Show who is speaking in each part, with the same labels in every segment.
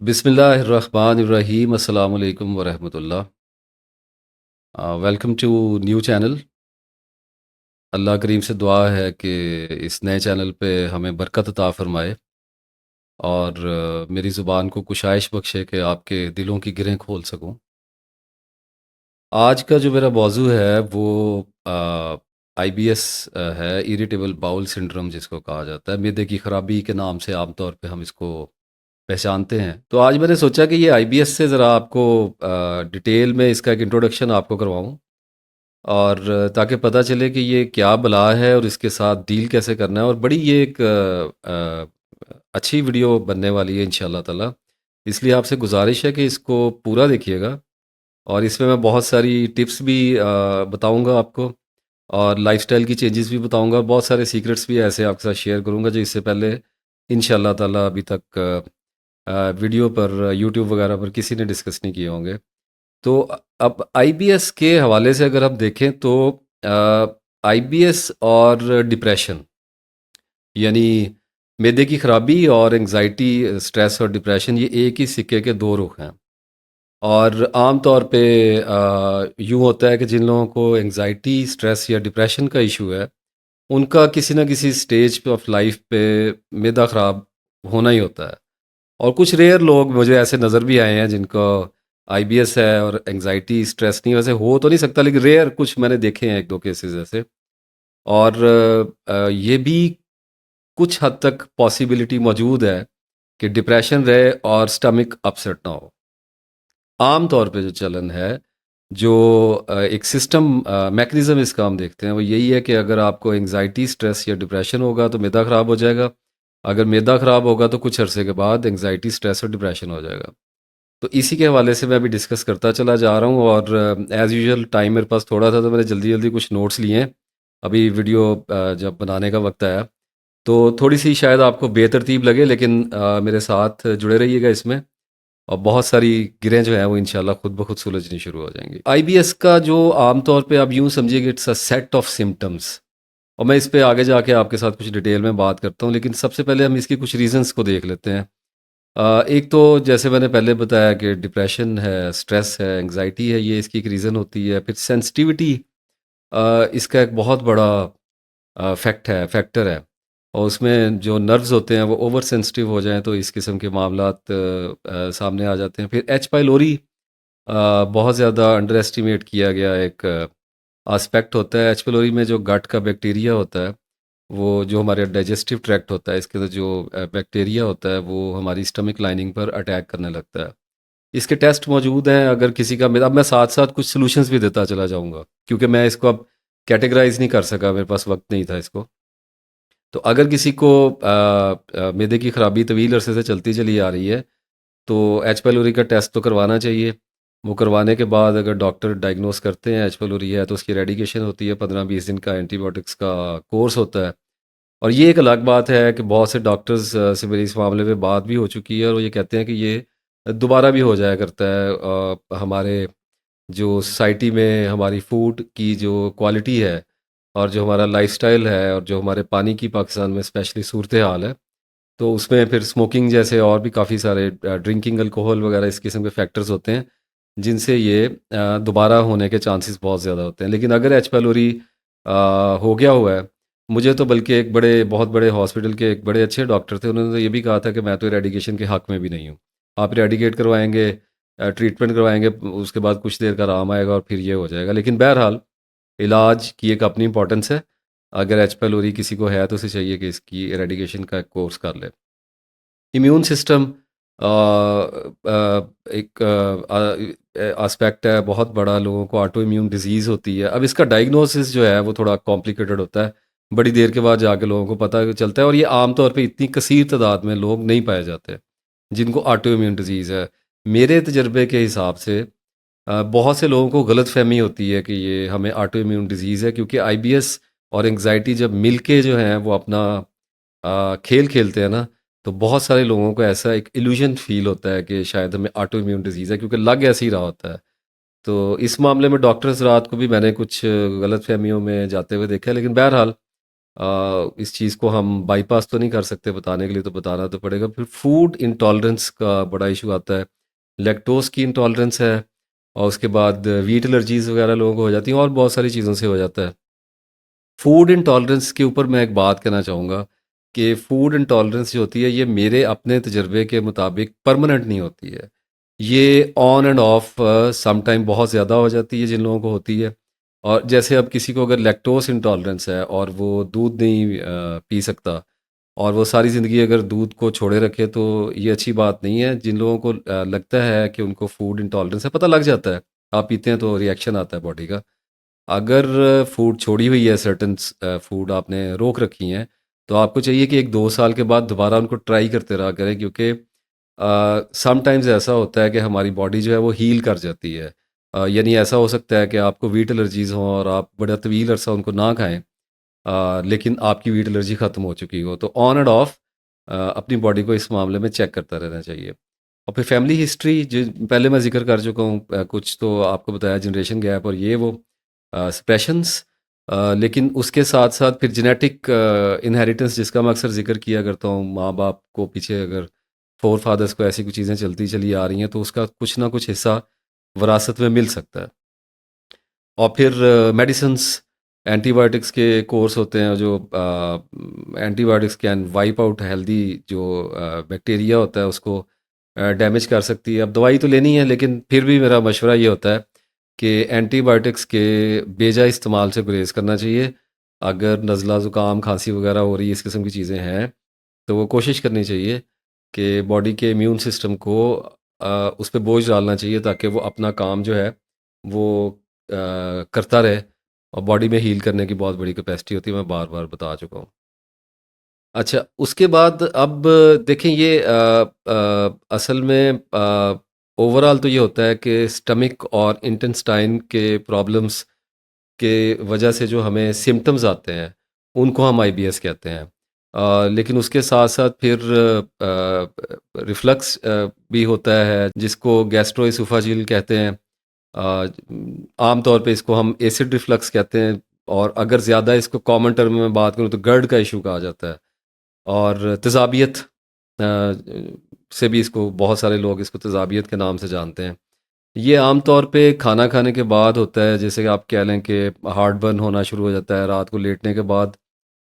Speaker 1: बिस्मिल्लाहिर्रहमानिर्रहीम अस्सलाम वालेकुम वरहमतुल्लाह। Welcome to new channel. Allah करीम से दुआ है कि इस नए चैनल पे हमें बरकत अता फरमाए और मेरी ज़ुबान को कुशाइश बख्शे कि आपके दिलों की गिरें खोल सकूं। आज का जो मेरा मौजू है वो आईबीएस है, इरिटेबल बाउल सिंड्रोम जिसको कहा जाता है। मैदे की खराबी के नाम से आमतौर पे हम इसको पहचानते हैं। तो आज मैंने सोचा कि ये आईबीएस से ज़रा आपको डिटेल में इसका एक इंट्रोडक्शन आपको करवाऊं और ताकि पता चले कि ये क्या बला है और इसके साथ डील कैसे करना है। और बड़ी ये एक अच्छी वीडियो बनने वाली है इंशाल्लाह ताला। इसलिए आपसे गुजारिश है कि इसको पूरा देखिएगा और इसमें मैं बहुत सारी टिप्स भी बताऊंगा आपको और लाइफस्टाइल की चेंजेस भी बताऊंगा। बहुत सारे सीक्रेट्स भी ऐसे आपके साथ शेयर करूंगा जो इससे पहले इंशाल्लाह ताला अभी तक वीडियो पर यूट्यूब वगैरह पर किसी ने डिस्कस नहीं किए होंगे। तो अब आईबीएस के हवाले से अगर आप देखें तो आईबीएस और डिप्रेशन यानी मैदे की खराबी और एंजाइटी, स्ट्रेस और डिप्रेशन ये एक ही सिक्के के दो रुख हैं। और आम तौर पे यूँ होता है कि जिन लोगों को एंजाइटी, स्ट्रेस या डिप्रेशन का इशू है उनका किसी ना किसी स्टेज पे ऑफ लाइफ पे मैदा ख़राब होना ही होता है। और कुछ रेयर लोग मुझे ऐसे नज़र भी आए हैं जिनको आईबीएस है और एंजाइटी स्ट्रेस नहीं, वैसे हो तो नहीं सकता लेकिन रेयर कुछ मैंने देखे हैं, एक दो केसेस ऐसे। और ये भी कुछ हद तक पॉसिबिलिटी मौजूद है कि डिप्रेशन रहे और स्टमक अपसेट ना हो। आम तौर पे जो चलन है, जो एक सिस्टम मैकेनिज्म इसका हम देखते हैं वो यही है कि अगर आपको एंजाइटी, स्ट्रेस या डिप्रेशन होगा तो मैदा ख़राब हो जाएगा। अगर मैदा ख़राब होगा तो कुछ अरसे के बाद एंजाइटी, स्ट्रेस और डिप्रेशन हो जाएगा। तो इसी के हवाले से मैं अभी डिस्कस करता चला जा रहा हूँ और एज़ यूजुअल टाइम मेरे पास थोड़ा था तो मैंने जल्दी जल्दी कुछ नोट्स लिए हैं। अभी वीडियो जब बनाने का वक्त आया तो थोड़ी सी शायद आपको बेतरतीब लगे लेकिन मेरे साथ जुड़े रहिएगा इसमें और बहुत सारी गिरें जो हैं वो इंशाल्लाह खुद ब खुद सुलझनी शुरू हो जाएंगी। आईबीएस का जो आम तौर पे आप यूँ समझिए कि it's a set of symptoms, और मैं इस पे आगे जाके आपके साथ कुछ डिटेल में बात करता हूँ लेकिन सबसे पहले हम इसकी कुछ रीजंस को देख लेते हैं। एक तो जैसे मैंने पहले बताया कि डिप्रेशन है, स्ट्रेस है, एंजाइटी है, ये इसकी एक रीज़न होती है। फिर सेंसिटिविटी इसका एक बहुत बड़ा फैक्टर है और उसमें जो नर्व्स होते हैं वो ओवर सेंसिटिव हो जाएं तो इस किस्म के मामलात सामने आ जाते हैं। फिर एच पाइलोरी बहुत ज़्यादा अंडर एस्टिमेट किया गया एक आस्पेक्ट होता है। एच पाइलोरी में जो गट का बैक्टीरिया होता है, वो जो हमारे डाइजेस्टिव ट्रैक्ट होता है, इसके अंदर जो बैक्टीरिया होता है वो हमारी स्टमक लाइनिंग पर अटैक करने लगता है। इसके टेस्ट मौजूद हैं। अगर किसी का, अब मैं साथ साथ कुछ सॉल्यूशंस भी देता चला जाऊंगा क्योंकि मैं इसको अब कैटेगराइज नहीं कर सका, मेरे पास वक्त नहीं था इसको। तो अगर किसी को मैदे की खराबी तवील अरसे से चलती चली आ रही है तो एच पाइलोरी का टेस्ट तो करवाना चाहिए। वो करवाने के बाद अगर डॉक्टर डायग्नोस करते हैं एच पाइलोरी है तो उसकी रेडिकेशन होती है, 15-20 दिन का एंटीबायोटिक्स का कोर्स होता है। और ये एक अलग बात है कि बहुत से डॉक्टर्स से मेरी इस मामले में बात भी हो चुकी है और वो ये कहते हैं कि ये दोबारा भी हो जाया करता है। हमारे जो सोसाइटी में हमारी फूड की जो क्वालिटी है और जो हमारा लाइफस्टाइल है और जो हमारे पानी की पाकिस्तान में स्पेशली सूरत हाल है, तो उसमें फिर स्मोकिंग जैसे और भी काफ़ी सारे ड्रिंकिंग अल्कोहल वगैरह इस किस्म के फैक्टर्स होते हैं जिनसे ये दोबारा होने के चांसेस बहुत ज़्यादा होते हैं। लेकिन अगर एच पैलोरी हो गया हुआ है, मुझे तो बल्कि एक बड़े बहुत बड़े हॉस्पिटल के एक बड़े अच्छे डॉक्टर थे, उन्होंने तो ये भी कहा था कि मैं तो इरेडिकेशन के हक़ में भी नहीं हूँ। आप इरेडिकेट करवाएंगे, ट्रीटमेंट करवाएंगे, उसके बाद कुछ देर का आराम आएगा और फिर ये हो जाएगा। लेकिन बहरहाल इलाज की एक अपनी इंपॉर्टेंस है। अगर एच पैलोरी किसी को है तो उसे चाहिए कि इसकी इरेडिकेशन का कोर्स कर ले। इम्यून सिस्टम एक एस्पेक्ट है बहुत बड़ा। लोगों को ऑटो इम्यून डिजीज़ होती है। अब इसका डायग्नोसिस जो है वो थोड़ा कॉम्प्लिकेटेड होता है, बड़ी देर के बाद जाके लोगों को पता चलता है और ये आमतौर पे इतनी कसीर तादाद में लोग नहीं पाए जाते जिनको ऑटो इम्यून डिजीज़ है। मेरे तजर्बे के हिसाब से बहुत से लोगों को गलत फहमी होती है कि ये हमें ऑटो इम्यून डिजीज़ है क्योंकि आईबीएस और एंग्जाइटी जब मिल के जो हैं वो अपना खेल खेलते हैं ना, तो बहुत सारे लोगों को ऐसा एक इल्यूजन फील होता है कि शायद हमें ऑटो इम्यून डिजीज़ है क्योंकि लग ऐसे ही रहा होता है। तो इस मामले में डॉक्टर्स रात को भी मैंने कुछ गलत फहमियों में जाते हुए देखा है। लेकिन बहरहाल इस चीज़ को हम बाईपास तो नहीं कर सकते, बताने के लिए तो बताना तो पड़ेगा। फिर फूड इंटॉलरेंस का बड़ा इशू आता है, लैक्टोज़ की इंटॉलरेंस है, और उसके बाद व्हीट एलर्जीज़ वगैरह लोगों को हो जाती हैं, और बहुत सारी चीज़ों से हो जाता है। फूड इंटॉलरेंस के ऊपर मैं एक बात कहना चाहूँगा कि फूड इंटॉलरेंस जो होती है, ये मेरे अपने तजर्बे के मुताबिक परमानेंट नहीं होती है। ये on and off some time बहुत ज़्यादा हो जाती है जिन लोगों को होती है। और जैसे अब किसी को अगर लैक्टोस इंटॉलरेंस है और वो दूध नहीं पी सकता, और वो सारी ज़िंदगी अगर दूध को छोड़े रखे, तो ये अच्छी बात नहीं है। जिन लोगों को लगता है कि उनको फूड इंटॉलरेंस है, पता लग जाता है, आप पीते हैं तो रिएक्शन आता है बॉडी का। अगर फूड छोड़ी हुई है, सर्टेन फूड आपने रोक रखी हैं, तो आपको चाहिए कि 1-2 साल के बाद दोबारा उनको ट्राई करते रहा करें, क्योंकि समटाइम्स ऐसा होता है कि हमारी बॉडी जो है वो हील कर जाती है। यानी ऐसा हो सकता है कि आपको वीट एलर्जीज़ हों और आप बड़ा तवील अरसा उनको ना खाएं, लेकिन आपकी वीट एलर्जी ख़त्म हो चुकी हो। तो ऑन एंड ऑफ अपनी बॉडी को इस मामले में चेक करता रहना चाहिए। और फिर फैमिली हिस्ट्री जो पहले मैं ज़िक्र कर चुका हूँ, कुछ तो आपको बताया, जनरेशन गैप और ये वो स्प्रेशंस, लेकिन उसके साथ साथ फिर जेनेटिक इनहेरिटेंस, जिसका मैं अक्सर ज़िक्र किया करता हूँ। माँ बाप को पीछे अगर फोर फादर्स को ऐसी कुछ चीज़ें चलती चली आ रही हैं, तो उसका कुछ ना कुछ हिस्सा विरासत में मिल सकता है। और फिर मेडिसिन्स, एंटीबायोटिक्स के कोर्स होते हैं, जो antibiotics can wipe out healthy जो बैक्टीरिया होता है, उसको डैमेज कर सकती है। अब दवाई तो लेनी है, लेकिन फिर भी मेरा मशवरा ये होता है कि एंटीबायोटिक्स के बेजा इस्तेमाल से गुरेज करना चाहिए। अगर नज़ला ज़ुकाम खांसी वगैरह हो रही है, इस किस्म की चीज़ें हैं, तो वो कोशिश करनी चाहिए कि बॉडी के इम्यून सिस्टम को उस पे बोझ डालना चाहिए, ताकि वो अपना काम जो है वो करता रहे। और बॉडी में हील करने की बहुत बड़ी कैपेसिटी होती है, मैं बार बार बता चुका हूँ। अच्छा, उसके बाद अब देखें, ये असल में ओवरऑल तो ये होता है कि स्टमक और इंटेस्टाइन के प्रॉब्लम्स के वजह से जो हमें सिम्टम्स आते हैं, उनको हम आईबीएस कहते हैं। लेकिन उसके साथ साथ फिर रिफ्लक्स भी होता है, जिसको गैस्ट्रोइसोफेजियल कहते हैं। आम तौर पे इसको हम एसिड रिफ्लक्स कहते हैं, और अगर ज़्यादा इसको कॉमन टर्म में बात करूँ तो गर्ड का इशू कहा जाता है। और तेज़ाबियत से भी इसको, बहुत सारे लोग इसको तेज़ाबियत के नाम से जानते हैं। ये आम तौर पे खाना खाने के बाद होता है, जैसे कि आप कह लें कि हार्ट बर्न होना शुरू हो जाता है रात को लेटने के बाद।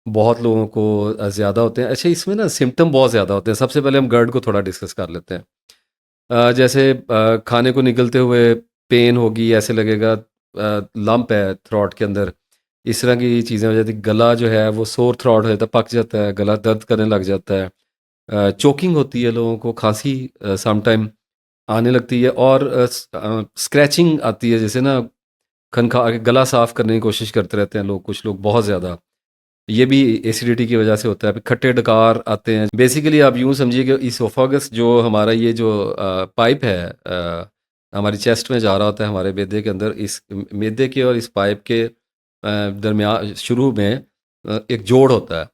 Speaker 1: बहुत लोगों को ज़्यादा होते हैं। अच्छा, इसमें ना सिम्टम बहुत ज़्यादा होते हैं। सबसे पहले हम गर्ड को थोड़ा डिस्कस कर लेते हैं। जैसे खाने को निगलते हुए पेन होगी, ऐसे लगेगा लंप है थ्रॉट के अंदर, इस तरह की चीज़ें हो जाती। गला जो है वो सोर थ्रॉट हो जाता है, पक जाता है, गला दर्द करने लग जाता है। चोकिंग होती है लोगों को, खांसी सम टाइम आने लगती है, और स्क्रैचिंग आती है, जैसे ना खनखा के गला साफ करने की कोशिश करते रहते हैं लोग, कुछ लोग बहुत ज़्यादा। ये भी एसिडिटी की वजह से होता है। फिर खट्टे डकार आते हैं। बेसिकली आप यूँ समझिए कि इसोफागस जो हमारा, ये जो पाइप है, हमारी चेस्ट में जा रहा होता है हमारे मैदे के अंदर, इस मैदे के और इस पाइप के दरमियान शुरू में एक जोड़ होता है,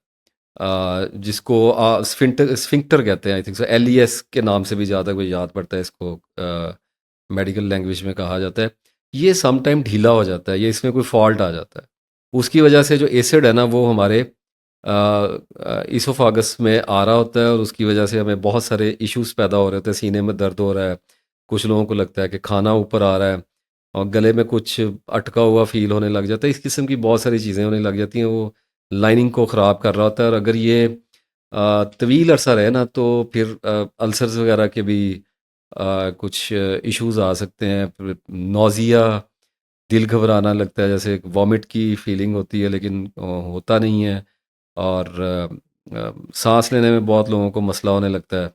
Speaker 1: जिसको स्फिंक्टर कहते हैं। आई थिंक सो, एलईएस के नाम से भी ज़्यादा कोई याद पड़ता है इसको, मेडिकल लैंग्वेज में कहा जाता है। ये सम टाइम ढीला हो जाता है, ये इसमें कोई फॉल्ट आ जाता है। उसकी वजह से जो एसिड है ना, वो हमारे इसोफागस में आ रहा होता है, और उसकी वजह से हमें बहुत सारे इश्यूज पैदा हो रहे होते हैं। सीने में दर्द हो रहा है, कुछ लोगों को लगता है कि खाना ऊपर आ रहा है, और गले में कुछ अटका हुआ फील होने लग जाता है। इस किस्म की बहुत सारी चीज़ें होने लग जाती हैं। वो लाइनिंग को ख़राब कर रहा होता है, और अगर ये तवील अरसा रहे ना, तो फिर अल्सर्स वगैरह के भी कुछ इश्यूज आ सकते हैं। फिर नौजिया, दिल घबराना लगता है, जैसे वॉमिट की फीलिंग होती है, लेकिन होता नहीं है। और सांस लेने में बहुत लोगों को मसला होने लगता है।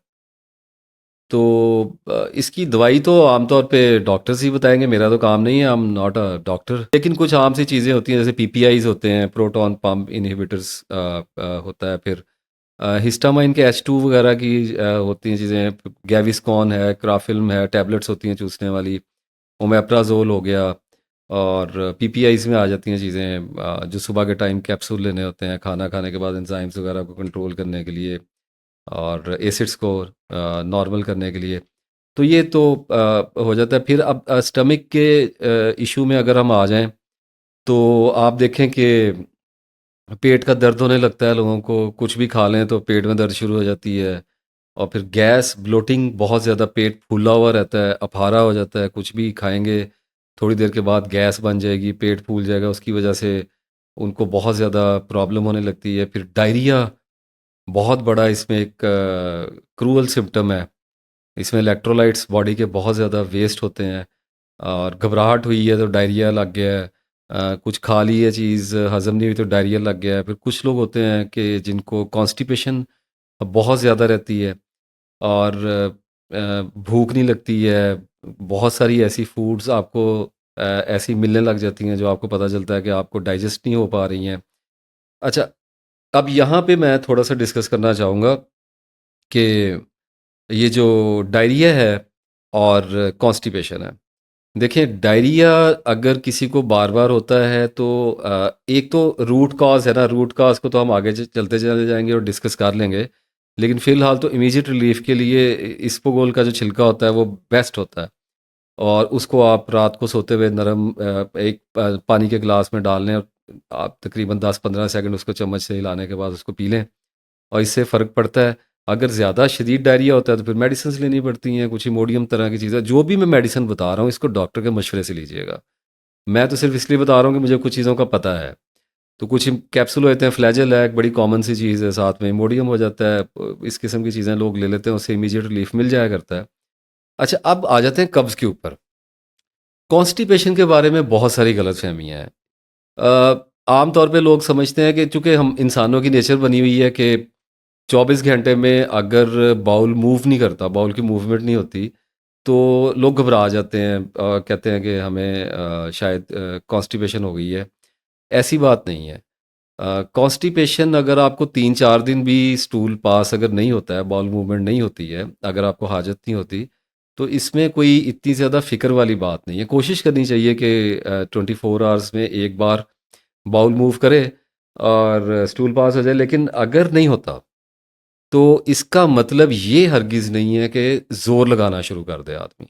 Speaker 1: तो इसकी दवाई तो आमतौर पे डॉक्टर्स ही बताएंगे, मेरा तो काम नहीं है, आई एम नॉट अ डॉक्टर। लेकिन कुछ आम सी चीज़ें होती हैं, जैसे पीपीआईज होते हैं, प्रोटॉन पंप इनहिबिटर्स होता है। फिर हिस्टामाइन के H2 वगैरह की होती हैं चीज़ें। गैविस्कॉन है, क्राफिल्म है, टैबलेट्स होती हैं चूसने वाली। ओमेप्राजोल हो गया। और पीपीआईज में आ जाती हैं चीज़ें, जो सुबह के टाइम कैप्सूल लेने होते हैं खाना खाने के बाद, एंजाइम्स वगैरह को कंट्रोल करने के लिए, और एसिड्स को नॉर्मल करने के लिए। तो ये तो हो जाता है। फिर अब स्टमक के इशू में अगर हम आ जाएं, तो आप देखें कि पेट का दर्द होने लगता है लोगों को, कुछ भी खा लें तो पेट में दर्द शुरू हो जाती है। और फिर गैस, ब्लोटिंग, बहुत ज़्यादा पेट फूला हुआ रहता है, अफारा हो जाता है, कुछ भी खाएँगे, थोड़ी देर के बाद गैस बन जाएगी, पेट फूल जाएगा, उसकी वजह से उनको बहुत ज़्यादा प्रॉब्लम होने लगती है। फिर डायरिया बहुत बड़ा इसमें एक क्रूअल सिम्पटम है। इसमें इलेक्ट्रोलाइट्स बॉडी के बहुत ज़्यादा वेस्ट होते हैं, और घबराहट हुई है तो डायरिया लग गया है। कुछ खा ली है चीज़, हज़म नहीं हुई तो डायरिया लग गया है। फिर कुछ लोग होते हैं कि जिनको कॉन्स्टिपेशन बहुत ज़्यादा रहती है, और भूख नहीं लगती है। बहुत सारी ऐसी फूड्स आपको ऐसी मिलने लग जाती हैं जो आपको पता चलता है कि आपको डाइजेस्ट नहीं हो पा रही हैं। अच्छा, अब यहाँ पे मैं थोड़ा-सा डिस्कस करना चाहूँगा कि ये जो डायरिया है और कॉन्स्टिपेशन है। देखिए, डायरिया अगर किसी को बार-बार होता है तो एक तो रूट कॉज़ है ना, रूट कॉज़ को तो हम आगे चलते चले जाएँगे और डिस्कस कर लेंगे। लेकिन फ़िलहाल तो इमीडिएट रिलीफ़ के लिए इसबगोल का जो छिलका होता है वो बेस्ट होता है। और उसको आप रात को सोते हुए नरम एक पानी के गिलास में डाल लें, और आप तकरीबन 10-15 सेकंड उसको चम्मच से हिलाने के बाद उसको पी लें, और इससे फ़र्क पड़ता है। अगर ज़्यादा शदीद डायरिया होता है तो फिर मेडिसिन्स लेनी पड़ती हैं, कुछ इमोडियम तरह की चीज़ें। जो भी मैं मेडिसिन बता रहा हूँ इसको डॉक्टर के मशवरे से लीजिएगा। मैं तो सिर्फ़ इसलिए बता रहा हूँ कि मुझे कुछ चीज़ों का पता है। तो कुछ कैप्सूल होते हैं, फ्लैजेल है एक बड़ी कॉमन सी चीज़ है, साथ में इमोडियम हो जाता है। इस किस्म की चीज़ें लोग ले लेते हैं, उससे इमीडिएट रिलीफ़ मिल जाया करता है। अच्छा, अब आ जाते हैं कब्ज़ के ऊपर। कॉन्स्टिपेशन के बारे में बहुत सारी गलतफ़हमियाँ हैं। आम तौर पे लोग समझते हैं कि चूँकि हम इंसानों की नेचर बनी हुई है कि 24 घंटे में अगर बाउल मूव नहीं करता, बाउल की मूवमेंट नहीं होती, तो लोग घबरा जाते हैं, कहते हैं कि हमें शायद कॉन्स्टिपेशन हो गई है। ऐसी बात नहीं है। कॉन्स्टिपेशन अगर आपको 3-4 दिन भी स्टूल पास अगर नहीं होता है, बाउल मूवमेंट नहीं होती है, अगर आपको हाजत नहीं होती, तो इसमें कोई इतनी ज़्यादा फ़िक्र वाली बात नहीं है। कोशिश करनी चाहिए कि 24 आवर्स में एक बार बाउल मूव करे और स्टूल पास हो जाए। लेकिन अगर नहीं होता, तो इसका मतलब ये हरगिज़ नहीं है कि ज़ोर लगाना शुरू कर दे आदमी।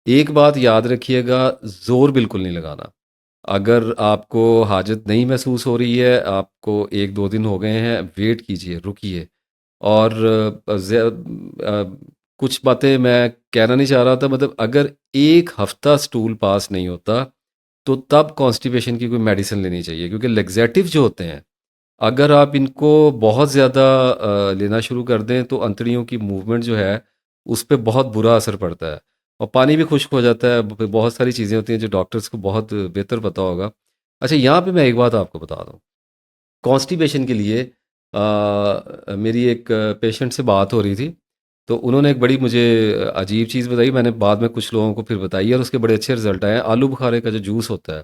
Speaker 1: एक बात याद रखिएगा, ज़ोर बिल्कुल नहीं लगाना। अगर आपको हाजत नहीं महसूस हो रही है, आपको 1-2 दिन हो गए हैं, वेट कीजिए, रुकिए। और कुछ बातें मैं कहना नहीं चाह रहा था, मतलब अगर 1 हफ़्ता स्टूल पास नहीं होता, तो तब कॉन्स्टिपेशन की कोई मेडिसिन लेनी चाहिए, क्योंकि लैक्सेटिव जो होते हैं, अगर आप इनको बहुत ज़्यादा लेना शुरू कर दें तो अंतड़ियों की मूवमेंट जो है उस पे बहुत बुरा असर पड़ता है, और पानी भी खुश्क हो जाता है। बहुत सारी चीज़ें होती हैं जो डॉक्टर्स को बहुत बेहतर पता होगा। अच्छा, यहाँ पे मैं एक बात आपको बता दूँ, कॉन्स्टिपेशन के लिए मेरी एक पेशेंट से बात हो रही थी, तो उन्होंने एक बड़ी मुझे अजीब चीज़ बताई। मैंने बाद में कुछ लोगों को फिर बताई और उसके बड़े अच्छे रिजल्ट आए हैं। आलू बुखारे का जो जूस होता है,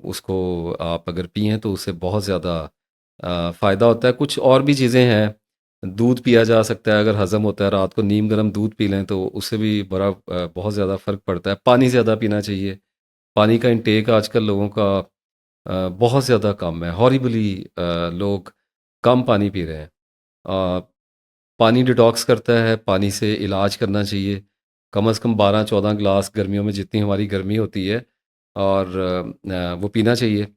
Speaker 1: उसको आप अगर पिएँ तो उससे बहुत ज़्यादा फ़ायदा होता है। कुछ और भी चीज़ें हैं, दूध पिया जा सकता है अगर हज़म होता है, रात को नीम गर्म दूध पी लें तो उससे भी बहुत ज़्यादा फ़र्क पड़ता है। पानी ज़्यादा पीना चाहिए। पानी का इंटेक आजकल लोगों का बहुत ज़्यादा कम है, हॉरिबली लोग कम पानी पी रहे हैं। अ, पानी डिटॉक्स करता है, पानी से इलाज करना चाहिए। कम से कम 12-14 ग्लास गर्मियों में जितनी हमारी गर्मी होती है, और वो पीना चाहिए।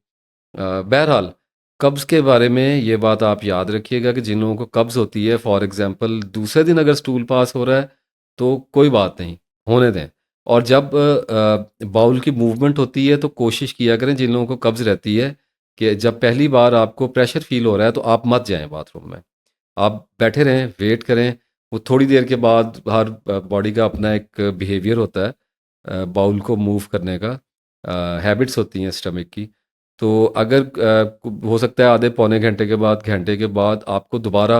Speaker 1: बहरहाल, कब्ज़ के बारे में ये बात आप याद रखिएगा कि जिन लोगों को कब्ज़ होती है, फॉर एग्ज़ाम्पल दूसरे दिन अगर स्टूल पास हो रहा है, तो कोई बात नहीं, होने दें। और जब बाउल की मूवमेंट होती है तो कोशिश किया करें, जिन लोगों को कब्ज़ रहती है, कि जब पहली बार आपको प्रेशर फ़ील हो रहा है तो आप मत जाएँ बाथरूम में। आप बैठे रहें, वेट करें। वो थोड़ी देर के बाद हर बॉडी का अपना एक बिहेवियर होता है बाउल को मूव करने का, हैबिट्स होती हैं स्टमक की। तो अगर हो सकता है आधे पौने घंटे के बाद, घंटे के बाद आपको दोबारा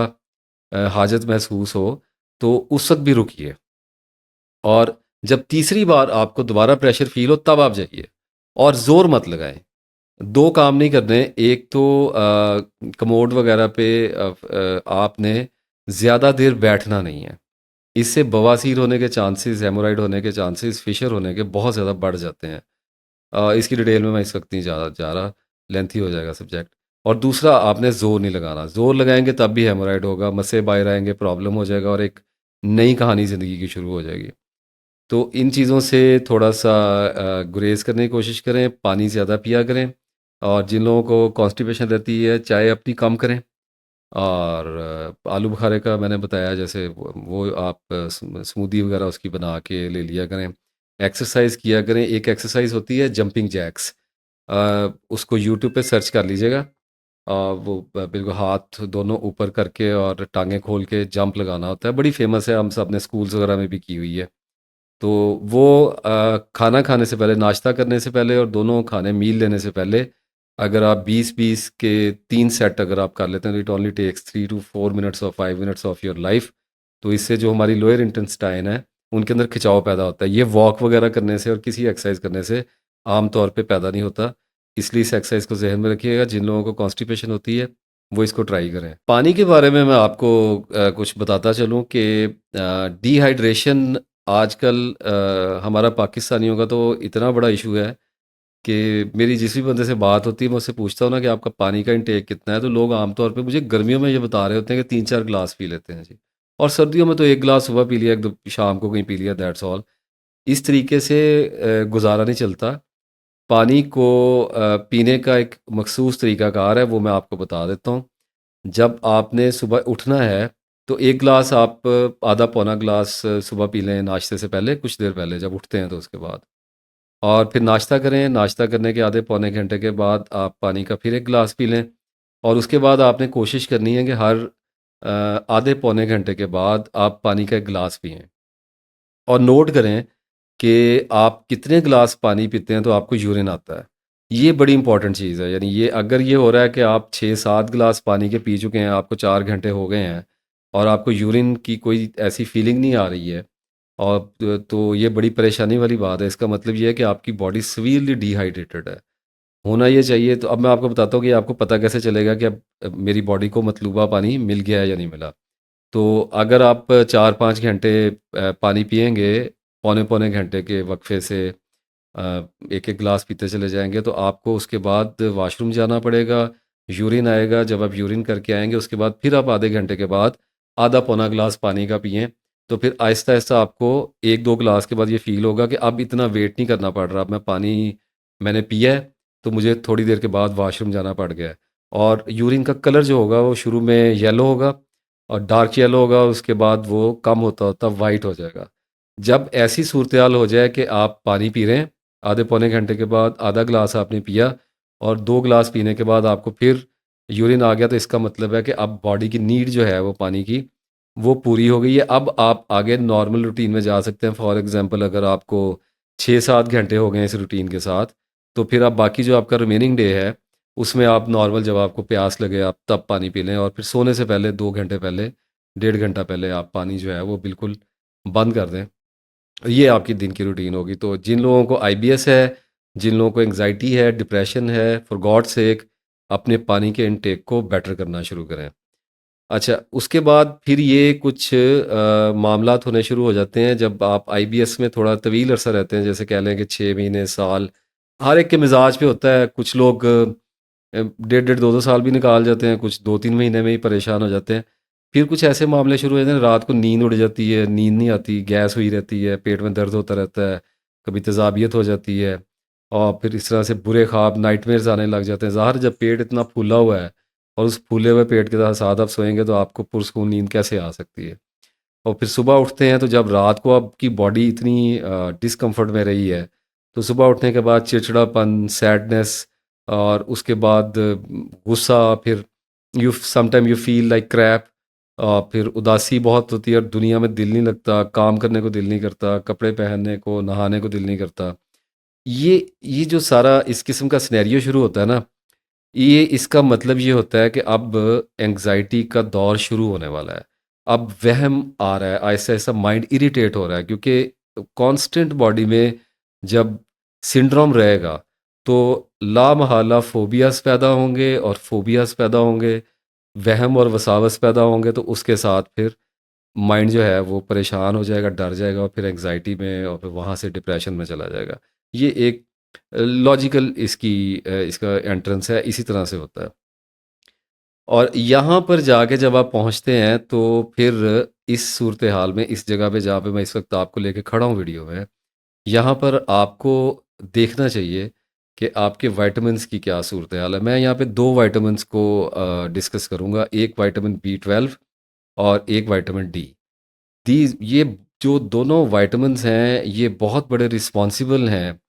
Speaker 1: हाजत महसूस हो, तो उस वक़्त भी रुकिए, और जब तीसरी बार आपको दोबारा प्रेशर फ़ील हो तब आप जाइए, और ज़ोर मत लगाएँ। 2 काम नहीं करने, एक तो कमोड वगैरह पे आपने ज़्यादा देर बैठना नहीं है। इससे बवासीर होने के चांसेस, हेमोराइड होने के चांसेस, फिशर होने के बहुत ज़्यादा बढ़ जाते हैं। इसकी डिटेल में मैं इस वक़्त नहीं जा रहा, लेंथी हो जाएगा सब्जेक्ट। और दूसरा, आपने ज़ोर नहीं लगाना, ज़ोर लगाएँगे तब भी हेमोराइड होगा, मस्से बाहर आएँगे, प्रॉब्लम हो जाएगा, और एक नई कहानी ज़िंदगी की शुरू हो जाएगी। तो इन चीज़ों से थोड़ा-सा गुरेज़ करने की कोशिश करें, पानी ज़्यादा पिया करें। और जिन लोगों को कॉन्स्टिपेशन रहती है, चाय अपनी कम करें। और आलू बुखारे का मैंने बताया, जैसे वो आप स्मूदी वगैरह उसकी बना के ले लिया करें। एक्सरसाइज किया करें। एक एक्सरसाइज होती है जंपिंग जैक्स, उसको यूट्यूब पे सर्च कर लीजिएगा। वो बिल्कुल हाथ दोनों ऊपर करके और टांगें खोल के जंप लगाना होता है, बड़ी फेमस है, हम सब ने स्कूल्स वगैरह में भी की हुई है। तो वो खाना खाने से पहले, नाश्ता करने से पहले और दोनों खाने मील लेने से पहले, अगर आप 20-20 के 3 सेट अगर आप कर लेते हैं, तो it only takes 3 to 4 minutes और 5 मिनट्स ऑफ योर लाइफ। तो इससे जो हमारी लोअर इंटेस्टाइन है उनके अंदर खिंचाव पैदा होता है। ये वॉक वगैरह करने से और किसी एक्सरसाइज करने से आम तौर पे पैदा नहीं होता। इसलिए इस एक्सरसाइज को जहन में रखिएगा। जिन लोगों को कॉन्स्टिपेशन होती है वो इसको ट्राई करें। पानी के बारे में मैं आपको कुछ बताता चलूँ कि डिहाइड्रेशन आजकल हमारा पाकिस्तानियों का तो इतना बड़ा इशू है कि मेरी जिस भी बंदे से बात होती है मैं उससे पूछता हूँ ना कि आपका पानी का इंटेक कितना है, तो लोग आमतौर पे मुझे गर्मियों में ये बता रहे होते हैं कि 3-4 गिलास पी लेते हैं जी। और सर्दियों में तो 1 गिलास सुबह पी लिया, एक दो शाम को कहीं पी लिया, दैट्स ऑल। इस तरीके से गुजारा नहीं चलता। पानी को पीने का एक मखसूस तरीकाकार है, वो मैं आपको बता देता हूँ। जब आपने सुबह उठना है तो 1 गिलास आप आधा पौना गिलास सुबह पी लें नाश्ते से पहले, कुछ देर पहले जब उठते हैं तो उसके बाद। और फिर नाश्ता करें, नाश्ता करने के आधे पौने घंटे के बाद आप पानी का फिर 1 गिलास पी लें। और उसके बाद आपने कोशिश करनी है कि हर आधे पौने घंटे के बाद आप पानी का 1 गिलास पिएँ। और नोट करें कि आप कितने गिलास पानी पीते हैं तो आपको यूरिन आता है। ये बड़ी इंपॉर्टेंट चीज़ है। यानी ये अगर ये हो रहा है कि आप 6-7 गिलास पानी के पी चुके हैं, आपको 4 घंटे हो गए हैं और आपको यूरिन की कोई ऐसी फीलिंग नहीं आ रही है, और तो ये बड़ी परेशानी वाली बात है। इसका मतलब ये है कि आपकी बॉडी सीवियरली डिहाइड्रेटेड है। होना ये चाहिए। तो अब मैं आपको बताता हूँ कि आपको पता कैसे चलेगा कि अब मेरी बॉडी को मतलूबा पानी मिल गया है या नहीं मिला। तो अगर आप 4-5 घंटे पानी पिएंगे, पौने पौने घंटे के वक्फे से एक एक गिलास पीते चले जाएंगे, तो आपको उसके बाद वॉशरूम जाना पड़ेगा, यूरिन आएगा। जब आप यूरिन करके आएंगे उसके बाद फिर आप आधे घंटे के बाद आधा पौना गिलास पानी का पिएं। तो फिर आहिस्ता आहिस्ता आपको 1-2 गिलास के बाद ये फील होगा कि अब इतना वेट नहीं करना पड़ रहा। अब मैं पानी मैंने पिया है तो मुझे थोड़ी देर के बाद वॉशरूम जाना पड़ गया है। और यूरिन का कलर जो होगा वो शुरू में येलो होगा और डार्क येलो होगा, उसके बाद वो कम होता होता वाइट हो जाएगा। जब ऐसी सूरत हाल हो जाए कि आप पानी पी रहे हैं, आधे पौने घंटे के बाद आधा गिलास आपने पिया और 2 गिलास पीने के बाद आपको फिर यूरिन आ गया, तो इसका मतलब है कि अब बॉडी की नीड जो है वो पानी की, वो पूरी हो गई है। अब आप आगे नॉर्मल रूटीन में जा सकते हैं। फॉर एग्जांपल अगर आपको 6-7 घंटे हो गए हैं इस रूटीन के साथ, तो फिर आप बाकी जो आपका रिमेनिंग डे है उसमें आप नॉर्मल, जब आपको प्यास लगे आप तब पानी पी लें, और फिर सोने से पहले 2 घंटे पहले, 1.5 घंटा पहले आप पानी जो है वो बिल्कुल बंद कर दें। ये आपकी दिन की रूटीन होगी। तो जिन लोगों को आईबीएस है, जिन लोगों को एंग्जाइटी है, डिप्रेशन है, फॉर गॉड सेक अपने पानी के इनटेक को बेटर करना शुरू करें। अच्छा, उसके बाद फिर ये कुछ मामलात होने शुरू हो जाते हैं जब आप आईबीएस में थोड़ा तवील अरसा रहते हैं, जैसे कह लें कि 6 महीने, साल। हर एक के मिजाज पे होता है। कुछ लोग 1.5-1.5, 2-2 साल भी निकाल जाते हैं, कुछ 2-3 महीने में ही परेशान हो जाते हैं। फिर कुछ ऐसे मामले शुरू हो जाते हैं, रात को नींद उड़ जाती है, नींद नहीं आती, गैस हुई रहती है, पेट में दर्द होता रहता है, कभी तेज़ाबियत हो जाती है, और फिर इस तरह से बुरे ख्वाब, नाइटमेयर्स आने लग जाते हैं। ज़ाहिर जब पेट इतना फूला हुआ है और उस फूले हुए पेट के साथ आप सोएंगे तो आपको पुरस्कून नींद कैसे आ सकती है। और फिर सुबह उठते हैं तो जब रात को आपकी बॉडी इतनी डिस्कम्फर्ट में रही है, तो सुबह उठने के बाद चिड़चिड़ापन, सैडनेस, और उसके बाद गुस्सा, फिर you sometime you feel like crap, और फिर उदासी बहुत होती है और दुनिया में दिल नहीं लगता, काम करने को दिल नहीं करता, कपड़े पहनने को, नहाने को दिल नहीं करता। ये जो सारा इस किस्म का सिनेरियो शुरू होता है ना, ये इसका मतलब ये होता है कि अब एंग्जाइटी का दौर शुरू होने वाला है। अब वहम आ रहा है, ऐसा-ऐसा माइंड इरिटेट हो रहा है, क्योंकि कांस्टेंट बॉडी में जब सिंड्रोम रहेगा, तो लामहला फ़ोबियाज़ पैदा होंगे और फ़ोबियाज़ पैदा होंगे, वहम और वसावस पैदा होंगे, तो उसके साथ फिर माइंड जो है वो परेशान हो जाएगा, डर जाएगा और फिर एंग्जायटी में और फिर वहाँ से डिप्रेशन में चला जाएगा। ये एक लॉजिकल इसका एंट्रेंस है, इसी तरह से होता है। और यहाँ पर जाके जब आप पहुँचते हैं तो फिर इस सूरत हाल में, इस जगह पे जहाँ पे मैं इस वक्त आपको लेके खड़ा हूँ वीडियो में, यहाँ पर आपको देखना चाहिए कि आपके विटामिन्स की क्या सूरत हाल है। मैं यहाँ पे दो विटामिन्स को डिस्कस करूँगा, एक विटामिन B12 और एक विटामिन डी। ये जो दोनों विटामिन्स हैं ये बहुत बड़े रिस्पॉन्सिबल हैं,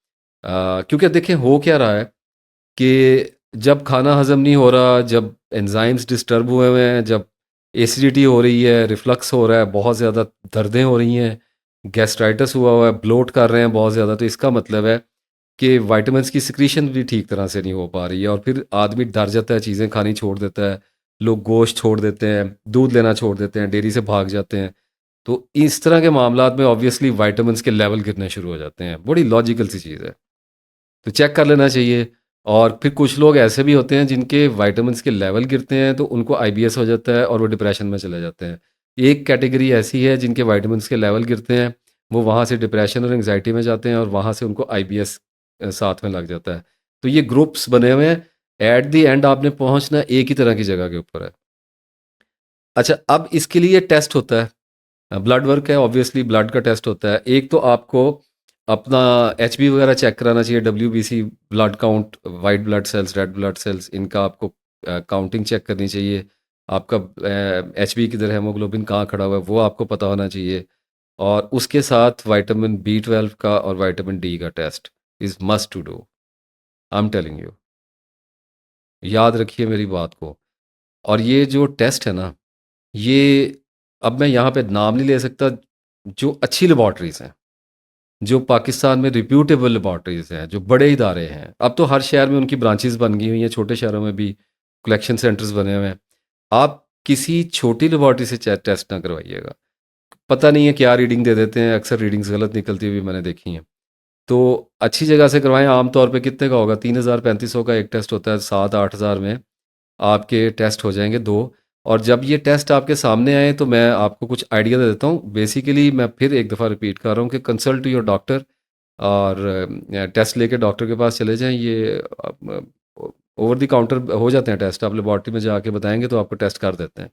Speaker 1: क्योंकि देखिए हो क्या रहा है कि जब खाना हज़म नहीं हो रहा, जब एंजाइम्स डिस्टर्ब हुए हुए हैं, जब एसिडिटी हो रही है, रिफ्लक्स हो रहा है, बहुत ज़्यादा दर्दें हो रही हैं, गैस्ट्राइटिस हुआ हुआ है, ब्लोट कर रहे हैं बहुत ज़्यादा, तो इसका मतलब है कि विटामिन्स की सिक्रीशन भी ठीक तरह से नहीं हो पा रही है, और फिर आदमी डर जाता है, चीज़ें खानी छोड़ देता है, लोग गोश्त छोड़ देते हैं, दूध लेना छोड़ देते हैं, डेयरी से भाग जाते हैं। तो इस तरह के मामलात में ऑब्वियसली विटामिन्स के लेवल गिरने शुरू हो जाते हैं, बड़ी लॉजिकल सी चीज़ है। तो चेक कर लेना चाहिए। और फिर कुछ लोग ऐसे भी होते हैं जिनके विटामिन्स के लेवल गिरते हैं तो उनको आईबीएस हो जाता है और वो डिप्रेशन में चले जाते हैं। एक कैटेगरी ऐसी है जिनके विटामिन्स के लेवल गिरते हैं, वो वहाँ से डिप्रेशन और एंग्जायटी में जाते हैं और वहाँ से उनको आईबीएस साथ में लग जाता है। तो ये ग्रुप्स बने हुए हैं, एट द एंड आपने पहुँचना एक ही तरह की जगह के ऊपर है। अच्छा, अब इसके लिए टेस्ट होता है, ब्लड वर्क है, ऑब्वियसली ब्लड का टेस्ट होता है। एक तो आपको अपना एचबी वगैरह चेक कराना चाहिए, WBC, blood count, white blood cells, red blood cells, इनका आपको काउंटिंग चेक करनी चाहिए। आपका एचबी किधर है, हेमोग्लोबिन कहाँ खड़ा हुआ है, वो आपको पता होना चाहिए। और उसके साथ विटामिन B12 का और विटामिन डी का test is must to do, I am telling you. याद रखिए मेरी बात को। और ये जो टेस्ट है ना, ये अब मैं यहाँ पे नाम नहीं ले सकता, जो अच्छी लेबॉर्ट्रीज़ हैं, जो पाकिस्तान में रिप्यूटेबल लेबॉर्ट्रीज़ हैं, जो बड़े इदारे हैं, अब तो हर शहर में उनकी ब्रांचेस बन गई हुई हैं, छोटे शहरों में भी कलेक्शन सेंटर्स बने हुए हैं। आप किसी छोटी लेबॉर्ट्री से टेस्ट ना करवाइएगा, पता नहीं है क्या रीडिंग दे देते हैं, अक्सर रीडिंग्स गलत निकलती हुई मैंने देखी हैं। तो अच्छी जगह से करवाएं। आमतौर पे कितने का होगा, 3,000 3500 का एक टेस्ट होता है, 7 8 हज़ार में आपके टेस्ट हो जाएंगे दो। और जब ये टेस्ट आपके सामने आए तो मैं आपको कुछ आइडिया दे देता हूँ। बेसिकली मैं फिर एक दफ़ा रिपीट कर रहा हूँ कि कंसल्ट योर डॉक्टर, और टेस्ट लेके डॉक्टर के पास चले जाएं। ये ओवर द काउंटर हो जाते हैं टेस्ट, आप लेबॉर्ट्री में जाके बताएंगे तो आपको टेस्ट कर देते हैं।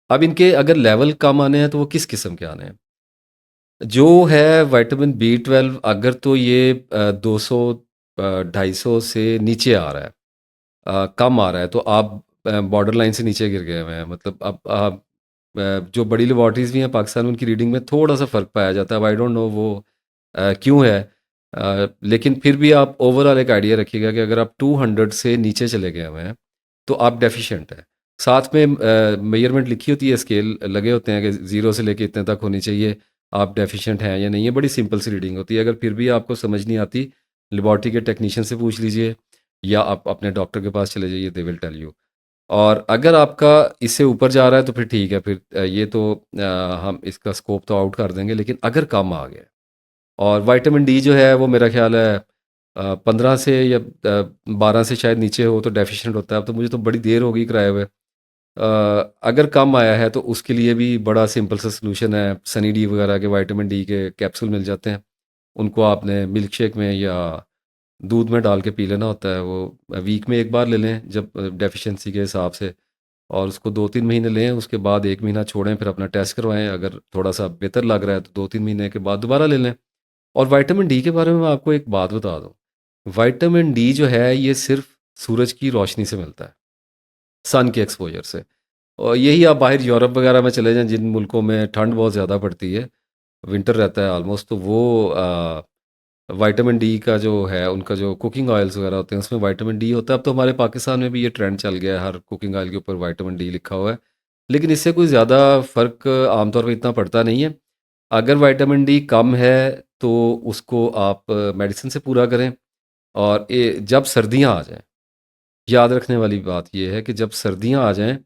Speaker 1: अब इनके अगर लेवल कम आने हैं तो वो किस किस्म के आने हैं, जो है विटामिन B12, अगर तो ये 200 250 से नीचे आ रहा है, कम आ रहा है, तो आप बॉर्डर लाइन से नीचे गिर गए हुए हैं। मतलब अब जो बड़ी लेबॉर्ट्रीज़ भी हैं पाकिस्तान में, उनकी रीडिंग में थोड़ा सा फ़र्क पाया जाता है। अब आई डोंट नो वो क्यों है, लेकिन फिर भी आप ओवरऑल एक आइडिया रखिएगा कि अगर आप 200 से नीचे चले गए हुए हैं तो आप डेफिशिएंट हैं। साथ में मेजरमेंट लिखी होती है, स्केल लगे होते हैं कि 0 से लेके इतने तक होनी चाहिए, आप डेफिशिएंट हैं या नहीं है। बड़ी सिंपल सी रीडिंग होती है। अगर फिर भी आपको समझ नहीं आती, लेबॉर्ट्री के टेक्नीशियन से पूछ लीजिए या आप अपने डॉक्टर के पास चले जाइए, दे विल टेल यू। और अगर आपका इससे ऊपर जा रहा है तो फिर ठीक है, फिर ये तो हम इसका स्कोप तो आउट कर देंगे। लेकिन अगर कम आ गया, और विटामिन डी जो है वो मेरा ख्याल है 15 से या 12 से शायद नीचे हो तो डेफिशिएंट होता है। अब तो मुझे तो बड़ी देर हो गई कराए हुए। अगर कम आया है तो उसके लिए भी बड़ा सिंपल सा सलूशन है, सनी डी वगैरह के विटामिन डी के कैप्सूल मिल जाते हैं। उनको आपने मिल्क शेक में या दूध में डाल के पी लेना होता है। वो वीक में एक बार ले लें जब डेफिशिएंसी के हिसाब से, और उसको 2 3 महीने लें, उसके बाद 1 महीना छोड़ें, फिर अपना टेस्ट करवाएं। अगर थोड़ा सा बेहतर लग रहा है तो 2 3 महीने के बाद दोबारा ले लें। और विटामिन डी के बारे में मैं आपको एक बात बता दूं, विटामिन डी जो है ये सिर्फ सूरज की रोशनी से मिलता है, सन के एक्सपोजर से। और यही आप बाहर यूरोप वगैरह में चले जाएं, जिन मुल्कों में ठंड बहुत ज़्यादा पड़ती है, विंटर रहता है ऑलमोस्ट, तो वो विटामिन डी का जो है, उनका जो कुकिंग ऑयल्स वगैरह होते हैं उसमें विटामिन डी होता है। अब तो हमारे पाकिस्तान में भी ये ट्रेंड चल गया है, हर कुकिंग ऑयल के ऊपर विटामिन डी लिखा हुआ है। लेकिन इससे कोई ज़्यादा फ़र्क आमतौर पर इतना पड़ता नहीं है। अगर विटामिन डी कम है तो उसको आप मेडिसिन से पूरा करें। और जब सर्दियाँ आ जाएँ, याद रखने वाली बात ये है कि जब सर्दियाँ आ जाएँ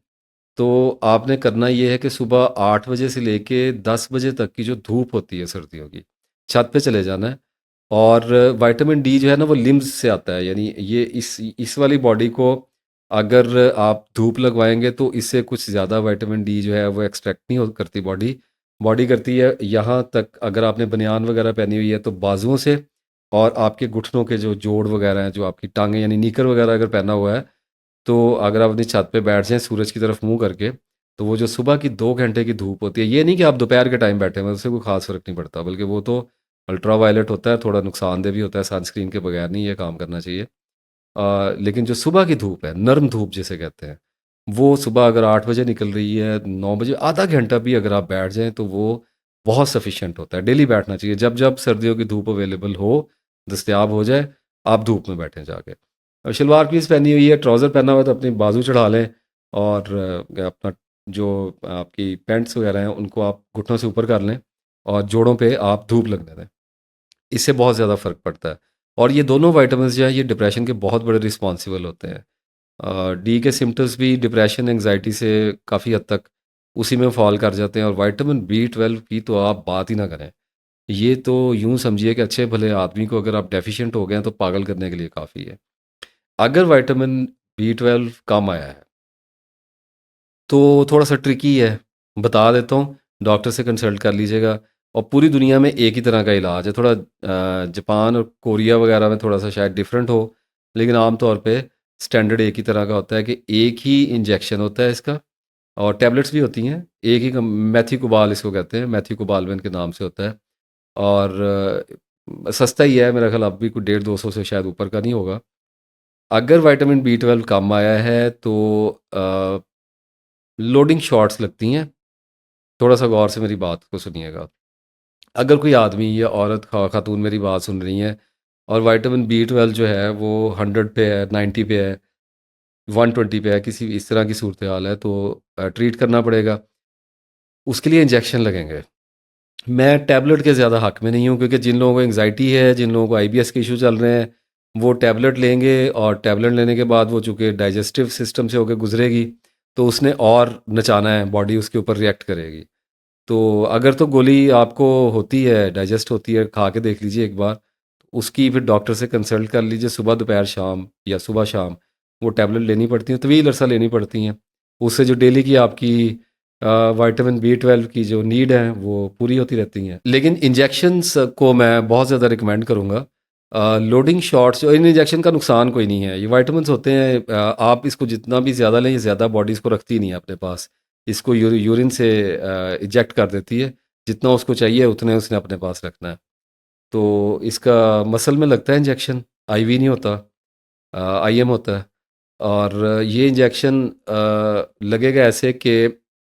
Speaker 1: तो आपने करना ये है कि सुबह 8 बजे से लेके 10 बजे तक की जो धूप होती है सर्दियों की, छत पे चले जाना है। और विटामिन डी जो है ना वो लिम्स से आता है, यानी ये इस वाली बॉडी को अगर आप धूप लगवाएंगे तो इससे कुछ ज़्यादा विटामिन डी जो है वो एक्सट्रैक्ट नहीं हो करती बॉडी। बॉडी करती है यहाँ तक, अगर आपने बनियान वगैरह पहनी हुई है तो बाजुओं से, और आपके घुटनों के जो जोड़ वगैरह हैं, जो आपकी टांगें, यानी नीकर वगैरह अगर पहना हुआ है, तो अगर आप अपनी छत पे बैठ जाएं सूरज की तरफ मुंह करके, तो वो जो सुबह की 2 घंटे की धूप होती है, ये नहीं कि आप दोपहर के टाइम बैठे हैं, उससे कोई खास फर्क नहीं पड़ता, बल्कि वो तो अल्ट्रा वायलेट होता है, थोड़ा नुकसानदेह भी होता है, सनस्क्रीन के बगैर नहीं ये काम करना चाहिए। लेकिन जो सुबह की धूप है, नर्म धूप जिसे कहते हैं, वो सुबह अगर 8 बजे निकल रही है, 9 बजे, आधा घंटा भी अगर आप बैठ जाएँ तो वो बहुत सफिशिएंट होता है। डेली बैठना चाहिए, जब जब सर्दियों की धूप अवेलेबल हो, दस्तयाब हो जाए, आप धूप में बैठें जाके। शलवार कमीज़ पहनी हुई है, ट्राउज़र पहना हुआ है तो अपनी बाजू चढ़ा लें, और अपना जो आपकी पैंट्स वगैरह हैं उनको आप घुटनों से ऊपर कर लें, और जोड़ों पे आप धूप लगने दें। इससे बहुत ज़्यादा फ़र्क पड़ता है। और ये दोनों विटामिन्स जो हैं ये डिप्रेशन के बहुत बड़े रिस्पॉन्सिबल होते हैं। डी के सिम्पटम्स भी डिप्रेशन, एंग्जायटी से काफ़ी हद तक उसी में फ़ॉल कर जाते हैं, और विटामिन बी 12 की तो आप बात ही ना करें। ये तो यूँ समझिए कि अच्छे भले आदमी को अगर आप डेफिशिएंट हो गए हैं तो पागल करने के लिए काफ़ी है। अगर विटामिन बी 12 कम आया है तो थोड़ा-सा ट्रिकी है, बता देता हूँ, डॉक्टर से कंसल्ट कर लीजिएगा। और पूरी दुनिया में एक ही तरह का इलाज है, थोड़ा जापान और कोरिया वगैरह में थोड़ा-सा शायद डिफरेंट हो, लेकिन आम तौर पे स्टैंडर्ड एक ही तरह का होता है कि एक ही इंजेक्शन होता है इसका, और टैबलेट्स भी होती हैं। एक ही मैथ्यूकोबाल इसको कहते हैं, मैथ्यूकोबालविन के नाम से होता है, और सस्ता ही है, मेरा ख़्याल अब भी कोई 150-200 से शायद ऊपर का नहीं होगा। अगर विटामिन बी 12 कम आया है तो लोडिंग शॉट्स लगती हैं। थोड़ा-सा गौर से मेरी बात को सुनिएगा। अगर कोई आदमी या औरत खातून मेरी बात सुन रही हैं और विटामिन बी 12 जो है वो 100 पे है, 90 पे है, 120 पे है, किसी इस तरह की सूरत हाल है, तो ट्रीट करना पड़ेगा। उसके लिए इंजेक्शन लगेंगे। मैं टैबलेट के ज़्यादा हक़ में नहीं हूँ, क्योंकि जिन लोगों को एंग्ज़ायटी है, जिन लोगों को आईबीएस के इश्यू चल रहे हैं, वो टैबलेट लेंगे, और टैबलेट लेने के बाद वो चूँकि डाइजेस्टिव सिस्टम से होके गुज़रेगी, तो उसने और नचाना है, बॉडी उसके ऊपर रिएक्ट करेगी। तो अगर तो गोली आपको होती है, डाइजेस्ट होती है, खा के देख लीजिए एक बार। उसकी फिर डॉक्टर से कंसल्ट कर लीजिए, सुबह, दोपहर, शाम, या सुबह, शाम वो टैबलेट लेनी पड़ती हैं, तवील अरसा लेनी पड़ती हैं। उससे जो डेली की आपकी विटामिन बी 12 की जो नीड है वो पूरी होती रहती हैं। लेकिन इंजेक्शंस को मैं बहुत ज़्यादा रिकमेंड करूँगा। लोडिंग शॉट्स, जो इन इंजेक्शन का नुकसान कोई नहीं है, ये विटामिन्स होते हैं, आप इसको जितना भी ज़्यादा लें, ये ज़्यादा बॉडी इसको रखती नहीं है अपने पास। इसको यूरिन से इजेक्ट कर देती है, जितना उसको चाहिए उतने उसने अपने पास रखना है। तो इसका मसल में लगता है इंजेक्शन, आईवी नहीं होता, आईएम होता है। और ये इंजेक्शन लगेगा ऐसे कि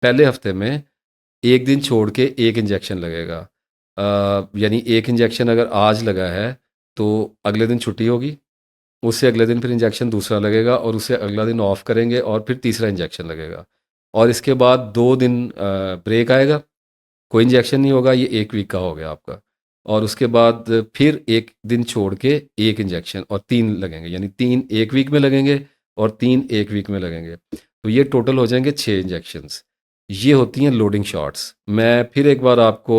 Speaker 1: पहले हफ्ते में 1 दिन छोड़ के 1 इंजेक्शन लगेगा। यानी 1 इंजेक्शन अगर आज लगा है तो अगले दिन छुट्टी होगी, उससे अगले दिन फिर इंजेक्शन दूसरा लगेगा, और उससे अगला दिन ऑफ करेंगे और फिर तीसरा इंजेक्शन लगेगा। और इसके बाद 2 दिन ब्रेक आएगा, कोई इंजेक्शन नहीं होगा, ये 1 वीक का हो गया आपका। और उसके बाद फिर 1 दिन छोड़ के 1 इंजेक्शन, और 3 लगेंगे, यानी 3 1 वीक में लगेंगे और 3 1 वीक में लगेंगे। तो ये टोटल हो जाएँगे 6 इंजेक्शंस। ये होती हैं लोडिंग शॉट्स। मैं फिर एक बार आपको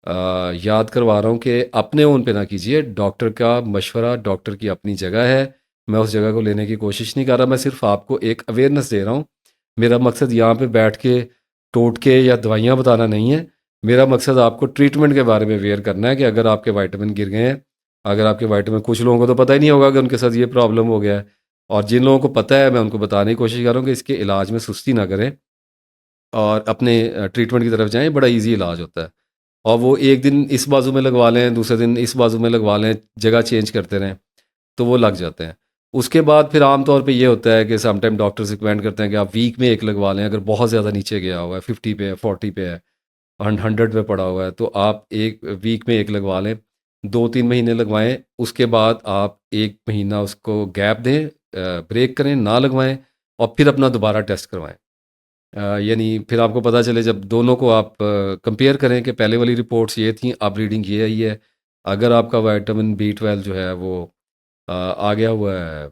Speaker 1: याद करवा रहा हूँ कि अपने ओन पे ना कीजिए, डॉक्टर का मशवरा, डॉक्टर की अपनी जगह है। मैं उस जगह को लेने की कोशिश नहीं कर रहा, मैं सिर्फ़ आपको एक अवेयरनेस दे रहा हूँ। मेरा मकसद यहाँ पे बैठ के टोटके या दवाइयाँ बताना नहीं है। मेरा मकसद आपको ट्रीटमेंट के बारे में अवेयर करना है कि अगर आपके विटामिन गिर गए हैं, अगर आपके विटामिन, कुछ लोगों को तो पता ही नहीं होगा कि उनके साथ ये प्रॉब्लम हो गया है, और जिन लोगों को पता है मैं उनको बताने की कोशिश कर रहा हूँ कि इसके इलाज में सुस्ती ना करें और अपने ट्रीटमेंट की तरफ जाएँ। बड़ा ईज़ी इलाज होता है, और वो एक दिन इस बाजू में लगवा लें, दूसरे दिन इस बाजू में लगवा लें, जगह चेंज करते रहें, तो वो लग जाते हैं। उसके बाद फिर आम तौर पे ये होता है कि सम टाइम डॉक्टर्स रिकमेंड करते हैं कि आप वीक में 1 लगवा लें, अगर बहुत ज़्यादा नीचे गया हुआ है, 50 पे है, 40 पे है, 100 पे पड़ा हुआ है, तो आप 1 वीक में 1 लगवा लें। 2-3 महीने लगवाएँ, उसके बाद आप 1 महीना उसको गैप दें, ब्रेक करें, ना लगवाएँ, और फिर अपना दोबारा टेस्ट करवाएँ। यानी फिर आपको पता चले, जब दोनों को आप कंपेयर करें कि पहले वाली रिपोर्ट्स ये थी, अब रीडिंग ये आई है। अगर आपका विटामिन बी 12 जो है वो आ गया हुआ है,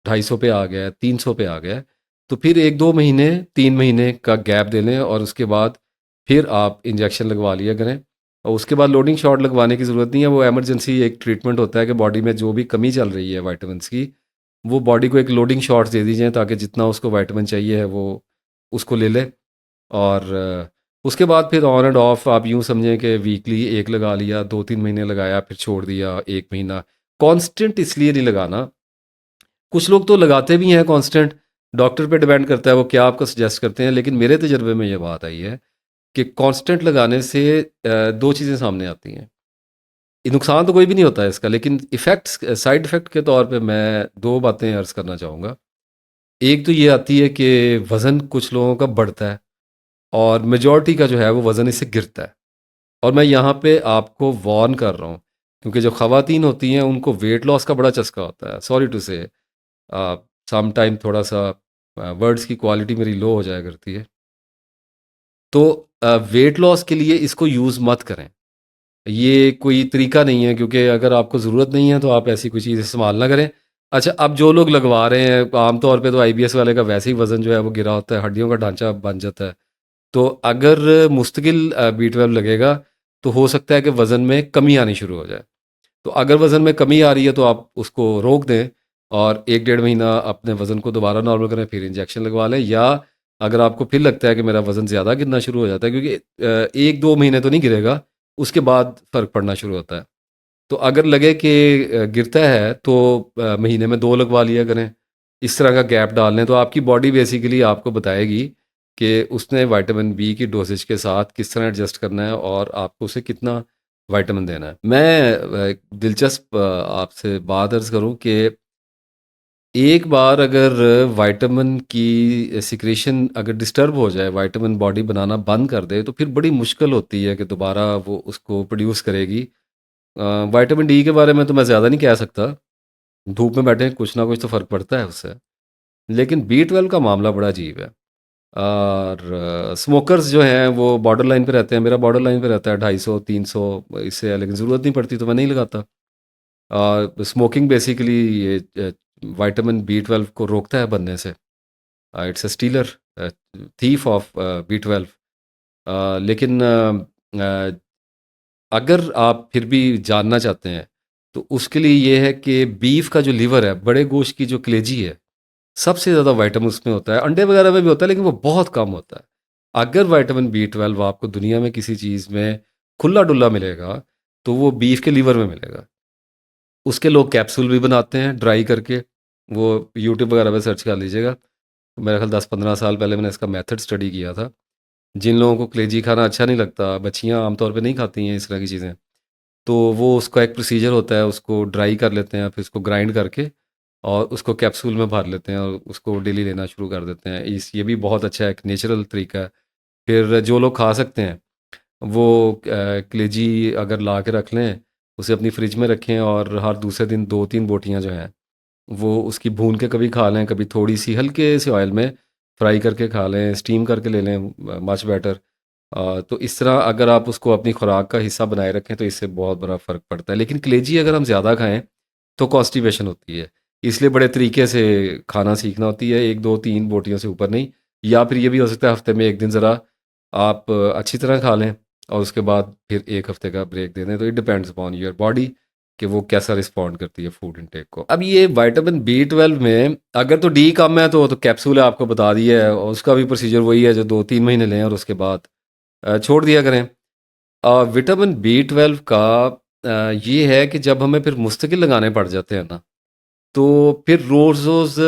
Speaker 1: 250 पे आ गया है, 300 पे आ गया है, तो फिर 1-2 महीने, 3 महीने का गैप दे लें, और उसके बाद फिर आप इंजेक्शन लगवा लिया करें। और उसके बाद लोडिंग शॉट लगवाने की ज़रूरत नहीं है, वो इमरजेंसी एक ट्रीटमेंट होता है कि बॉडी में जो भी कमी चल रही है विटामिन्स की, वो बॉडी को एक लोडिंग शॉट्स दे दीजिए, ताकि जितना उसको विटामिन चाहिए है वो उसको ले ले। और उसके बाद फिर ऑन एंड ऑफ आप यूँ समझें कि वीकली 1 लगा लिया, 2-3 महीने लगाया, फिर छोड़ दिया 1 महीना। कांस्टेंट इसलिए नहीं लगाना, कुछ लोग तो लगाते भी हैं कांस्टेंट, डॉक्टर पे डिपेंड करता है वो क्या आपको सजेस्ट करते हैं, लेकिन मेरे तजुर्बे में ये बात आई है कि कांस्टेंट लगाने से 2 चीज़ें सामने आती हैं। ये नुकसान तो कोई भी नहीं होता है इसका, लेकिन इफ़ेक्ट्स, साइड इफ़ेक्ट के तौर पे मैं 2 बातें अर्ज़ करना चाहूँगा। एक तो ये आती है कि वज़न कुछ लोगों का बढ़ता है और मेजॉरिटी का जो है वो वज़न इससे गिरता है। और मैं यहाँ पे आपको वार्न कर रहा हूँ, क्योंकि जो ख़वातीन होती हैं उनको वेट लॉस का बड़ा चस्का होता है। सॉरी टू से सम टाइम थोड़ा-सा वर्ड्स की क्वालिटी मेरी लो हो जाया करती है। तो वेट लॉस के लिए इसको यूज़ मत करें। ये कोई तरीका नहीं है, क्योंकि अगर आपको ज़रूरत नहीं है तो आप ऐसी कोई चीज़ इस्तेमाल ना करें। अच्छा, अब जो लोग लगवा रहे हैं, आम तौर पे तो आईबीएस वाले का वैसे ही वज़न जो है वो गिरा होता है, हड्डियों का ढांचा बन जाता है। तो अगर मुस्तकिल बी12 लगेगा तो हो सकता है कि वज़न में कमी आनी शुरू हो जाए। तो अगर वज़न में कमी आ रही है तो आप उसको रोक दें और 1 डेढ़ महीना अपने वज़न को दोबारा नॉर्मल करें, फिर इंजेक्शन लगवा लें। या अगर आपको फिर लगता है कि मेरा वज़न ज़्यादा गिरना शुरू हो जाता है, क्योंकि 1-2 महीने तो नहीं गिरेगा, उसके बाद फ़र्क पड़ना शुरू होता है। तो अगर लगे कि गिरता है तो महीने में 2 लगवा लिया करें। इस तरह का गैप डाल लें तो आपकी बॉडी बेसिकली आपको बताएगी कि उसने विटामिन बी की डोसेज के साथ किस तरह एडजस्ट करना है और आपको उसे कितना विटामिन देना है। मैं एक दिलचस्प आपसे बात अर्ज़ करूँ कि एक बार अगर विटामिन की सिक्रेशन अगर डिस्टर्ब हो जाए, विटामिन बॉडी बनाना बंद कर दे, तो फिर बड़ी मुश्किल होती है कि दोबारा वो उसको प्रोड्यूस करेगी। विटामिन डी के बारे में तो मैं ज़्यादा नहीं कह सकता। धूप में बैठे कुछ ना कुछ तो फ़र्क पड़ता है उससे। लेकिन बी12 का मामला बड़ा अजीब है। और स्मोकर्स जो हैं वो बॉर्डर लाइन पे रहते हैं। मेरा बॉर्डर लाइन पे रहता है 250-300 इससे, लेकिन ज़रूरत नहीं पड़ती तो मैं नहीं लगाता। स्मोकिंग बेसिकली ये विटामिन बी12 को रोकता है बनने से। It's a stealer, thief of B12. लेकिन अ, अगर आप फिर भी जानना चाहते हैं तो उसके लिए ये है कि बीफ का जो लिवर है, बड़े गोश्त की जो कलेजी है, सबसे ज़्यादा विटामिन उसमें होता है। अंडे वगैरह में भी होता है लेकिन वो बहुत कम होता है। अगर विटामिन बी12 आपको दुनिया में किसी चीज़ में खुला डुल्ला मिलेगा तो वो बीफ के लीवर में मिलेगा। उसके लोग कैप्सूल भी बनाते हैं ड्राई करके। वो यूट्यूब वगैरह पे सर्च कर लीजिएगा। मेरा ख्याल 10-15 साल पहले मैंने इसका मेथड स्टडी किया था। जिन लोगों को कलेजी खाना अच्छा नहीं लगता, बच्चियाँ आमतौर पे नहीं खाती हैं इस तरह की चीज़ें, तो वो उसका एक प्रोसीजर होता है, उसको ड्राई कर लेते हैं, फिर उसको ग्राइंड करके और उसको कैप्सूल में भर लेते हैं और उसको डेली लेना शुरू कर देते हैं। इस ये भी बहुत अच्छा एक नेचुरल तरीका है। फिर जो लोग खा सकते हैं वो कलेजी अगर ला के रख लें, उसे अपनी फ्रिज में रखें और हर दूसरे दिन 2-3 बोटियाँ जो हैं वो उसकी भून के कभी खा लें, कभी थोड़ी सी हल्के से ऑयल में फ्राई करके खा लें, स्टीम करके ले लें, मच बेटर। तो इस तरह अगर आप उसको अपनी खुराक का हिस्सा बनाए रखें तो इससे बहुत बड़ा फ़र्क पड़ता है। लेकिन कलेजी अगर हम ज़्यादा खाएँ तो कॉन्स्टिपेशन होती है। इसलिए बड़े तरीके से खाना सीखना होती है, 1, 2, 3 बोटियों से ऊपर नहीं। या फिर ये भी हो सकता है हफ़्ते में 1 दिन ज़रा आप अच्छी तरह खा लें और उसके बाद फिर 1 हफ़्ते का ब्रेक दे दें। तो it depends upon your body कि वो कैसा रिस्पॉन्ड करती है फूड इनटेक को। अब ये विटामिन बी12 में अगर तो डी कम है तो कैप्सूल है, आपको बता दिया है, और उसका भी प्रोसीजर वही है जो 2-3 महीने लें और उसके बाद छोड़ दिया करें। विटामिन बी12 का ये है कि जब हमें फिर मुस्तकिल लगाने पड़ जाते हैं ना, तो फिर रोज़-रोज़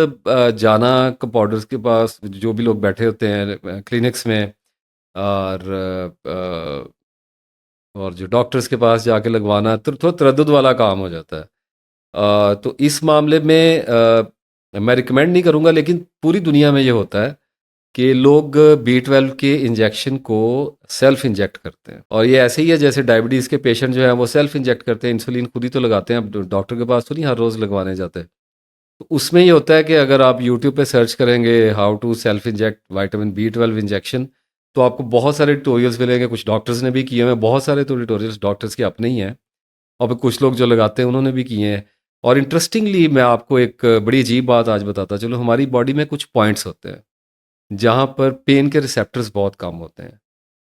Speaker 1: जाना कंपाउंडर्स के पास, जो भी लोग बैठे होते हैं क्लिनिक्स में, और और जो डॉक्टर्स के पास जाके लगवाना तो थोड़ा तरद्दुद वाला काम हो जाता है। तो इस मामले में मैं रिकमेंड नहीं करूँगा, लेकिन पूरी दुनिया में ये होता है कि लोग बी12 के इंजेक्शन को सेल्फ इंजेक्ट करते हैं। और ये ऐसे ही है जैसे डायबिटीज़ के पेशेंट जो हैं वो सेल्फ इंजेक्ट करते हैं, इंसुलिन खुद ही तो लगाते हैं, अब डॉक्टर के पास तो नहीं हर रोज़ लगवाने जाते। तो उसमें ये होता है कि अगर आप यूट्यूब पे सर्च करेंगे how to self inject vitamin बी12 इंजेक्शन, तो आपको बहुत सारे ट्यूटोरियल्स मिलेंगे। कुछ डॉक्टर्स ने भी किए हुए हैं, बहुत सारे तो ट्यूटोरियल्स डॉक्टर्स के अपने ही हैं और फिर कुछ लोग जो लगाते हैं उन्होंने भी किए हैं। और इंटरेस्टिंगली मैं आपको एक बड़ी अजीब बात आज बताता चलो, हमारी बॉडी में कुछ पॉइंट्स होते हैं जहाँ पर पेन के रिसेप्टर्स बहुत कम होते हैं।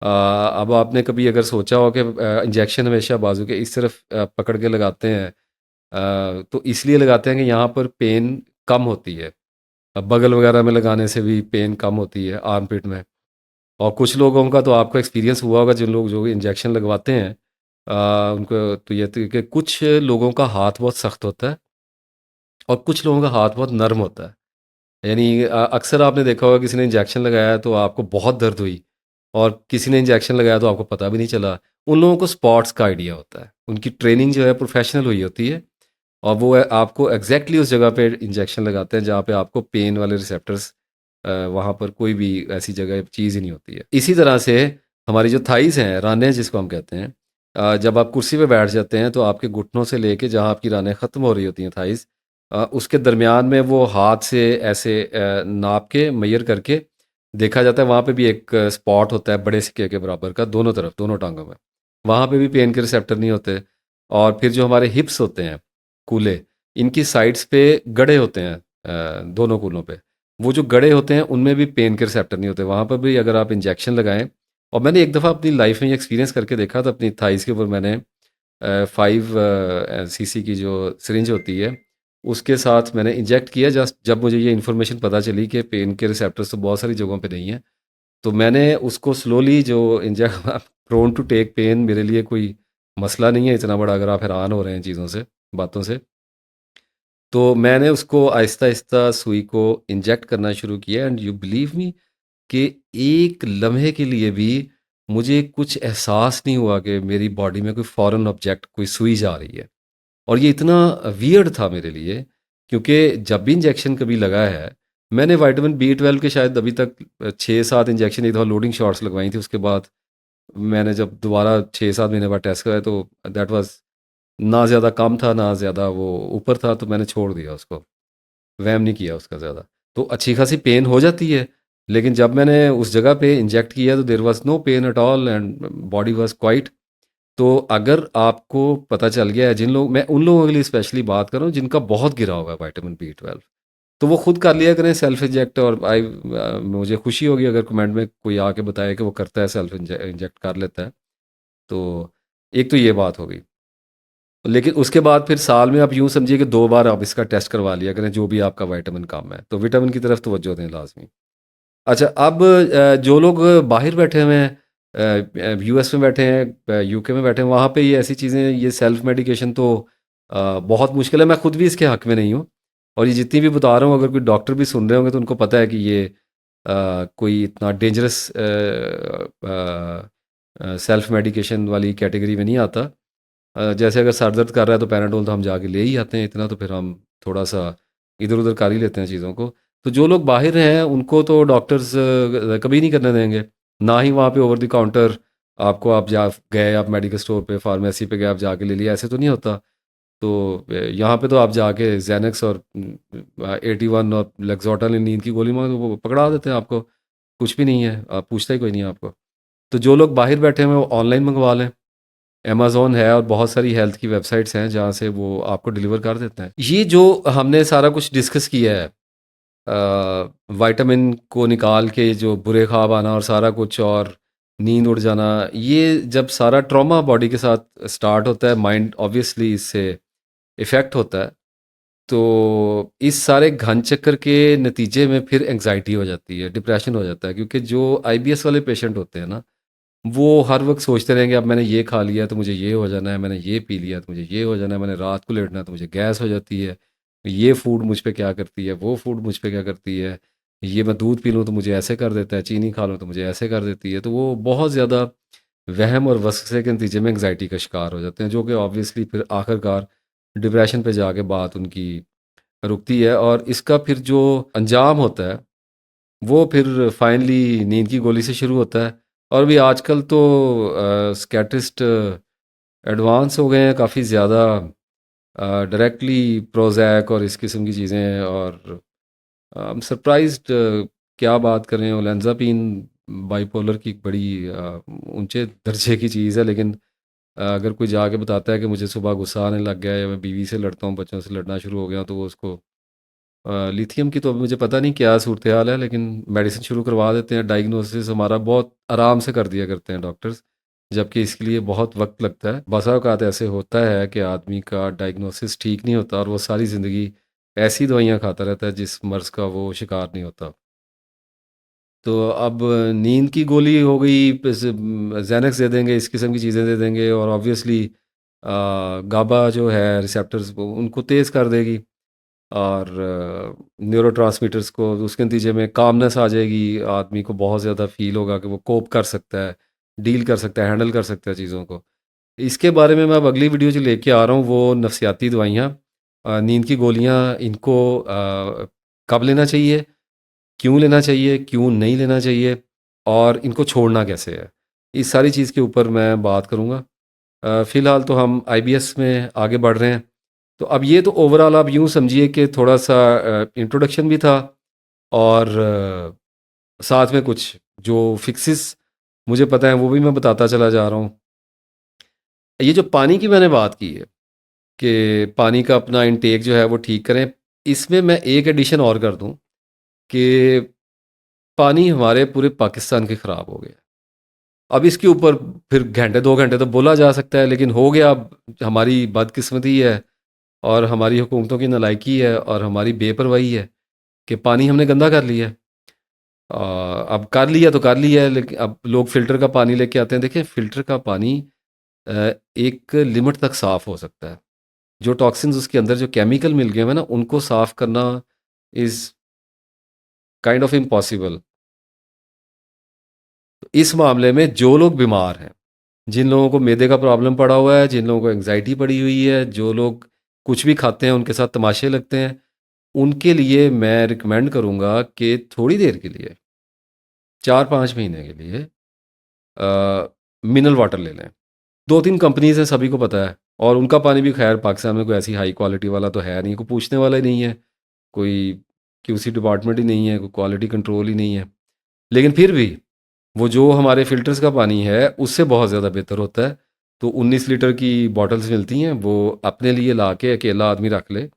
Speaker 1: अब आपने कभी अगर सोचा हो कि इंजेक्शन हमेशा बाजू के इस तरफ पकड़ के लगाते हैं, तो इसलिए लगाते हैं कि यहाँ पर पेन कम होती है। अब बगल वगैरह में लगाने से भी पेन कम होती है, आर्म पिट में। और कुछ लोगों का तो आपको एक्सपीरियंस हुआ होगा, जिन लोग जो इंजेक्शन लगवाते हैं, उनको तो ये तो कि कुछ लोगों का हाथ बहुत सख्त होता है और कुछ लोगों का हाथ बहुत नर्म होता है। यानी अक्सर आपने देखा होगा किसी ने इंजेक्शन लगाया तो आपको बहुत दर्द हुई और किसी ने इंजेक्शन लगाया तो आपको पता भी नहीं चला। उन लोगों को स्पॉट्स का आइडिया होता है, उनकी ट्रेनिंग जो है प्रोफेशनल हुई होती है, और वो आपको एग्जैक्टली उस जगह पे इंजेक्शन लगाते हैं जहाँ पे आपको पेन वाले रिसेप्टर्स, वहाँ पर कोई भी ऐसी जगह चीज़ ही नहीं होती है। इसी तरह से हमारी जो थाइज़ हैं, रानें जिसको हम कहते हैं, जब आप कुर्सी पे बैठ जाते हैं तो आपके घुटनों से लेके जहाँ आपकी रानें ख़त्म हो रही होती हैं, थाइज़, उसके दरमियान में वो हाथ से ऐसे नाप के मेजर करके देखा जाता है। वहाँ पे भी एक स्पॉट होता है बड़े सिक्के के बराबर का, दोनों तरफ, दोनों टांगों में। वहाँ पे भी पेन के रिसेप्टर नहीं होते। और फिर जो हमारे हिप्स होते हैं, कूल्हे, इनकी साइड्स पे गड़े होते हैं, दोनों कूलों पे। वो जो गड़े होते हैं उनमें भी पेन के रिसेप्टर नहीं होते। वहाँ पर भी अगर आप इंजेक्शन लगाएं, और मैंने एक दफ़ा अपनी लाइफ में ये एक्सपीरियंस करके देखा था, अपनी थाइस के ऊपर मैंने 5 cc की जो सिरिंज होती है उसके साथ मैंने इंजेक्ट किया, जस्ट जब मुझे ये इन्फॉर्मेशन पता चली कि पेन के रिसेप्टर्स तो बहुत सारी जगहों पे नहीं है। तो मैंने उसको स्लोली जो inject prone to take pain, मेरे लिए कोई मसला नहीं है इतना बड़ा, अगर आप हैरान हो रहे हैं चीज़ों से, बातों से। तो मैंने उसको आहिस्ता-आहिस्ता सुई को इंजेक्ट करना शुरू किया, एंड यू बिलीव मी कि एक लम्हे के लिए भी मुझे कुछ एहसास नहीं हुआ कि मेरी बॉडी में कोई फॉरेन ऑब्जेक्ट, कोई सुई जा रही है। और ये इतना वियर्ड था मेरे लिए, क्योंकि जब भी इंजेक्शन कभी लगा है, मैंने विटामिन बी 12 के शायद अभी तक 6-7 इंजेक्शन, एक दफ़ा लोडिंग शॉट्स लगवाई थी। उसके बाद मैंने जब दोबारा 6-7 महीने बाद टेस्ट कराया तो दैट वाज़ ना ज़्यादा कम था, ना ज़्यादा वो ऊपर था, तो मैंने छोड़ दिया उसको, वहम नहीं किया उसका ज़्यादा। तो अच्छी खासी पेन हो जाती है, लेकिन जब मैंने उस जगह पे इंजेक्ट किया तो there was no pain at all, and body was quiet. तो अगर आपको पता चल गया है, जिन लोग, मैं उन लोगों के लिए स्पेशली बात कर रहा हूँ जिनका बहुत गिरा होगा विटामिन बी 12, तो वो खुद कर लिया करें सेल्फ इंजेक्ट। और मुझे खुशी होगी अगर कमेंट में कोई आके बताए कि वो करता है, सेल्फ इंजेक्ट कर लेता है। तो एक तो ये बात हो गई। लेकिन उसके बाद फिर साल में आप यूँ समझिए कि 2 बार आप इसका टेस्ट करवा लिया करें, जो भी आपका विटामिन कम है, तो विटामिन की तरफ तवज्जो दें लाजमी। अच्छा, अब जो लोग बाहर बैठे हुए हैं, यूएस में बैठे हैं, यूके में बैठे हैं, वहाँ पे ये ऐसी चीज़ें, ये सेल्फ मेडिकेशन तो बहुत मुश्किल है। मैं खुद भी इसके हक में नहीं हूँ, और ये जितनी भी बता रहा हूँ, अगर कोई डॉक्टर भी सुन रहे होंगे तो उनको पता है कि ये कोई इतना डेंजरस सेल्फ मेडिकेशन वाली कैटेगरी में नहीं आता। जैसे अगर सर दर्द कर रहा है तो पैराडोल तो हम जाके ले ही आते हैं, इतना तो फिर हम थोड़ा सा इधर उधर कर ही लेते हैं चीज़ों को। तो जो लोग बाहर हैं उनको तो डॉक्टर्स कभी नहीं करने देंगे, ना ही वहाँ पे ओवर द काउंटर आपको, आप जा गए, आप मेडिकल स्टोर पे, फार्मेसी पे गए, आप जाके ले लिया, ऐसे तो नहीं होता। तो यहाँ पे तो आप जाके जैनक्स और 81 और लेक्सोटल, नींद की गोली मांगो, वो पकड़ा देते हैं आपको, कुछ भी नहीं है, आप पूछता ही कोई नहीं है आपको। तो जो लोग बाहर बैठे हैं वो ऑनलाइन मंगवा लें, अमेज़न है और बहुत सारी हेल्थ की वेबसाइट्स हैं जहाँ से वो आपको डिलीवर कर देते हैं। ये जो हमने सारा कुछ डिस्कस किया है, विटामिन को निकाल के जो बुरे ख्वाब आना और सारा कुछ, और नींद उड़ जाना, ये जब सारा ट्रॉमा बॉडी के साथ स्टार्ट होता है, माइंड ऑब्वियसली इससे इफ़ेक्ट होता है। तो इस सारे घन चक्कर के नतीजे में फिर एंग्जायटी हो जाती है, डिप्रेशन हो जाता है, क्योंकि जो आईबीएस वाले पेशेंट होते हैं ना, वो हर वक्त सोचते रहेंगे अब मैंने ये खा लिया तो मुझे ये हो जाना है, मैंने ये पी लिया तो मुझे ये हो जाना है, मैंने रात को लेटना है तो मुझे गैस हो जाती है, ये फूड मुझ पे क्या करती है, वो फूड मुझ पे क्या करती है, ये मैं दूध पी लूँ तो मुझे ऐसे कर देता है, चीनी खा लूँ तो मुझे ऐसे कर देती है। तो वो बहुत ज़्यादा वहम और वसवसे के नतीजे में एंग्जाइटी का शिकार हो जाते हैं, जो कि ऑब्वियसली फिर आखिरकार डिप्रेशन पे जाके बात उनकी रुकती है, और इसका फिर जो अंजाम होता है वो फिर फाइनली नींद की गोली से शुरू होता है। और भी आजकल तो स्कैट्रिस्ट एडवांस हो गए हैं काफ़ी ज़्यादा, डायरेक्टली प्रोजैक और इस किस्म की चीज़ें, और आई एम सरप्राइज्ड, क्या बात करें, ओलेंजापिन बाइपोलर की एक बड़ी ऊंचे दर्जे की चीज़ है, लेकिन अगर कोई जाके बताता है कि मुझे सुबह गुस्सा आने लग गया है, या मैं बीवी से लड़ता हूँ, बच्चों से लड़ना शुरू हो गया, तो वो उसको लिथियम की तो अभी मुझे पता नहीं क्या सूरत हाल है, लेकिन मेडिसिन शुरू करवा देते हैं। डायग्नोसिस हमारा बहुत आराम से कर दिया करते हैं डॉक्टर्स, जबकि इसके लिए बहुत वक्त लगता है। बसा औकात ऐसे होता है कि आदमी का डायग्नोसिस ठीक नहीं होता और वो सारी ज़िंदगी ऐसी दवाइयाँ खाता रहता है जिस मर्ज़ का वो शिकार नहीं होता। तो अब नींद की गोली हो गई, ज़ैनक्स दे देंगे, इस किस्म की चीज़ें दे देंगे, और ऑब्वियसली गाबा जो है रिसेप्टर्स वो उनको तेज़ कर देगी, और न्यूरोट्रांसमीटर्स को, उसके नतीजे में कामनेस आ जाएगी, आदमी को बहुत ज़्यादा फ़ील होगा कि वो कोप कर सकता है, डील कर सकता है, हैंडल कर सकता है चीज़ों को। इसके बारे में मैं अब अगली वीडियो जो लेके आ रहा हूँ वो नफसियाती दवाइयाँ, नींद की गोलियाँ, इनको कब लेना चाहिए, क्यों लेना चाहिए, क्यों नहीं लेना चाहिए, और इनको छोड़ना कैसे है। इस सारी चीज़ के ऊपर मैं बात करूँगा। फ़िलहाल तो हम आईबीएस में आगे बढ़ रहे हैं। तो अब ये तो ओवरऑल आप यूँ समझिए कि थोड़ा-सा इंट्रोडक्शन भी था, और साथ में कुछ जो फिक्सेस मुझे पता है वो भी मैं बताता चला जा रहा हूँ। ये जो पानी की मैंने बात की है कि पानी का अपना इनटेक जो है वो ठीक करें, इसमें मैं एक एडिशन और कर दूँ कि पानी हमारे पूरे पाकिस्तान के ख़राब हो गया। अब इसके ऊपर फिर घंटे 2 घंटे तो बोला जा सकता है, लेकिन हो गया। अब हमारी बदकिस्मती है और हमारी हुकूमतों की नालायकी है और हमारी बेपरवाही है कि पानी हमने गंदा कर लिया है। अब कर लिया तो कर लिया है, लेकिन अब लोग फ़िल्टर का पानी लेके आते हैं। देखिए, फ़िल्टर का पानी अ, एक लिमिट तक साफ़ हो सकता है। जो टॉक्सिन्स उसके अंदर जो केमिकल मिल गए हैं ना, उनको साफ़ करना इज़ काइंड ऑफ इम्पॉसिबल। इस मामले में जो लोग बीमार हैं, जिन लोगों को मैदे का प्रॉब्लम पड़ा हुआ है, जिन लोगों को एंग्जायटी पड़ी हुई है, जो लोग कुछ भी खाते हैं उनके साथ तमाशे लगते हैं, उनके लिए मैं रिकमेंड करूँगा कि थोड़ी देर के लिए, 4-5 महीने के लिए मिनरल वाटर ले लें। 2-3 कंपनीज़ हैं, सभी को पता है, और उनका पानी भी ख़ैर पाकिस्तान में कोई ऐसी हाई क्वालिटी वाला तो है नहीं, कोई पूछने वाला ही नहीं है, कोई क्यूसी डिपार्टमेंट ही नहीं है, कोई क्वालिटी कंट्रोल ही नहीं है। लेकिन फिर भी वो जो हमारे फ़िल्टर्स का पानी है, उससे बहुत ज़्यादा बेहतर होता है। तो 19 लीटर की बॉटल्स मिलती हैं, वो अपने लिए ला के अकेला आदमी रख ले,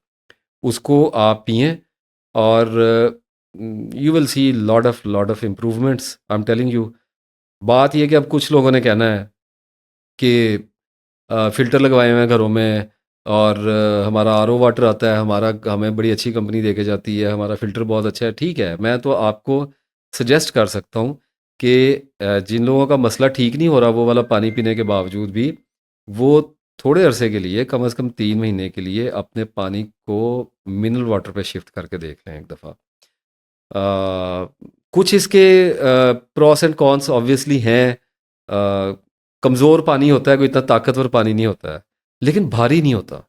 Speaker 1: उसको आप पिएँ, और you will see lot of improvements, I am telling you. बात ये है कि अब कुछ लोगों ने कहना है कि फ़िल्टर लगवाए हुए हैं घरों में, और हमारा आरओ वाटर आता है, हमारा हमें बड़ी अच्छी कंपनी दे के जाती है, हमारा फ़िल्टर बहुत अच्छा है। ठीक है, मैं तो आपको सजेस्ट कर सकता हूँ कि जिन लोगों का मसला ठीक नहीं हो रहा वो वाला पानी पीने के बावजूद भी, वो थोड़े अरसे के लिए, कम से कम 3 महीने के लिए अपने पानी को मिनरल वाटर पे शिफ्ट करके देख लें एक दफ़ा। कुछ इसके प्रोस एंड कॉन्स ऑब्वियसली हैं। कमज़ोर पानी होता है, कोई इतना ताकतवर पानी नहीं होता है, लेकिन भारी नहीं होता।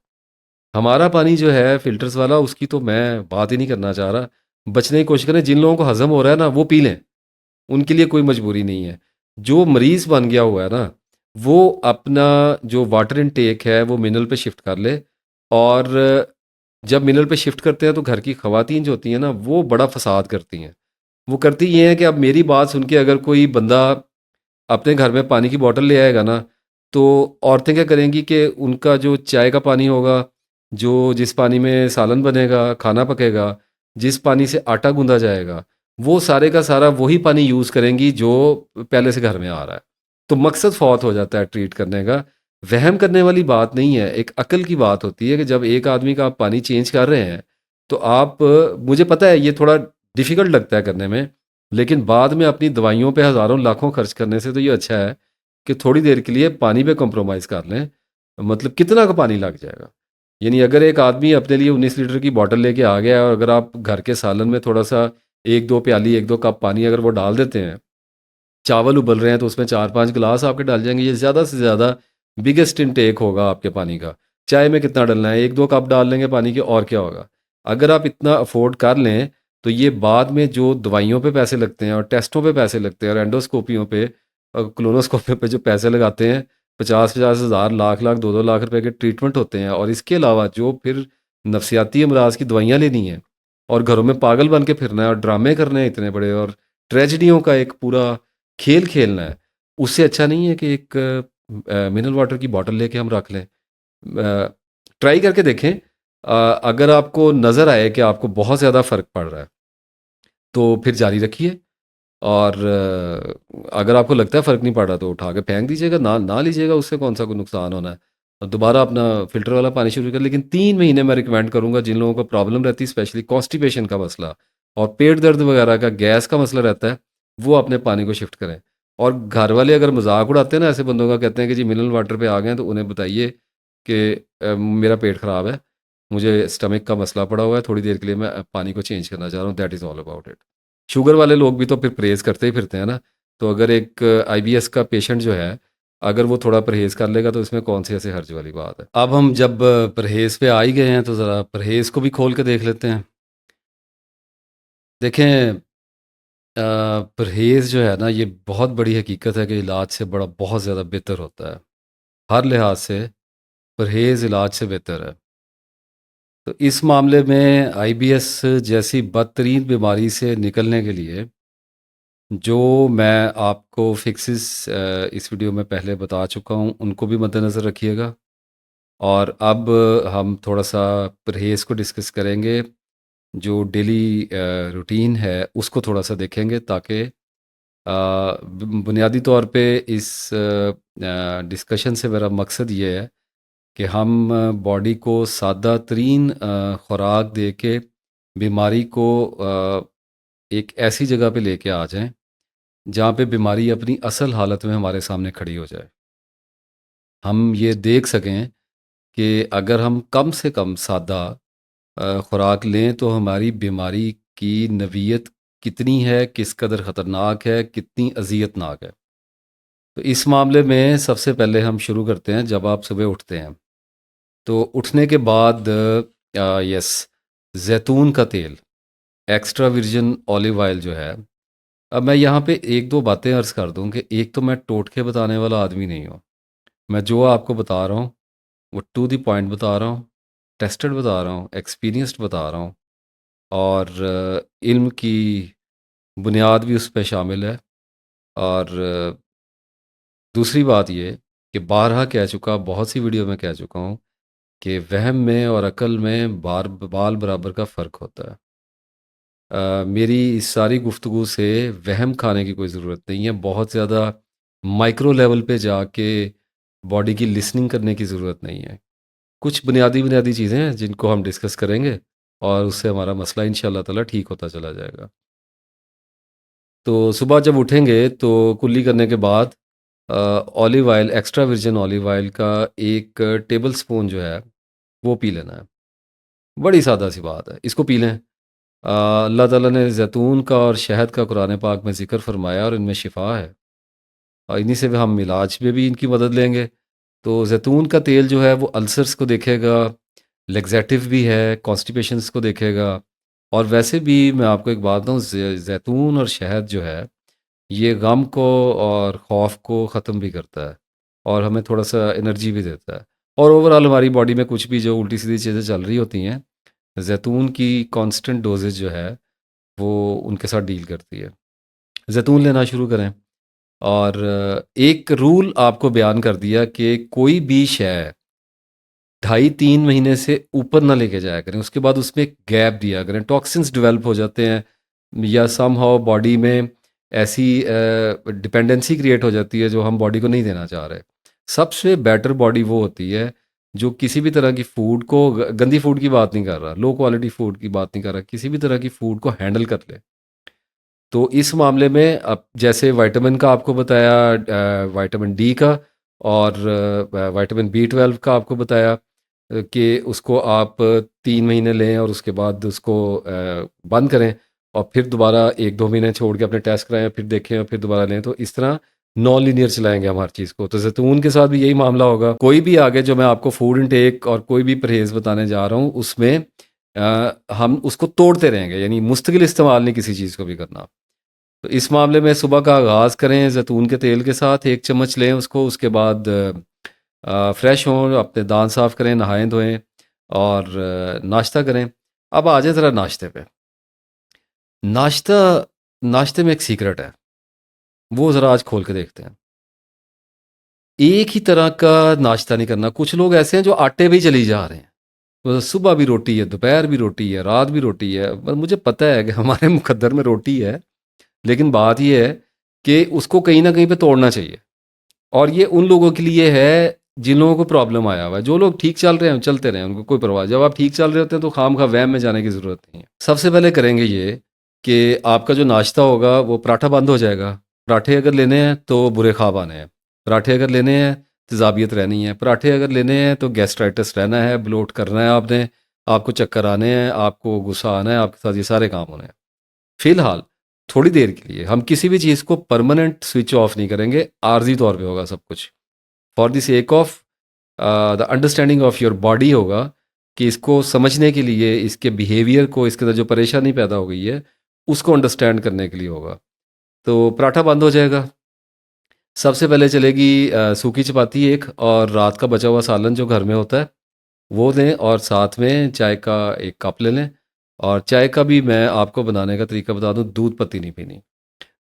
Speaker 1: हमारा पानी जो है फ़िल्टर्स वाला, उसकी तो मैं बात ही नहीं करना चाह रहा। बचने की कोशिश करें, जिन लोगों को हज़म हो रहा है ना, वो पी लें, उनके लिए कोई मजबूरी नहीं है। जो मरीज़ बन गया हुआ है ना, वो अपना जो वाटर इनटेक है वो मिनरल पे शिफ्ट कर ले। और जब मिनरल पे शिफ्ट करते हैं तो घर की ख़वातीन जो होती हैं ना, वो बड़ा फ़साद करती हैं। वो करती ये हैं कि अब मेरी बात सुन के अगर कोई बंदा अपने घर में पानी की बॉटल ले आएगा ना, तो औरतें क्या करेंगी कि उनका जो चाय का पानी होगा, जो जिस पानी में सालन बनेगा, खाना पकेगा, जिस पानी से आटा गूँधा जाएगा, वो सारे का सारा वही पानी यूज़ करेंगी जो पहले से घर में आ रहा है। तो मकसद फ़ौत हो जाता है ट्रीट करने का। वहम करने वाली बात नहीं है, एक अक्ल की बात होती है कि जब एक आदमी का आप पानी चेंज कर रहे हैं, तो आप, मुझे पता है ये थोड़ा डिफ़िकल्ट लगता है करने में, लेकिन बाद में अपनी दवाइयों पे हज़ारों लाखों खर्च करने से तो ये अच्छा है कि थोड़ी देर के लिए पानी पे कॉम्प्रोमाइज़ कर लें। मतलब कितना का पानी लग जाएगा? यानी अगर एक आदमी अपने लिए 19 लीटर की बॉटल लेके आ गया है, और अगर आप घर के सालन में थोड़ा-सा 1-2 प्याली, 1-2 कप पानी अगर वो डाल देते हैं, चावल उबल रहे हैं तो उसमें 4-5 गिलास आपके डल जाएँगे। ये ज़्यादा से ज़्यादा बिगेस्ट इनटेक होगा आपके पानी का। चाय में कितना डलना है? 1-2 कप डाल लेंगे पानी के, और क्या होगा? अगर आप इतना अफ़ोर्ड कर लें, तो ये बाद में जो दवाइयों पे पैसे लगते हैं और टेस्टों पे पैसे लगते हैं और एंडोस्कोपियों पे और कोलोनोस्कोपियों पे जो पैसे लगाते हैं, 50-50 हज़ार, लाख-लाख, 2-2 लाख रुपए के ट्रीटमेंट होते हैं, और इसके अलावा जो फिर नफ़सियाती अमराज़ की दवाइयाँ लेनी हैं, और घरों में पागल बन के फिरना है, और ड्रामे करने हैं इतने बड़े, और ट्रेजेडियों का एक पूरा खेल खेलना है, उससे अच्छा नहीं है कि एक मिनरल वाटर की बॉटल लेके हम रख लें। ट्राई करके देखें। अगर आपको नज़र आए कि आपको बहुत ज़्यादा फ़र्क पड़ रहा है, तो फिर जारी रखिए, और अगर आपको लगता है फ़र्क नहीं पड़ रहा तो उठा के फेंक दीजिएगा, ना ना लीजिएगा, उससे कौन-सा कोई नुकसान होना है। और दोबारा अपना फ़िल्टर वाला पानी शुरू करें, लेकिन 3 महीने मैं रिकमेंड करूँगा जिन लोगों को प्रॉब्लम रहती है, स्पेशली कॉन्स्टिपेशन का मसला और पेट दर्द वगैरह का, गैस का मसला रहता है, वो अपने पानी को शिफ्ट करें। और घर वाले अगर मज़ाक उड़ाते हैं ना ऐसे बंदों का, कहते हैं कि जी मिनरल वाटर पे आ गए हैं, तो उन्हें बताइए कि मेरा पेट ख़राब है, मुझे स्टमक का मसला पड़ा हुआ है, थोड़ी देर के लिए मैं पानी को चेंज करना चाह रहा हूँ, that is all about it. Sugar वाले लोग भी तो फिर प्रेज़ करते ही फिरते हैं ना, तो अगर एक आईबीएस का पेशेंट जो है, अगर वो थोड़ा परहेज़ कर लेगा तो इसमें कौन सी ऐसे हर्ज वाली बात है। अब हम जब परहेज़ पे आ ही गए हैं तो ज़रा परहेज़ को भी खोल के देख लेते हैं। देखें, परहेज़ जो है ना, ये बहुत बड़ी हकीकत है कि इलाज से बड़ा बहुत ज़्यादा बेहतर होता है। हर लिहाज से परहेज़ इलाज से बेहतर है। तो इस मामले में आईबीएस जैसी बदतरीन बीमारी से निकलने के लिए जो मैं आपको फिक्सेस इस वीडियो में पहले बता चुका हूँ, उनको भी मद्देनज़र रखिएगा। और अब हम थोड़ा-सा परहेज़ को डिस्कस करेंगे। जो डेली रूटीन है उसको थोड़ा-सा देखेंगे, ताकि बुनियादी तौर पे इस डिस्कशन से मेरा मकसद ये है कि हम बॉडी को सादा तरीन खुराक दे के बीमारी को एक ऐसी जगह पे लेके आ जाएं जहाँ पे बीमारी अपनी असल हालत में हमारे सामने खड़ी हो जाए। हम ये देख सकें कि अगर हम कम से कम सादा खुराक लें तो हमारी बीमारी की नवीयत कितनी है, किस कदर ख़तरनाक है, कितनी अज़ियतनाक है। तो इस मामले में सबसे पहले हम शुरू करते हैं जब आप सुबह उठते हैं। तो उठने के बाद यस, ज़ैतून का तेल, एक्स्ट्रा वर्जिन ऑलिव ऑयल जो है। अब मैं यहाँ पे एक दो बातें अर्ज़ कर दूँ कि एक तो मैं टोटके बताने वाला आदमी नहीं हूँ। मैं जो आपको बता रहा हूँ वो टू द पॉइंट बता रहा हूँ, टेस्टेड बता रहा हूँ, एक्सपीरियंस्ड बता रहा हूँ। और इल्म की बुनियाद भी उस पे शामिल है। और दूसरी बात ये कि बारहा कह चुका, बहुत सी वीडियो में कह चुका हूँ कि वहम में और अकल में बाल बराबर का फ़र्क होता है। मेरी इस सारी गुफ्तगू से वहम खाने की कोई ज़रूरत नहीं है। बहुत ज़्यादा माइक्रो लेवल पे जाके बॉडी की लिसनिंग करने की ज़रूरत नहीं है। कुछ बुनियादी बुनियादी चीज़ें हैं जिनको हम डिस्कस करेंगे और उससे हमारा मसला इंशाअल्लाह ताला ठीक होता चला जाएगा। तो सुबह जब उठेंगे तो कुल्ली करने के बाद olive oil, extra virgin olive oil का 1 टेबल स्पून जो है वो पी लेना है। बड़ी सादा सी बात है, इसको पी लें। अल्लाह ताला ने ज़ैतून का और शहद का कुरान पाक में ज़िक्र फरमाया और इनमें शिफ़ा है। और इन्हीं से हम इलाज में भी इनकी मदद लेंगे। तो ज़ैतून का तेल जो है वो अल्सर्स को देखेगा, लैक्सेटिव भी है, कॉन्स्टिपेशंस को देखेगा। और वैसे भी मैं आपको एक बात बताऊँ, ज़ैतून और शहद जो है ये गम को और खौफ को ख़त्म भी करता है और हमें थोड़ा-सा एनर्जी भी देता है। और ओवरऑल हमारी बॉडी में कुछ भी जो उल्टी-सीधी चीज़ें चल रही होती हैं, ज़ैतून की कांस्टेंट डोज़ेज़ जो है वो उनके साथ डील करती है। ज़ैतून लेना शुरू करें। और एक रूल आपको बयान कर दिया कि कोई भी शय ढाई 3 महीने से ऊपर ना लेके जाया करें। उसके बाद उसमें एक गैप दिया करें। टॉक्सिन्स डेवलप हो जाते हैं या समहाउ बॉडी में ऐसी डिपेंडेंसी क्रिएट हो जाती है जो हम बॉडी को नहीं देना चाह रहे। सबसे बेटर बॉडी वो होती है जो किसी भी तरह की फूड को, गंदी फूड की बात नहीं कर रहा, लो क्वालिटी फूड की बात नहीं कर रहा, किसी भी तरह की फूड को हैंडल कर ले। तो इस मामले में अब जैसे विटामिन का आपको बताया, विटामिन डी का, और विटामिन बी 12 का आपको बताया कि उसको आप 3 महीने लें और उसके बाद उसको बंद करें और फिर दोबारा 1-2 महीने छोड़ के अपने टेस्ट कराएं, फिर देखें और फिर दोबारा लें। तो इस तरह नॉन लीनियर चलाएंगे हम हर चीज़ को। तो जैतून के साथ भी यही मामला होगा। कोई भी आगे जो मैं आपको फूड इनटेक और कोई भी परहेज़ बताने जा रहा हूँ उसमें हम उसको तोड़ते रहेंगे, यानी मुस्तकिल इस्तेमाल नहीं किसी चीज़ को भी करना। तो इस मामले में सुबह का आगाज़ करें ज़ैतून के तेल के साथ, 1 चम्मच लें उसको। उसके बाद फ्रेश हों, अपने दांत साफ़ करें, नहाएं धोएं और नाश्ता करें। अब आ जाए ज़रा नाश्ते पे। नाश्ता, नाश्ते में एक सीक्रेट है, वो ज़रा आज खोल के देखते हैं। एक ही तरह का नाश्ता नहीं करना। कुछ लोग ऐसे हैं जो आटे पे ही चली जा रहे हैं। तो सुबह भी रोटी है, दोपहर भी रोटी है, रात भी रोटी है। पर मुझे पता है कि हमारे मुकद्दर में रोटी है, लेकिन बात ये है कि उसको कहीं न कहीं पे तोड़ना चाहिए। और ये उन लोगों के लिए है जिन लोगों को प्रॉब्लम आया हुआ है। जो लोग ठीक चल रहे हैं, चलते रहें, उनको कोई परवाह। जब आप ठीक चल रहे होते हैं तो खामखा वहम में जाने की ज़रूरत नहीं है। सबसे पहले करेंगे ये कि आपका जो नाश्ता होगा वो पराठा बंद हो जाएगा। पराठे अगर लेने हैं तो बुरे ख्वाब आने हैं। पराठे अगर लेने हैं तेज़ाबियत रहनी है। पराठे अगर लेने हैं तो गैस्ट्राइटिस रहना है, ब्लोट करना है आपने, आपको चक्कर आने हैं, आपको गुस्सा आना है, आपके साथ ये सारे काम होने हैं। फ़िलहाल थोड़ी देर के लिए। हम किसी भी चीज़ को परमानेंट स्विच ऑफ नहीं करेंगे, आर्जी तौर पे होगा सब कुछ। For the sake of the understanding of your body होगा, कि इसको समझने के लिए, इसके बिहेवियर को, इसके अंदर जो परेशानी पैदा हो गई है उसको अंडरस्टैंड करने के लिए होगा। तो पराठा बंद हो जाएगा। सबसे पहले चलेगी सूखी चपाती एक, और रात का बचा हुआ सालन जो घर में होता है वो लें, और साथ में चाय का एक कप ले लें। और चाय का भी मैं आपको बनाने का तरीका बता दूं, दूध पत्ती नहीं पीनी।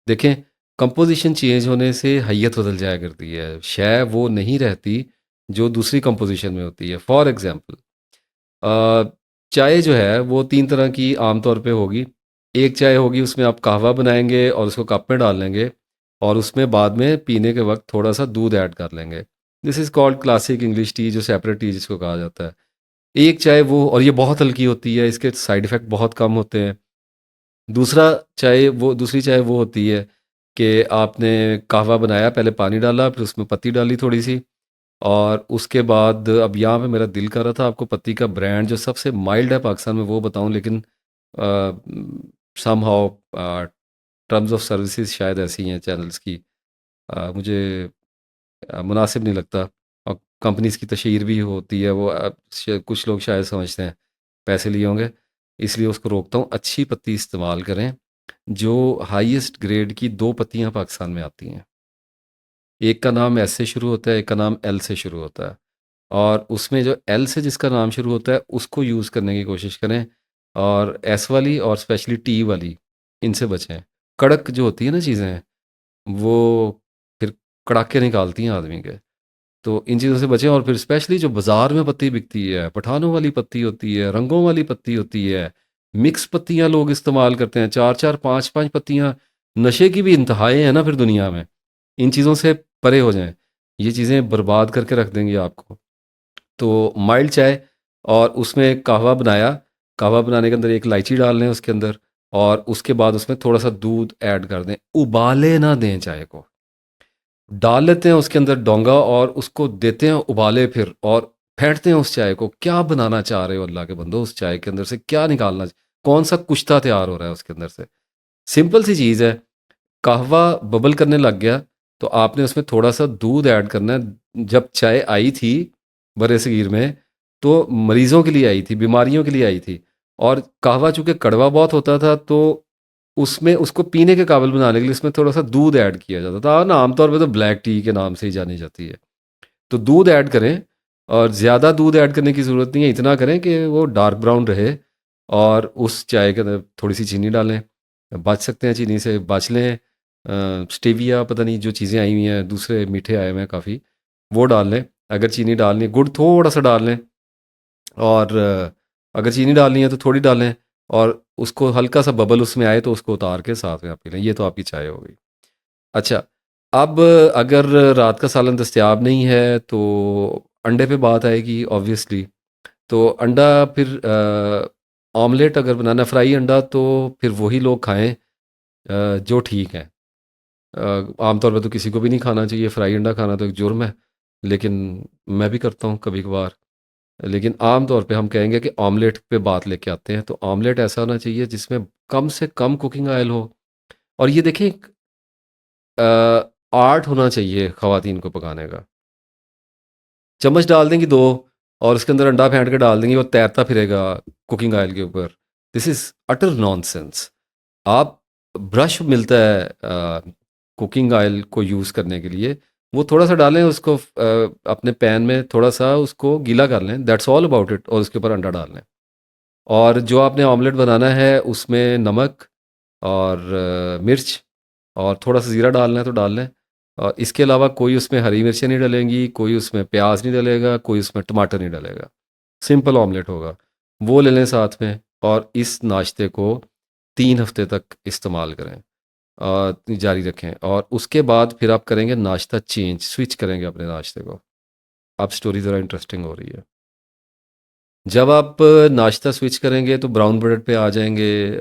Speaker 1: देखें, कंपोजिशन चेंज होने से हैयत बदल जाया करती है, शय वो नहीं रहती जो दूसरी कंपोजिशन में होती है। फॉर एग्जांपल, चाय जो है वो तीन तरह की आमतौर पे होगी। एक चाय होगी उसमें आप कहवा बनाएंगे और उसको कप में डाल लेंगे, और उसमें बाद में पीने के वक्त थोड़ा सा दूध ऐड कर लेंगे। This is called classic English T, जो सेपरेट टी जिसको कहा जाता है। एक चाय वो, और ये बहुत हल्की होती है, इसके साइड इफ़ेक्ट बहुत कम होते हैं। दूसरी चाय वो होती है कि आपने कहवा बनाया, पहले पानी डाला, फिर उसमें पत्ती डाली थोड़ी सी, और उसके बाद, अब यहाँ पे मेरा दिल कर रहा था आपको पत्ती का ब्रांड जो सबसे माइल्ड है पाकिस्तान में वो बताऊं, लेकिन somehow terms of services शायद ऐसी हैं चैनल्स की, मुझे मुनासिब नहीं लगता। और कंपनीज की तशहीर भी होती है वो, कुछ लोग शायद समझते हैं पैसे लिए होंगे, इसलिए उसको रोकता हूँ। अच्छी पत्ती इस्तेमाल करें। जो हाईएस्ट ग्रेड की दो पत्तियाँ पाकिस्तान में आती हैं, एक का नाम एस से शुरू होता है, एक का नाम एल से शुरू होता है। और उसमें जो एल से जिसका नाम शुरू होता है उसको यूज़ करने की कोशिश करें, और एस वाली और स्पेशली टी वाली, इनसे बचें। कड़क जो होती है ना चीज़ें, वो फिर कड़ाके निकालती हैं आदमी के। तो इन चीज़ों से बचें। और फिर स्पेशली जो बाज़ार में पत्ती बिकती है, पठानों वाली पत्ती होती है, रंगों वाली पत्ती होती है, मिक्स पत्तियाँ लोग इस्तेमाल करते हैं, चार चार पाँच पाँच पत्तियाँ। नशे की भी इंतहाएँ हैं ना फिर दुनिया में। इन चीज़ों से परे हो जाएं, ये चीज़ें बर्बाद करके रख देंगी आपको। तो माइल्ड चाय, और उसमें कहवा बनाया, कहवा बनाने के अंदर एक इलायची डाल लें उसके अंदर, और उसके बाद उसमें थोड़ा सा दूध ऐड कर दें। उबाले ना दें चाय को, डाल लेते हैं उसके अंदर डोंगा और उसको देते हैं उबाले, फिर और फेंटते हैं उस चाय को। क्या बनाना चाह रहे हो अल्लाह के बंदो, उस चाय के अंदर से क्या निकालना, कौन सा कुश्ता तैयार हो रहा है उसके अंदर से? सिंपल सी चीज़ है। कहवा बबल करने लग गया तो आपने उसमें थोड़ा सा दूध ऐड करना है। जब चाय आई थी बरे सगीर में, तो मरीज़ों के लिए आई थी, बीमारियों के लिए आई थी। और कहवा चूँकि कड़वा बहुत होता था, तो उसमें उसको पीने के काबिल बनाने के लिए इसमें थोड़ा सा दूध ऐड किया जाता था ना। आमतौर पे तो ब्लैक टी के नाम से ही जानी जाती है। तो दूध ऐड करें, और ज़्यादा दूध ऐड करने की ज़रूरत नहीं है, इतना करें कि वो डार्क ब्राउन रहे। और उस चाय के अंदर थोड़ी सी चीनी डालें, बच सकते हैं चीनी से बच लें। स्टेविया, पता नहीं जो चीज़ें आई हुई हैं, दूसरे मीठे आए हुए हैं काफ़ी, वो डाल लें। अगर चीनी डालनी है, गुड़ थोड़ा सा डाल लें। और अगर चीनी डालनी है तो थोड़ी डालें, और उसको हल्का सा बबल उसमें आए तो उसको उतार के साथ में आप पी लें। ये तो आपकी चाय हो गई। अच्छा, अब अगर रात का सालन दस्तयाब नहीं है तो अंडे पे बात आएगी ऑब्वियसली। तो अंडा फिर ऑमलेट अगर बनाना, फ्राई अंडा, तो फिर वही लोग खाएं जो ठीक है। आमतौर पर तो किसी को भी नहीं खाना चाहिए, फ्राई अंडा खाना तो एक जुर्म है, लेकिन मैं भी करता हूँ कभी कभार। लेकिन आम तौर पे हम कहेंगे कि ऑमलेट पे बात लेके आते हैं। तो ऑमलेट ऐसा होना चाहिए जिसमें कम से कम कुकिंग ऑयल हो। और ये देखें, आर्ट होना चाहिए ख़वातीन को पकाने का। चम्मच डाल देंगी दो, और उसके अंदर अंडा फेंट के डाल देंगी, वो तैरता फिरेगा कुकिंग ऑयल के ऊपर। This is utter nonsense. आप, ब्रश मिलता है कुकिंग ऑयल को यूज़ करने के लिए, वो थोड़ा सा डालें उसको, अपने पैन में थोड़ा सा उसको गीला कर लें, दैट्स ऑल अबाउट इट, और उसके ऊपर अंडा डाल लें। और जो आपने ऑमलेट बनाना है उसमें नमक और मिर्च और थोड़ा सा ज़ीरा डालना है तो डाल लें। और इसके अलावा कोई उसमें हरी मिर्चें नहीं डलेंगी, कोई उसमें प्याज नहीं डलेगा, कोई उसमें टमाटर नहीं डलेगा। सिंपल ऑमलेट होगा। वो ले लें साथ में, और इस नाश्ते को 3 हफ्ते तक इस्तेमाल करें, जारी रखें। और उसके बाद फिर आप करेंगे नाश्ता चेंज, स्विच करेंगे अपने नाश्ते को। अब स्टोरी ज़रा इंटरेस्टिंग हो रही है। जब आप नाश्ता स्विच करेंगे तो ब्राउन ब्रेड पे आ जाएंगे।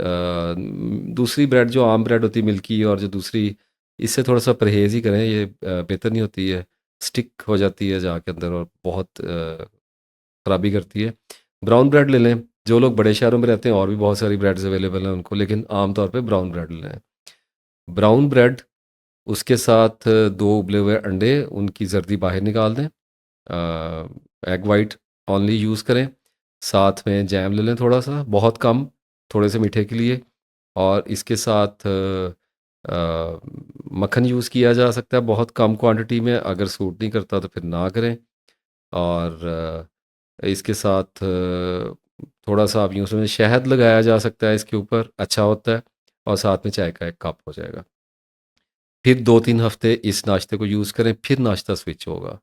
Speaker 1: दूसरी ब्रेड जो आम ब्रेड होती है मिल्की, और जो दूसरी, इससे थोड़ा सा परहेज़ ही करें, ये बेहतर नहीं होती है, स्टिक हो जाती है जाके अंदर और बहुत ख़राबी करती है। ब्राउन ब्रेड ले लें। जो लोग बड़े शहरों में रहते हैं और भी बहुत सारी ब्रेड्स अवेलेबल हैं उनको, लेकिन आम तौर पे ब्राउन ब्रेड ले लें। ब्राउन ब्रेड, उसके साथ 2 उबले हुए अंडे, उनकी जर्दी बाहर निकाल दें, एग वाइट ओनली यूज़ करें। साथ में जैम ले लें थोड़ा सा, बहुत कम, थोड़े से मीठे के लिए। और इसके साथ मक्खन यूज़ किया जा सकता है बहुत कम क्वांटिटी में, अगर सूट नहीं करता तो फिर ना करें। और इसके साथ थोड़ा सा आप यूँ समझें शहद लगाया जा सकता है इसके ऊपर, अच्छा होता है। और साथ में चाय का 1 कप हो जाएगा। फिर 2-3 हफ्ते इस नाश्ते को यूज़ करें, फिर नाश्ता स्विच होगा।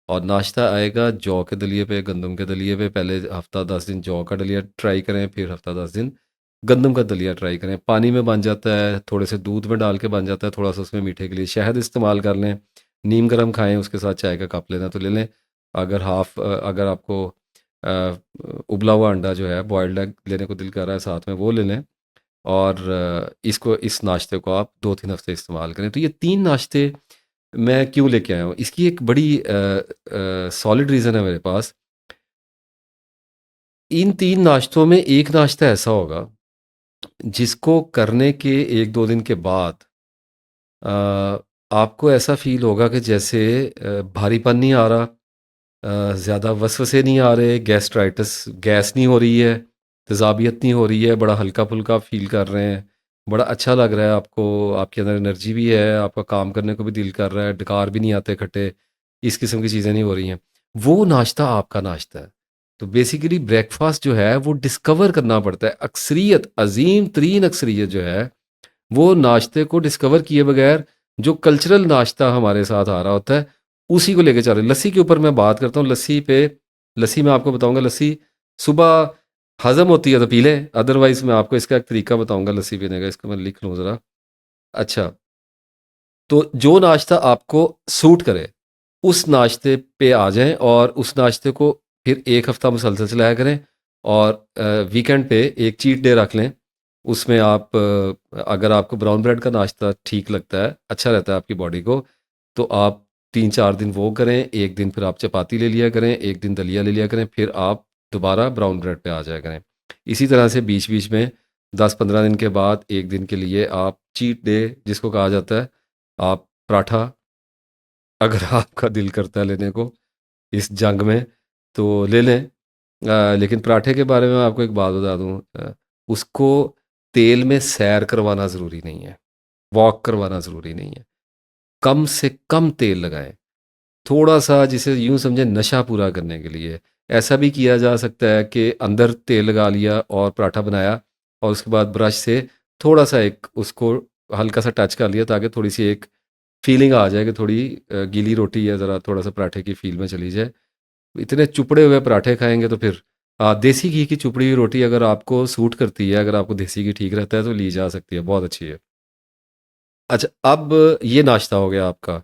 Speaker 1: और नाश्ता आएगा जौ के दलिए पे, गंदम के दलिए पे। पहले हफ्ता 10 दिन जौ का दलिया ट्राई करें, फिर हफ्ता 10 दिन गंदम का दलिया ट्राई करें। पानी में बन जाता है, थोड़े से दूध में डाल के बन जाता है, थोड़ा सा उसमें मीठे के लिए शहद इस्तेमाल कर लें। नीम गर्म खाएं, उसके साथ चाय का कप लेना तो ले लें। अगर आपको उबला हुआ अंडा जो है, बॉयल्ड एग लेने को दिल कर रहा है, साथ में वो ले लें। और इस नाश्ते को आप 2-3 हफ्ते इस्तेमाल करें। तो ये 3 नाश्ते मैं क्यों लेके आया हूँ, इसकी एक बड़ी सॉलिड रीज़न है मेरे पास। इन 3 नाश्तों में एक नाश्ता ऐसा होगा जिसको करने के 1-2 दिन के बाद अ, आपको ऐसा फ़ील होगा कि जैसे भारीपन नहीं आ रहा, ज़्यादा वसवसे नहीं आ रहे, गैस नहीं हो रही है, तेज़ाबियत नहीं हो रही है, बड़ा हल्का-फुल्का फ़ील कर रहे हैं, बड़ा अच्छा लग रहा है आपको, आपके अंदर एनर्जी भी है, आपका काम करने को भी दिल कर रहा है, डकार भी नहीं आते खट्टे, इस किस्म की चीज़ें नहीं हो रही हैं। वो नाश्ता आपका नाश्ता है। तो बेसिकली ब्रेकफ़ास्ट जो है वो डिस्कवर करना पड़ता है। अक्सरियत, अज़ीम तरीन अक्सरियत जो है, वो नाश्ते को डिस्कवर किए बगैर जो कल्चरल नाश्ता हमारे साथ आ रहा होता है, उसी को लेके चल रहे हैं। लस्सी के ऊपर मैं बात करता हूँ। लस्सी मैं आपको बताऊँगा, लस्सी सुबह हज़म होती है तो पी लें, अदरवाइज़ मैं आपको इसका एक तरीका बताऊँगा लस्सी पीने का, इसको मैं लिख लूँ ज़रा। अच्छा, तो जो नाश्ता आपको सूट करे, उस नाश्ते पे आ जाएँ और उस नाश्ते को फिर 1 हफ़्ता मुसलसल चलाया करें। और वीकेंड पे एक चीट डे रख लें। उसमें आप अगर आपको ब्राउन ब्रेड का नाश्ता ठीक लगता है, अच्छा रहता है आपकी बॉडी को, तो आप 3-4 दिन वो करें, 1 दिन फिर आप चपाती ले लिया करें, 1 दिन दलिया ले लिया करें, फिर आप दोबारा ब्राउन ब्रेड पे आ जाया करें। इसी तरह से बीच-बीच में 10-15 दिन के बाद 1 दिन के लिए आप चीट डे जिसको कहा जाता है, आप पराठा, अगर आपका दिल करता है लेने को इस जंग में, तो ले लें। लेकिन पराठे के बारे में मैं आपको एक बात बता दूँ, उसको तेल में सैर करवाना ज़रूरी नहीं है, वॉक करवाना ज़रूरी नहीं है। कम से कम तेल लगाएँ, थोड़ा-सा जिसे यूँ समझें नशा पूरा करने के लिए। ऐसा भी किया जा सकता है कि अंदर तेल लगा लिया और पराठा बनाया और उसके बाद ब्रश से थोड़ा-सा एक उसको हल्का-सा टच कर लिया, ताकि थोड़ी-सी एक फ़ीलिंग आ जाए कि थोड़ी गीली रोटी है, ज़रा थोड़ा-सा पराठे की फ़ील में चली जाए। इतने चुपड़े हुए पराठे खाएँगे तो फिर देसी घी की चुपड़ी हुई रोटी अगर आपको सूट करती है, अगर आपको देसी घी ठीक रहता है तो ली जा सकती है, बहुत अच्छी है। अच्छा, अब ये नाश्ता हो गया आपका।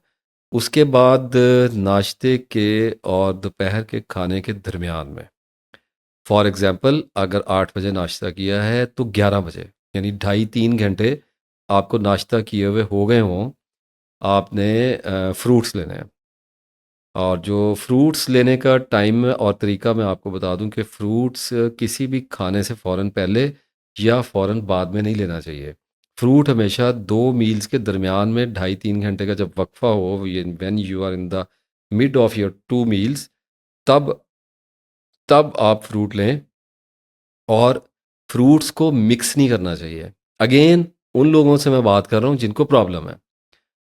Speaker 1: उसके बाद नाश्ते के और दोपहर के खाने के दरमियान में, फॉर एग्ज़ाम्पल अगर 8 बजे नाश्ता किया है तो 11 बजे, यानी ढाई 3 घंटे आपको नाश्ता किए हुए हो गए हों, आपने फ्रूट्स लेने हैं। और जो फ्रूट्स लेने का टाइम और तरीका मैं आपको बता दूं कि फ्रूट्स किसी भी खाने से फ़ौरन पहले या फ़ौरन बाद में नहीं लेना चाहिए। फ्रूट हमेशा 2 मील्स के दरमियान में 2.5-3 घंटे का जब वक्फ़ा हो, ये when you are in the mid of your 2 meals, तब तब आप फ्रूट लें। और फ्रूट्स को मिक्स नहीं करना चाहिए। अगेन उन लोगों से मैं बात कर रहा हूँ जिनको प्रॉब्लम है।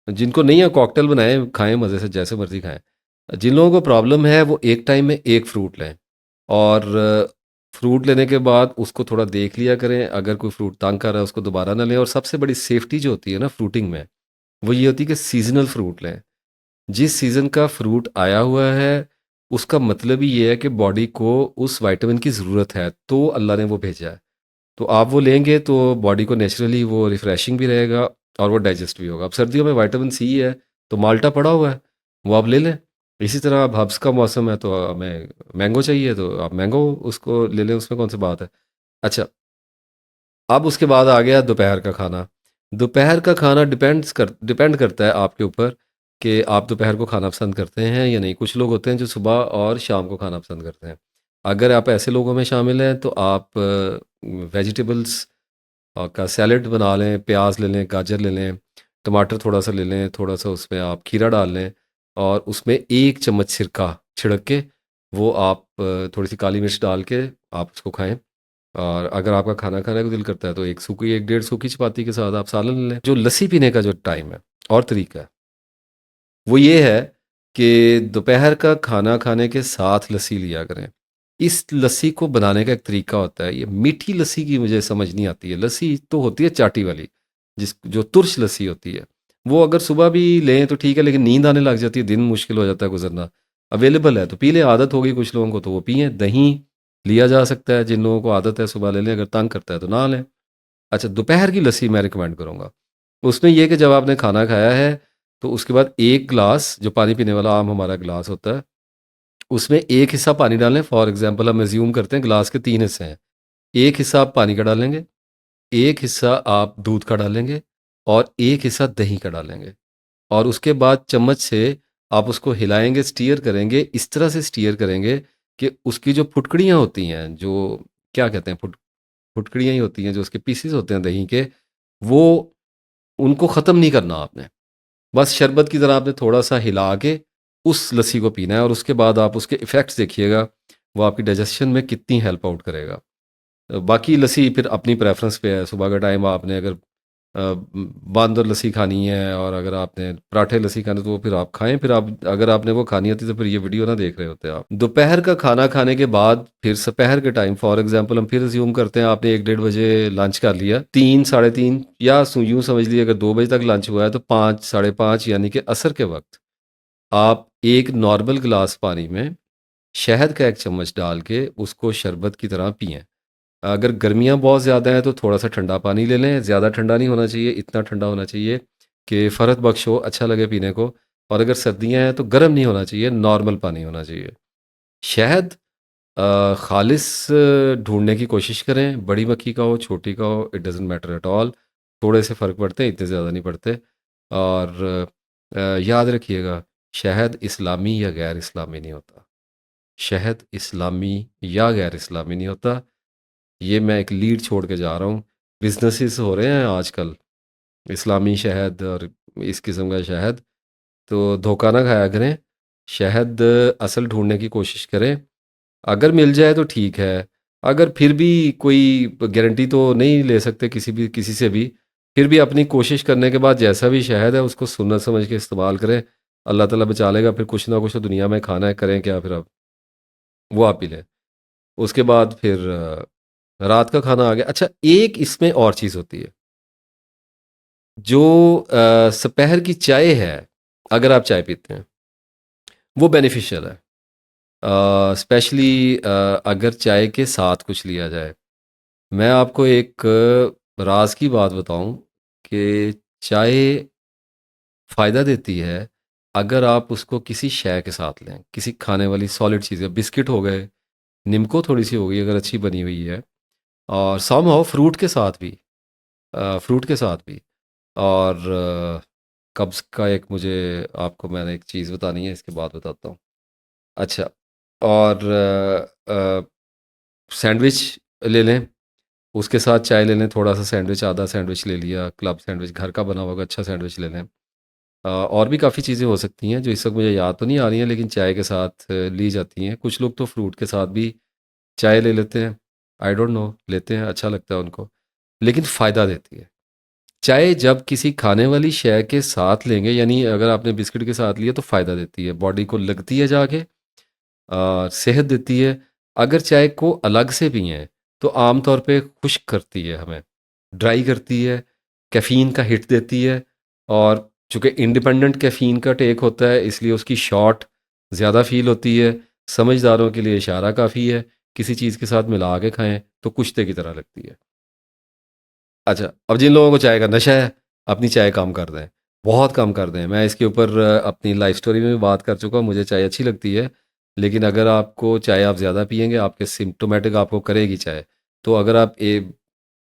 Speaker 1: जिनको नहीं है, कॉकटेल बनाएँ, खाएँ मज़े से जैसे मर्ज़ी खाएँ। जिन लोगों को प्रॉब्लम है वो एक टाइम में 1 फ्रूट लें। और फ्रूट लेने के बाद उसको थोड़ा देख लिया करें, अगर कोई फ्रूट तंग कर रहा है उसको दोबारा ना लें। और सबसे बड़ी सेफ्टी जो होती है ना फ्रूटिंग में, वो ये होती है कि सीज़नल फ्रूट लें। जिस सीज़न का फ्रूट आया हुआ है, उसका मतलब ही ये है कि बॉडी को उस विटामिन की ज़रूरत है, तो अल्लाह ने वो भेजा है। तो आप वो लेंगे तो बॉडी को नेचुरली वो रिफ्रेशिंग भी रहेगा और वो डाइजेस्ट भी होगा। अब सर्दियों में विटामिन सी है, तो माल्टा पड़ा हुआ है, वो आप ले लें। इसी तरह अब हब्स का मौसम है तो हमें मैंगो चाहिए तो आप मैंगो उसको ले लें, उसमें कौन सी बात है। अच्छा, अब उसके बाद आ गया दोपहर का खाना। दोपहर का खाना डिपेंड करता है आपके ऊपर कि आप दोपहर को खाना पसंद करते हैं या नहीं। कुछ लोग होते हैं जो सुबह और शाम को खाना पसंद करते हैं। अगर आप ऐसे लोगों में शामिल हैं तो आप वेजिटेबल्स का सैलेड बना लें, प्याज ले लें, गाजर ले लें, टमाटर थोड़ा सा ले लें, थोड़ा सा उसमें आप खीरा डाल लें और उसमें 1 चम्मच सिरका छिड़क के वो आप थोड़ी सी काली मिर्च डाल के आप उसको खाएं। और अगर आपका खाना खाने को दिल करता है तो एक डेढ़ सूखी चपाती के साथ आप सालन ले लें। जो लस्सी पीने का जो टाइम है और तरीका है वो ये है कि दोपहर का खाना खाने के साथ लस्सी लिया करें। इस लस्सी को बनाने का एक तरीका होता है। ये मीठी लस्सी की मुझे समझ नहीं आती है। लस्सी तो होती है चाटी वाली, जिस जो तुरश लस्सी होती है, वो अगर सुबह भी लें तो ठीक है, लेकिन नींद आने लग जाती है, दिन मुश्किल हो जाता है गुजरना। अवेलेबल है तो पी लें, आदत होगी कुछ लोगों को तो वो पिएँ। दही लिया जा सकता है, जिन लोगों को आदत है सुबह ले लें, अगर तंग करता है तो ना लें। अच्छा, दोपहर की लस्सी मैं रिकमेंड करूँगा। उसमें ये कि जब आपने खाना खाया है तो उसके बाद 1 ग्लास, जो पानी पीने वाला आम हमारा ग्लास होता है, उसमें 1 हिस्सा पानी डालें। फॉर एग्ज़ाम्पल हम अज़्यूम करते हैं ग्लास के 3 हिस्से हैं। 1 हिस्सा आप पानी का डालेंगे, 1 हिस्सा आप दूध का डालेंगे और 1 हिस्सा दही का डालेंगे। और उसके बाद चम्मच से आप उसको हिलाएँगे, स्टीयर करेंगे, इस तरह से स्टीयर करेंगे कि उसकी जो फुटकड़ियाँ होती हैं, जो क्या कहते हैं, फुटकड़ियाँ ही होती हैं, जो उसके पीसेस होते हैं दही के, वो उनको ख़त्म नहीं करना आपने। बस शरबत की तरह आपने थोड़ा-सा हिला के उस लस्सी को पीना है और उसके बाद आप उसके इफ़ेक्ट्स देखिएगा, वो आपकी डाइजेशन में कितनी हेल्प आउट करेगा। बाकी लस्सी फिर अपनी प्रेफ़रेंस पे है। सुबह के टाइम आपने अगर बांदर लस्सी खानी है और अगर आपने पराठे लस्सी खाने तो वो फिर आप खाएँ। फिर आप अगर आपने वो खानी होती तो फिर ये वीडियो ना देख रहे होते आप। दोपहर का खाना खाने के बाद फिर दोपहर के टाइम फॉर एग्ज़ाम्पल हम फिर अज़्यूम करते हैं आपने 1 डेढ़ बजे लंच कर लिया। 3 साढ़े 3 या यूँ समझ लीजिए, अगर 2 बजे तक लंच हुआ है तो 5 साढ़े 5 यानी कि असर के वक़्त आप एक नॉर्मल गिलास पानी में शहद का 1 चम्मच डाल के उसको शरबत की तरह पिएँ। अगर गर्मियाँ बहुत ज़्यादा हैं तो थोड़ा-सा ठंडा पानी ले लें, ज़्यादा ठंडा नहीं होना चाहिए, इतना ठंडा होना चाहिए कि फ़र्क बख्श हो, अच्छा लगे पीने को। और अगर सर्दियाँ हैं तो गर्म नहीं होना चाहिए, नॉर्मल पानी होना चाहिए। शहद ख़ालिस ढूँढने की कोशिश करें, बड़ी मक्खी का हो, छोटी का हो, it doesn't matter at all. थोड़े से फ़र्क पड़ते हैं, इतने ज़्यादा नहीं पड़ते। और याद रखिएगा, शहद इस्लामी या गैर इस्लामी नहीं होता। शहद इस्लामी या गैर इस्लामी नहीं होता। ये मैं एक लीड छोड़ के जा रहा हूँ। बिज़नेसेस हो रहे हैं आजकल, इस्लामी शहद और इस किस्म का शहद, तो धोखा ना खाया करें। शहद असल ढूँढने की कोशिश करें। अगर मिल जाए तो ठीक है, अगर फिर भी कोई गारंटी तो नहीं ले सकते किसी से भी, फिर भी अपनी कोशिश करने के बाद जैसा भी शहद है उसको सुन्नत समझ के इस्तेमाल करें। अल्लाह ताला बचा लेगा, फिर कुछ ना कुछ तो दुनिया में खाना है, करें क्या फिर अब? वो आप पी लें। उसके बाद फिर रात का खाना आ गया। अच्छा, एक इसमें और चीज़ होती है, जो दोपहर की चाय है, अगर आप चाय पीते हैं, वो बेनिफिशियल है। स्पेशली अगर चाय के साथ कुछ लिया जाए। मैं आपको एक राज़ की बात बताऊँ कि चाय फ़ायदा देती है अगर आप उसको किसी शै के साथ लें, किसी खाने वाली सॉलिड चीज़ें, बिस्किट हो गए, निम्को थोड़ी-सी हो गई अगर अच्छी बनी हुई है, और समहाउ फ्रूट के साथ भी, फ्रूट के साथ भी। और कब्ज़ का एक मुझे आपको मैंने एक चीज़ बतानी है, इसके बाद बताता हूँ। अच्छा, और सैंडविच ले लें, उसके साथ चाय ले लें, थोड़ा-सा सैंडविच, आधा सैंडविच ले लिया, क्लब सैंडविच घर का बना हुआ अच्छा सैंडविच ले लें। और भी काफ़ी चीज़ें हो सकती हैं जो इस वक़्त मुझे याद तो नहीं आ रही हैं, लेकिन चाय के साथ ली जाती हैं। कुछ लोग तो फ्रूट के साथ भी चाय ले लेते हैं, आई डोंट नो, लेते हैं, अच्छा लगता है उनको, लेकिन फ़ायदा देती है। चाय जब किसी खाने वाली शय के साथ लेंगे, यानी अगर आपने बिस्किट के साथ लिया तो फ़ायदा देती है, बॉडी को लगती है जाके, सेहत देती है। अगर चाय को अलग से पिएँ तो आम तौर पे खुश्क करती है हमें, ड्राई करती है, कैफ़ीन का हिट देती है। और चूँकि इंडिपेंडेंट कैफ़ीन का टेक होता है इसलिए उसकी शॉट ज़्यादा फ़ील होती है। समझदारों के लिए इशारा काफ़ी है, किसी चीज़ के साथ मिला के खाएँ तो कुश्ते की तरह लगती है। अच्छा, अब जिन लोगों को चाय का नशा है, अपनी चाय कम कर दें, बहुत कम कर दें। मैं इसके ऊपर अपनी लाइफ़ स्टोरी में भी बात कर चुका हूँ, मुझे चाय अच्छी लगती है। लेकिन अगर आपको चाय आप ज़्यादा पिएँगे, आपके सिम्प्टोमेटिक आपको करेगी चाय। तो अगर आप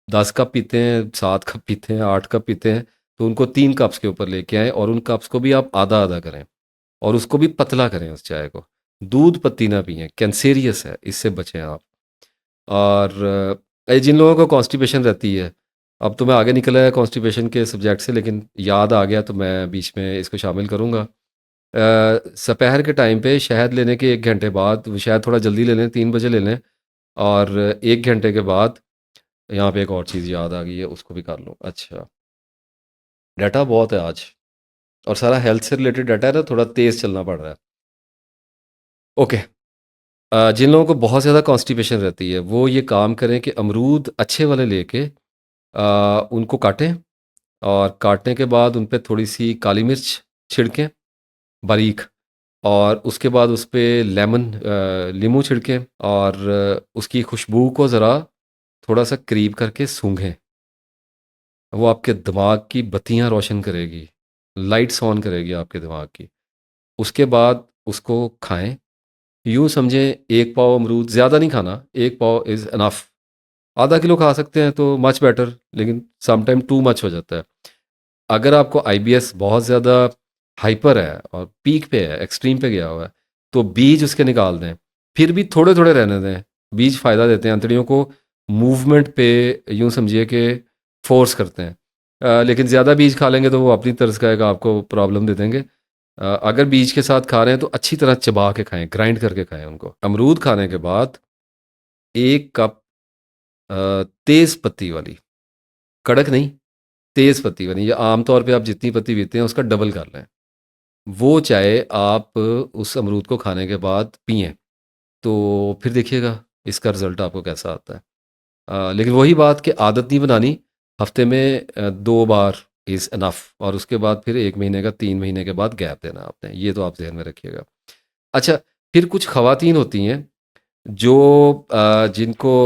Speaker 1: 10 कप पीते हैं, 7 कप पीते हैं, 8 कप पीते हैं, तो उनको 3 कप्स के ऊपर लेके आएँ और उन कप्स को भी आप आधा-आधा करें और उसको भी पतला करें उस चाय को। दूध पत्ती ना पिएँ, कैंसरियस है, इससे बचें आप। और जिन लोगों को कॉन्स्टिपेशन रहती है, अब तो मैं आगे निकला है कॉन्स्टिपेशन के सब्जेक्ट से, लेकिन याद आ गया तो मैं बीच में इसको शामिल करूँगा। दोपहर के टाइम पे शहद लेने के 1 घंटे बाद, वो शायद थोड़ा जल्दी ले लें, 3 बजे ले लें, और 1 घंटे के बाद यहाँ पे एक और चीज़ याद आ गई है, उसको भी कर लूँ। अच्छा, डाटा बहुत है आज, और सारा हेल्थ से रिलेटेड डाटा है ना, थोड़ा तेज़ चलना पड़ रहा है। ओके। जिन लोगों को बहुत ज़्यादा कॉन्स्टिपेशन रहती है, वो ये काम करें कि अमरूद अच्छे वाले लेके उनको काटें, और काटने के बाद उन पे थोड़ी-सी काली मिर्च छिड़कें बारीक, और उसके बाद उस पे नींबू छिड़कें, और उसकी खुशबू को ज़रा थोड़ा-सा करीब करके सूंघें। वो आपके दिमाग की बत्तियाँ रोशन करेगी, लाइट्स ऑन करेगी आपके दिमाग की। उसके बाद उसको खाएँ। यूँ समझें 1 पाव अमरूद, ज़्यादा नहीं खाना, 1 पाव इज़ इनफ। आधा किलो खा सकते हैं तो मच बेटर, लेकिन सम टाइम टू मच हो जाता है। अगर आपको आईबीएस बहुत ज़्यादा हाइपर है और पीक पे है, एक्सट्रीम पे गया हुआ है, तो बीज उसके निकाल दें। फिर भी थोड़े-थोड़े रहने दें। बीज फ़ायदा देते हैं, अंतड़ियों को मूवमेंट पे यूँ समझिए कि फ़ोर्स करते हैं। लेकिन ज़्यादा बीज खा लेंगे तो वो अपनी तरफ का एक आपको प्रॉब्लम दे देंगे। अगर बीज के साथ खा रहे हैं तो अच्छी तरह चबा के खाएँ, ग्राइंड करके खाएँ उनको। अमरूद खाने के बाद 1 कप तेज़ पत्ती वाली, कड़क नहीं, तेज़ पत्ती वाली, या आम तौर पे आप जितनी पत्ती पीते हैं उसका डबल कर लें। वो चाय आप उस अमरूद को खाने के बाद पिएँ, तो फिर देखिएगा इसका रिज़ल्ट आपको कैसा आता है। लेकिन वही बात कि आदत नहीं बनानी, हफ़्ते में 2 बार इज़ इनफ, और उसके बाद फिर 1 महीने का, 3 महीने के बाद गैप देना आपने, ये तो आप ज़हन में रखिएगा। अच्छा, फिर कुछ ख़वातीन होती हैं जो जिनको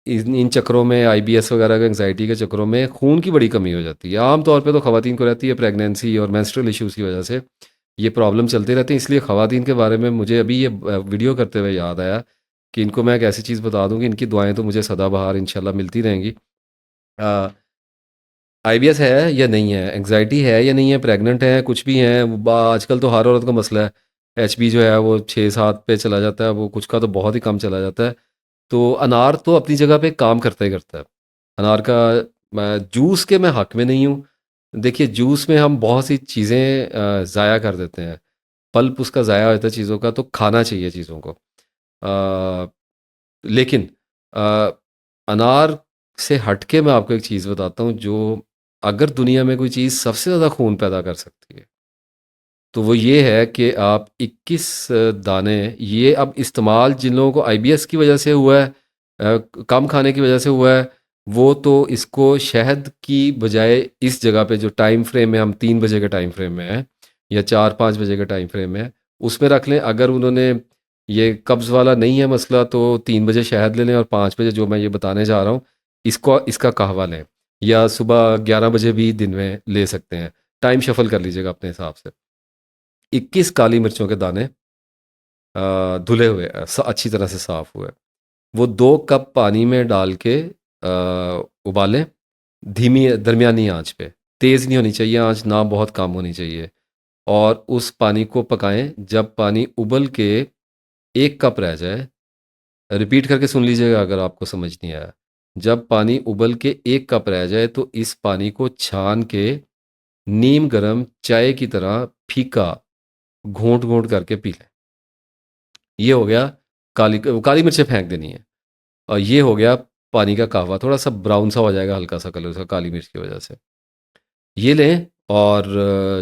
Speaker 1: इन इन चक्करों में, आईबीएस वगैरह के, एंग्जायटी के चक्करों में खून की बड़ी कमी हो जाती है। आम तौर पे तो ख़वातीन को रहती है, प्रेगनेंसी और मेंस्ट्रुअल इश्यूज़ की वजह से ये प्रॉब्लम चलते रहते हैं। इसलिए ख़वातीन के बारे में मुझे अभी ये वीडियो करते हुए याद आया कि इनको मैं एक ऐसी चीज़ बता दूँ कि इनकी दुआएँ तो मुझे सदाबहार इंशाल्लाह मिलती रहेंगी। अ, आईबीएस है या नहीं है, एंग्जायटी है या नहीं है, प्रेग्नेंट है, कुछ भी हैं, आजकल तो हर औरत का मसला है। एचबी जो है वो 6-7 पे चला जाता है, वो कुछ का तो बहुत ही कम चला जाता है। तो अनार तो अपनी जगह पे काम करता ही करता है। अनार का जूस के मैं हक में नहीं हूँ। देखिए, जूस में हम बहुत सी चीज़ें ज़ाया कर देते हैं। पल्प उसका ज़ाया हो जाता है चीज़ों का, तो खाना चाहिए चीज़ों को। लेकिन अ, अनार से हट के मैं आपको एक चीज़ बताता हूँ, जो अगर दुनिया में कोई चीज़ सबसे ज़्यादा खून पैदा कर सकती है, तो वो ये है कि आप 21 दाने, ये अब इस्तेमाल जिन लोगों को आईबीएस की वजह से हुआ है, कम खाने की वजह से हुआ है, वो तो इसको शहद की बजाय इस जगह पे जो टाइम फ्रेम में हम 3 बजे के टाइम फ्रेम में हैं, या 4-5 बजे के टाइम फ्रेम में हैं, उसमें रख लें। अगर उन्होंने ये कब्ज़ वाला नहीं है मसला, तो 3 बजे शहद ले लें, और 5 बजे जो मैं ये बताने जा रहा हूँ, इसका कहवा लें, या सुबह 11 बजे भी दिन में ले सकते हैं। टाइम शफ़ल कर लीजिएगा अपने हिसाब से। 21 काली मिर्चों के दाने, धुले हुए, अच्छी तरह से साफ़ हुए, वो 2 कप पानी में डाल के उबालें, धीमी दरमियानी आंच पे। तेज़ नहीं होनी चाहिए आंच, ना बहुत कम होनी चाहिए, और उस पानी को पकाएं। जब पानी उबल के 1 कप रह जाए, रिपीट करके सुन लीजिएगा अगर आपको समझ नहीं आया। जब पानी उबल के 1 कप रह जाए, तो इस पानी को छान के नीम गर्म चाय की तरह फीका घोंट-घोंट करके पी लें। ये हो गया, काली मिर्चें फेंक देनी है, और ये हो गया पानी का कहवा। थोड़ा-सा ब्राउन सा हो जाएगा, हल्का-सा कलर उसका काली मिर्च की वजह से। ये लें, और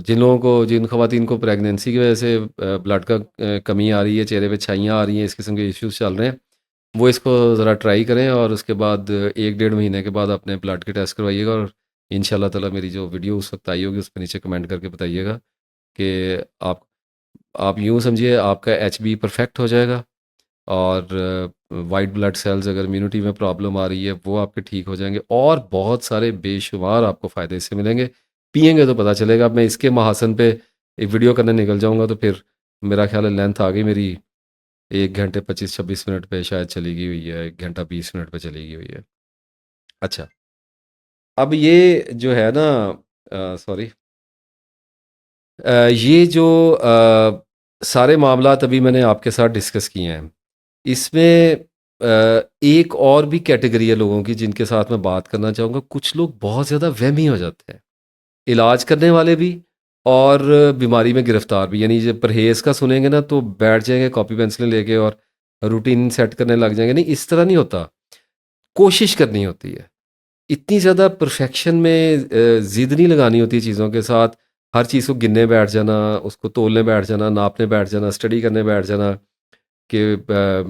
Speaker 1: जिन ख़वातीन को प्रेगनेंसी की वजह से ब्लड का कमी आ रही है, चेहरे पे छाइयाँ आ रही हैं, इस किस्म के इश्यूज़ चल रहे हैं, वो इसको ज़रा ट्राई करें, और उसके बाद 1 डेढ़ महीने के बाद अपने ब्लड के टेस्ट करवाइएगा, और इंशाल्लाह ताला मेरी जो वीडियो उस वक़्त आई होगी, उस पे नीचे कमेंट करके बताइएगा कि आप आप यूँ समझिए आपका एचबी परफेक्ट हो जाएगा, और वाइट ब्लड सेल्स, अगर इम्यूनिटी में प्रॉब्लम आ रही है, वो आपके ठीक हो जाएंगे, और बहुत सारे बेशुमार आपको फ़ायदे इससे मिलेंगे। पिएंगे तो पता चलेगा। अब मैं इसके महासन पे एक वीडियो करने निकल जाऊंगा तो फिर मेरा ख्याल है लेंथ आ गई मेरी, 1 घंटे 25-26 मिनट पे शायद चली गई हुई है, 1 घंटा 20 मिनट पे चली गई हुई है। अच्छा, अब ये जो है ना, सॉरी, ये जो सारे मामलात अभी मैंने आपके साथ डिस्कस किए हैं, इसमें एक और भी कैटेगरी है लोगों की जिनके साथ मैं बात करना चाहूँगा। कुछ लोग बहुत ज़्यादा वहमी हो जाते हैं, इलाज करने वाले भी और बीमारी में गिरफ्तार भी। यानी जब परहेज़ का सुनेंगे ना तो बैठ जाएँगे कॉपी पेंसिलें लेके और रूटीन सेट करने लग जाएँगे। नहीं, इस तरह नहीं होता, कोशिश करनी होती है। इतनी ज़्यादा परफेक्शन में ज़िद नहीं लगानी होती चीज़ों के साथ। हर चीज़ को गिनने बैठ जाना, उसको तोलने बैठ जाना, नापने बैठ जाना, स्टडी करने बैठ जाना कि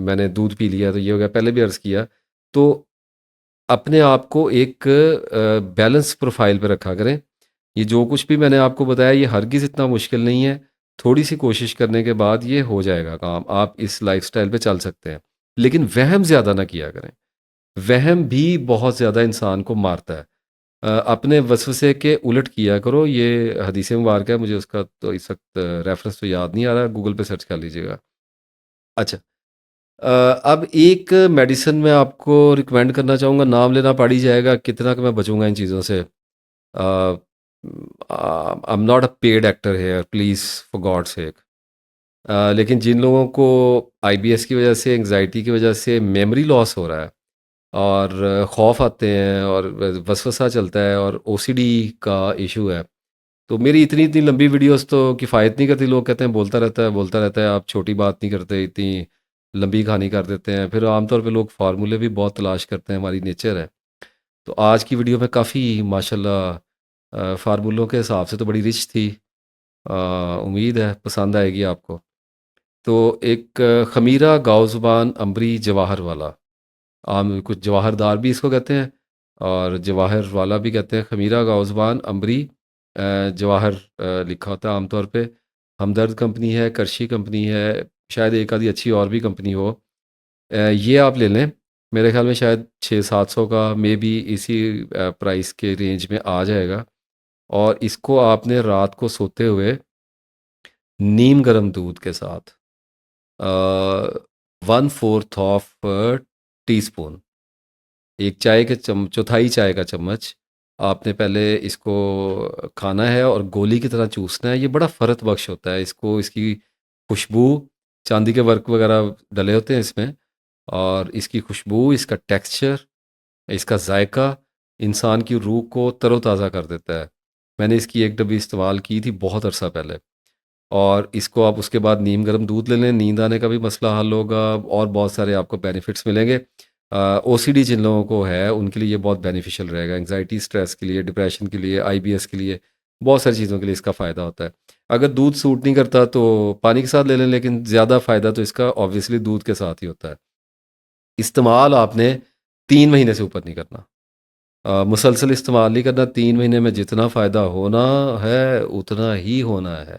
Speaker 1: मैंने दूध पी लिया तो ये हो गया। पहले भी अर्ज़ किया, तो अपने आप को एक बैलेंस प्रोफ़ाइल पे रखा करें। ये जो कुछ भी मैंने आपको बताया ये हरगिज़ इतना मुश्किल नहीं है। थोड़ी-सी कोशिश करने के बाद ये हो जाएगा काम। आप इस लाइफ़स्टाइल पे चल सकते हैं। लेकिन वहम ज़्यादा ना किया करें। वहम भी बहुत ज़्यादा इंसान को मारता है। अपने वसवसे के उलट किया करो। ये हदीस मुबारक है, मुझे उसका तो इस वक़्त रेफ़रेंस तो याद नहीं आ रहा, गूगल पे सर्च कर लीजिएगा। अच्छा, अब एक मेडिसिन मैं आपको रिकमेंड करना चाहूँगा, नाम लेना पड़ ही जाएगा, कितना कि मैं बचूँगा इन चीज़ों से। I am not a paid actor here, please for God's sake. लेकिन जिन लोगों को आईबीएस की वजह से, एंग्ज़ायटी की वजह से मेमोरी लॉस हो रहा है और खौफ आते हैं और वसवसा चलता है और ओसीडी का इशू है, तो मेरी इतनी इतनी लंबी वीडियोस तो किफ़ायत नहीं करती। लोग कहते हैं बोलता रहता है, आप छोटी बात नहीं करते, इतनी लंबी कहानी कर देते हैं। फिर आमतौर पे लोग फार्मूले भी बहुत तलाश करते हैं, हमारी नेचर है। तो आज की वीडियो में काफ़ी माशाल्लाह फार्मूलों के हिसाब से तो बड़ी रिच थी। उम्मीद है पसंद आएगी आपको। तो एक खमीरा गाओ अंबरी जवाहर वाला, आम कुछ जवाहरदार भी इसको कहते हैं और जवाहर वाला भी कहते हैं। खमीरा गाउज़बान अम्बरी जवाहर लिखा होता है आमतौर पे। हमदर्द कंपनी है, करशी कंपनी है, शायद एक आधी अच्छी और भी कंपनी हो। ये आप ले लें, मेरे ख्याल में शायद 600-700 का मे बी इसी प्राइस के रेंज में आ जाएगा। और इसको आपने रात को सोते हुए नीम गर्म दूध के साथ 1/4 ऑफ टी स्पून, एक चाय के चौथाई चाय का चम्मच आपने पहले इसको खाना है और गोली की तरह चूसना है। ये बड़ा फ़र्क बख्श होता है। इसको, इसकी खुशबू, चांदी के वर्क वगैरह डले होते हैं इसमें, और इसकी खुशबू, इसका टेक्सचर, इसका जायका इंसान की रूह को तरोताज़ा कर देता है। मैंने इसकी एक डब्बी इस्तेमाल की थी बहुत अरसा पहले। और इसको आप उसके बाद नीम गर्म दूध ले लें, नींद आने का भी मसला हल होगा और बहुत सारे आपको बेनिफिट्स मिलेंगे। ओसीडी जिन लोगों को है उनके लिए ये बहुत बेनिफिशियल रहेगा। एंग्जाइटी, स्ट्रेस के लिए, डिप्रेशन के लिए, आईबीएस के लिए, बहुत सारी चीज़ों के लिए इसका फ़ायदा होता है। अगर दूध सूट नहीं करता तो पानी के साथ ले लें, लेकिन ज़्यादा फ़ायदा तो इसका ऑब्वियसली दूध के साथ ही होता है। इस्तेमाल आपने 3 महीने से ऊपर नहीं करना। मुसलसल इस्तेमाल नहीं करना। 3 महीने में जितना फ़ायदा होना है उतना ही होना है।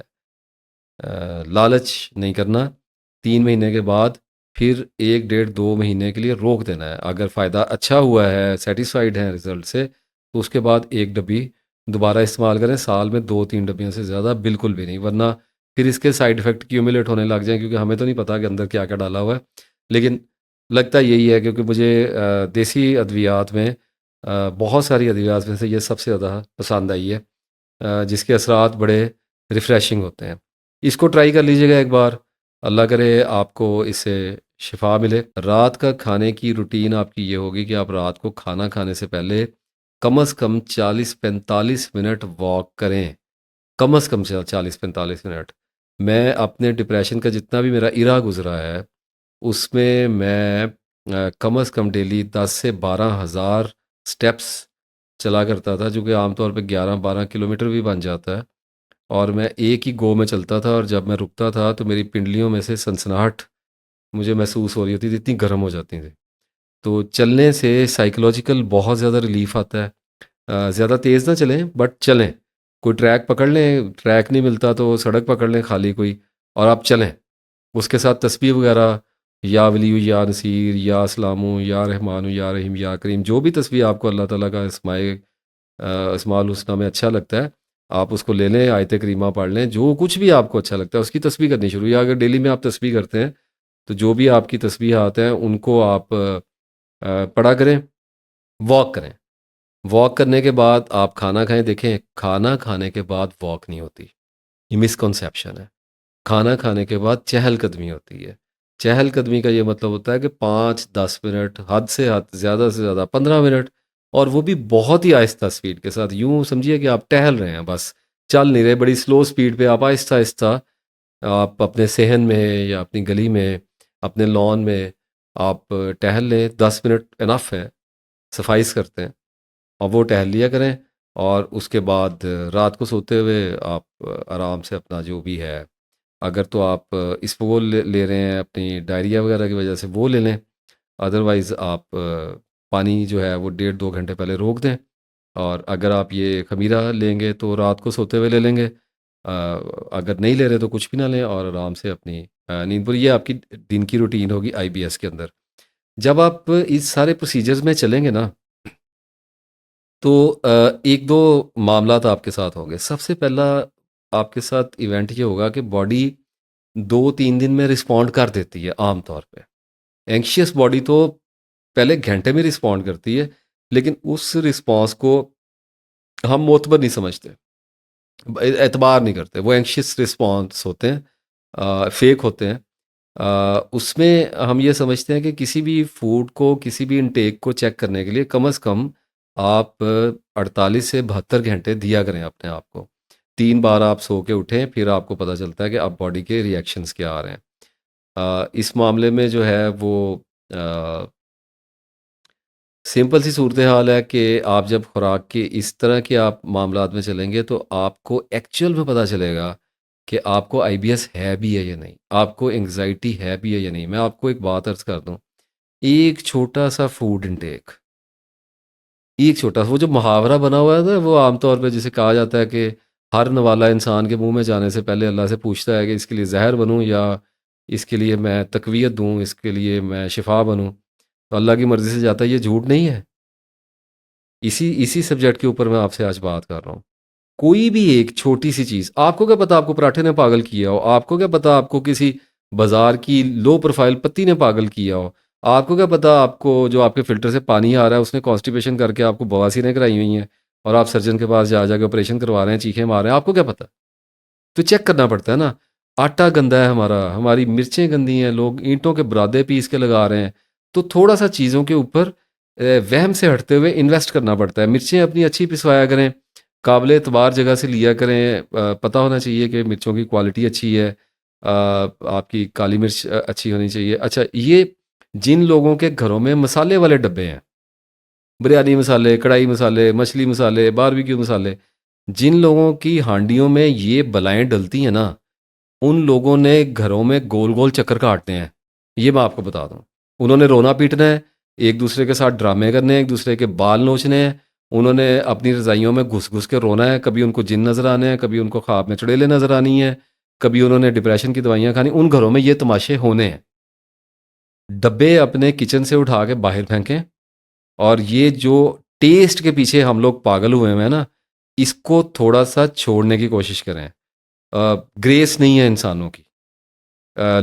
Speaker 1: लालच नहीं करना। 3 महीने के बाद फिर 1 डेढ़ 2 महीने के लिए रोक देना है। अगर फ़ायदा अच्छा हुआ है, सेटिस्फाइड हैं रिज़ल्ट से, तो उसके बाद 1 डब्बी दोबारा इस्तेमाल करें। साल में 2-3 डब्बियों से ज़्यादा बिल्कुल भी नहीं, वरना फिर इसके साइड इफ़ेक्ट क्यूमुलेट होने लग जाएँ, क्योंकि हमें तो नहीं पता कि अंदर क्या-क्या डाला हुआ है। लेकिन लगता यही है, क्योंकि मुझे देसी अद्वियात में बहुत सारी अद्वियात में से ये सबसे ज़्यादा पसंद आई है, जिसके असरात बड़े रिफ़्रेशिंग होते हैं। इसको ट्राई कर लीजिएगा एक बार, अल्लाह करे आपको इससे शिफा मिले। रात का खाने की रूटीन आपकी ये होगी कि आप रात को खाना खाने से पहले कम से कम 40-45 मिनट वॉक करें। कम से कम 40-45 मिनट। मैं अपने डिप्रेशन का जितना भी मेरा इरा गुज़रा है, उसमें मैं कम से कम डेली 10 से 12 हज़ार स्टेप्स चला करता था, जो कि आमतौर पे 11-12 किलोमीटर भी बन जाता है। और मैं एक ही गो में चलता था, और जब मैं रुकता था तो मेरी पिंडलियों में से सनसनाहट मुझे महसूस हो रही होती थी, इतनी गर्म हो जाती थी। तो चलने से साइकोलॉजिकल बहुत ज़्यादा रिलीफ आता है। ज़्यादा तेज़ ना चलें, बट चलें। कोई ट्रैक पकड़ लें, ट्रैक नहीं मिलता तो सड़क पकड़ लें खाली कोई, और आप चलें। उसके साथ तस्बीह वगैरह, या वलियु या नसीर या अस्लामु या रहमानु या रहीम या करीम, जो भी तस्बीह आपको अल्लाह ताला का अस्माउल हुस्ना में अच्छा लगता है, आप उसको ले लें, आयत करीमा पढ़ लें। जो कुछ भी आपको अच्छा लगता है उसकी तस्बीह करनी शुरू, या अगर डेली में आप तस्बीह करते हैं तो जो भी आपकी तस्बीह आते हैं उनको आप पढ़ा करें। वॉक करें। वॉक करने के बाद आप खाना खाएं। देखें, खाना खाने के बाद वॉक नहीं होती, ये मिसकॉन्सेप्शन है। खाना खाने के बाद चहलकदमी होती है। चहलकदमी का ये मतलब होता है कि 5-10 मिनट, हद से ज़्यादा 15 मिनट, और वो भी बहुत ही आहिस्ता स्पीड के साथ। यूँ समझिए कि आप टहल रहे हैं बस, चल नहीं रहे बड़ी स्लो स्पीड पे, आप आहिस्ता-आहिस्ता आप अपने सेहन में या अपनी गली में, अपने लॉन में आप टहल लें। 10 मिनट इनफ है, सफ़ाइस करते हैं। और वो टहल लिया करें। और उसके बाद रात को सोते हुए आप आराम से अपना जो भी है, अगर तो आप इसको ले रहे हैं अपनी डायरिया वगैरह की वजह से, वो ले लें। अदरवाइज़ आप पानी जो है वो 1.5-2 घंटे पहले रोक दें। और अगर आप ये ख़मीरा लेंगे तो रात को सोते हुए ले लेंगे। अगर नहीं ले रहे तो कुछ भी ना लें और आराम से अपनी नींद पूरी। ये आपकी दिन की रूटीन होगी आईबीएस के अंदर। जब आप इस सारे प्रोसीजर्स में चलेंगे ना, तो 1-2 मामलात आपके साथ होंगे। सबसे पहला आपके साथ इवेंट ये होगा कि बॉडी 2-3 दिन में रिस्पॉन्ड कर देती है आम तौर पे। एंग्ज़ियस बॉडी तो पहले घंटे में रिस्पॉन्ड करती है, लेकिन उस रिस्पॉन्स को हम मोतबर नहीं समझते, एतबार नहीं करते। वो एंग्ज़ियस रिस्पॉन्स होते हैं, फेक होते हैं। उसमें हम ये समझते हैं कि किसी भी फूड को, किसी भी इनटेक को चेक करने के लिए कम से कम आप 48 से 72 घंटे दिया करें अपने आप को। 3 बार आप सो के उठें, फिर आपको पता चलता है कि अब बॉडी के रिएक्शंस क्या आ रहे हैं। इस मामले में जो है वो अ, सिंपल सी सूरत हाल है कि आप जब खुराक के इस तरह के आप मामलात में चलेंगे तो आपको एक्चुअल में पता चलेगा कि आपको आईबीएस है भी है या नहीं, आपको एंग्जाइटी है भी है या नहीं। मैं आपको एक बात अर्ज़ कर दूं, एक छोटा सा फूड इनटेक, एक छोटा वो जो मुहावरा बना हुआ है ना, वो आमतौर पे जिसे कहा जाता है कि हर नवाला इंसान के मुंह में जाने से पहले अल्लाह से पूछता है कि इसके लिए जहर बनूं या इसके लिए मैं तकवीत दूं, इसके लिए मैं शिफा बनूं। तो अल्लाह की मर्ज़ी से जाता है, ये झूठ नहीं है। इसी इसी सब्जेक्ट के ऊपर मैं आपसे आज बात कर रहा हूँ। कोई भी एक छोटी सी चीज़, आपको क्या पता आपको पराठे ने पागल किया हो, आपको क्या पता आपको किसी बाजार की लो प्रोफाइल पत्ती ने पागल किया हो, आपको क्या पता आपको जो आपके फ़िल्टर से पानी आ रहा है उसने कॉन्स्टिपेशन करके आपको बवासीरें कराई हुई हैं और आप सर्जन के पास जा जाके ऑपरेशन करवा रहे हैं, चीखें मार रहे हैं, आपको क्या पता? तो चेक करना पड़ता है ना। आटा गंदा है हमारा, हमारी मिर्चें गंदी हैं, लोग ईंटों के बुरादे पीस के लगा रहे हैं। तो थोड़ा सा चीज़ों के ऊपर वहम से हटते हुए इन्वेस्ट करना पड़ता है। मिर्चें अपनी अच्छी पिसवाया करें, काबिल एतबार जगह से लिया करें। पता होना चाहिए कि मिर्चों की क्वालिटी अच्छी है। आपकी काली मिर्च अच्छी होनी चाहिए। अच्छा, ये जिन लोगों के घरों में मसाले वाले डब्बे हैं, बिरयानी मसाले, कढ़ाई मसाले, मछली मसाले, बारबेक्यू मसाले, जिन लोगों की हांडियों में ये बलाएँ डलती हैं ना, उन लोगों ने घरों में गोल-गोल चक्कर काटने हैं, ये मैं आपको बता दूँ। उन्होंने रोना-पीटना है, एक-दूसरे के साथ ड्रामे करने हैं, एक-दूसरे के बाल नोचने हैं, उन्होंने अपनी रज़ाइयों में घुस-घुस के रोना है, कभी उनको जिन नज़र आने हैं, कभी उनको ख्वाब में चुड़ैलें नज़र आनी हैं, कभी उन्होंने डिप्रेशन की दवाइयाँ खानी। उन घरों में ये तमाशे होने हैं। डब्बे अपने किचन से उठा के बाहर फेंकें। और ये जो टेस्ट के पीछे हम लोग पागल हुए हैं ना, इसको थोड़ा-सा छोड़ने की कोशिश करें। ग्रेस नहीं है इंसानों की।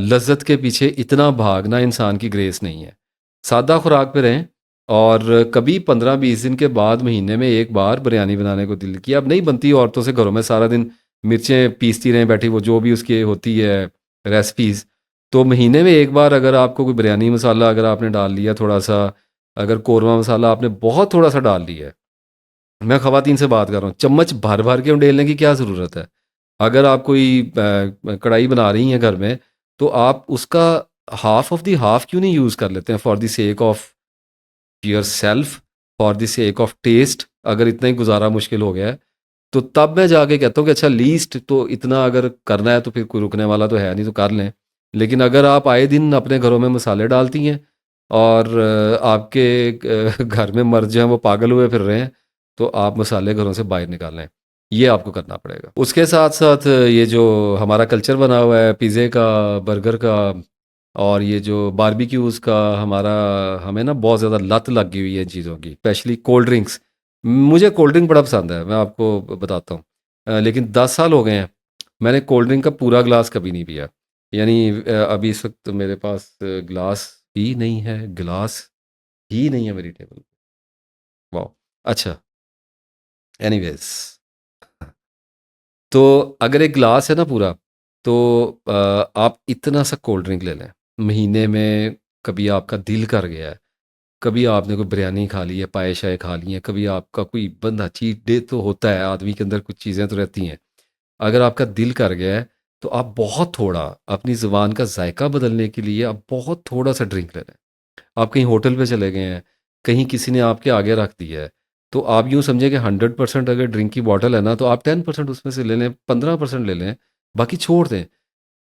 Speaker 1: लज़्ज़त के पीछे इतना भागना इंसान की ग्रेस नहीं है। सादा खुराक पे रहें। और कभी 15-20 दिन के बाद महीने में एक बार बिरयानी बनाने को दिल किया, अब नहीं बनती औरतों से घरों में सारा दिन मिर्चें पीसती रहें बैठी, वो जो भी उसकी होती है रेसिपीज़। तो महीने में एक बार अगर आपको कोई बिरयानी मसाला अगर आपने डाल लिया थोड़ा-सा, अगर कौरमा मसाला आपने बहुत थोड़ा-सा डाल लिया है, मैं ख़वातीन से बात कर रहा हूँ, चम्मच भर-भर के उंडेलने की क्या ज़रूरत है? अगर आप कोई कढ़ाई बना रही हैं घर में, तो आप उसका हाफ़ ऑफ़ द हाफ़ क्यों नहीं यूज़ कर लेते हैं for the sake of yourself, for the sake of taste. अगर इतना ही गुज़ारा मुश्किल हो गया है, तो तब मैं जाके कहता हूँ कि अच्छा लीस्ट तो इतना अगर करना है तो फिर कोई रुकने वाला तो है नहीं, तो कर लें। लेकिन अगर आप आए दिन अपने घरों में मसाले डालती हैं और आपके घर में मर्द जो हैं वो पागल हुए फिर रहे हैं, तो आप मसाले घरों से बाहर निकालें। ये आपको करना पड़ेगा। उसके साथ-साथ ये जो हमारा कल्चर बना हुआ है पिज़्ज़े का, बर्गर का और ये जो बारबेक्यूज़ का, हमारा हमें ना बहुत ज़्यादा लत लगी हुई है इन चीज़ों की, स्पेशली कोल्ड ड्रिंक्स। मुझे कोल्ड ड्रिंक बड़ा पसंद है, मैं आपको बताता हूँ। लेकिन 10 साल हो गए हैं, मैंने कोल्ड ड्रिंक का पूरा ग्लास कभी नहीं पिया। यानी अभी इस वक़्त मेरे पास गिलास ही नहीं है मेरी टेबल पे। वाओ! अच्छा, एनीवेज़, तो अगर एक ग्लास है ना पूरा, तो आप इतना सा कोल्ड ड्रिंक ले लें। महीने में कभी आपका दिल कर गया है, कभी आपने कोई बिरयानी खा ली है, पाए शाए खा लिए हैं, कभी आपका कोई बंदा चीट डे तो होता है, आदमी के अंदर कुछ चीज़ें तो रहती हैं। अगर आपका दिल कर गया है तो आप बहुत थोड़ा अपनी ज़ुबान का जायका बदलने के लिए आप बहुत थोड़ा सा ड्रिंक ले लें। आप कहीं होटल पे चले गए हैं, कहीं किसी ने आपके आगे रख दिया है, तो आप यूँ समझें कि 100% अगर ड्रिंक की बॉटल है ना, तो आप 10% उसमें से ले लें, 15% ले लें, बाकी छोड़ दें।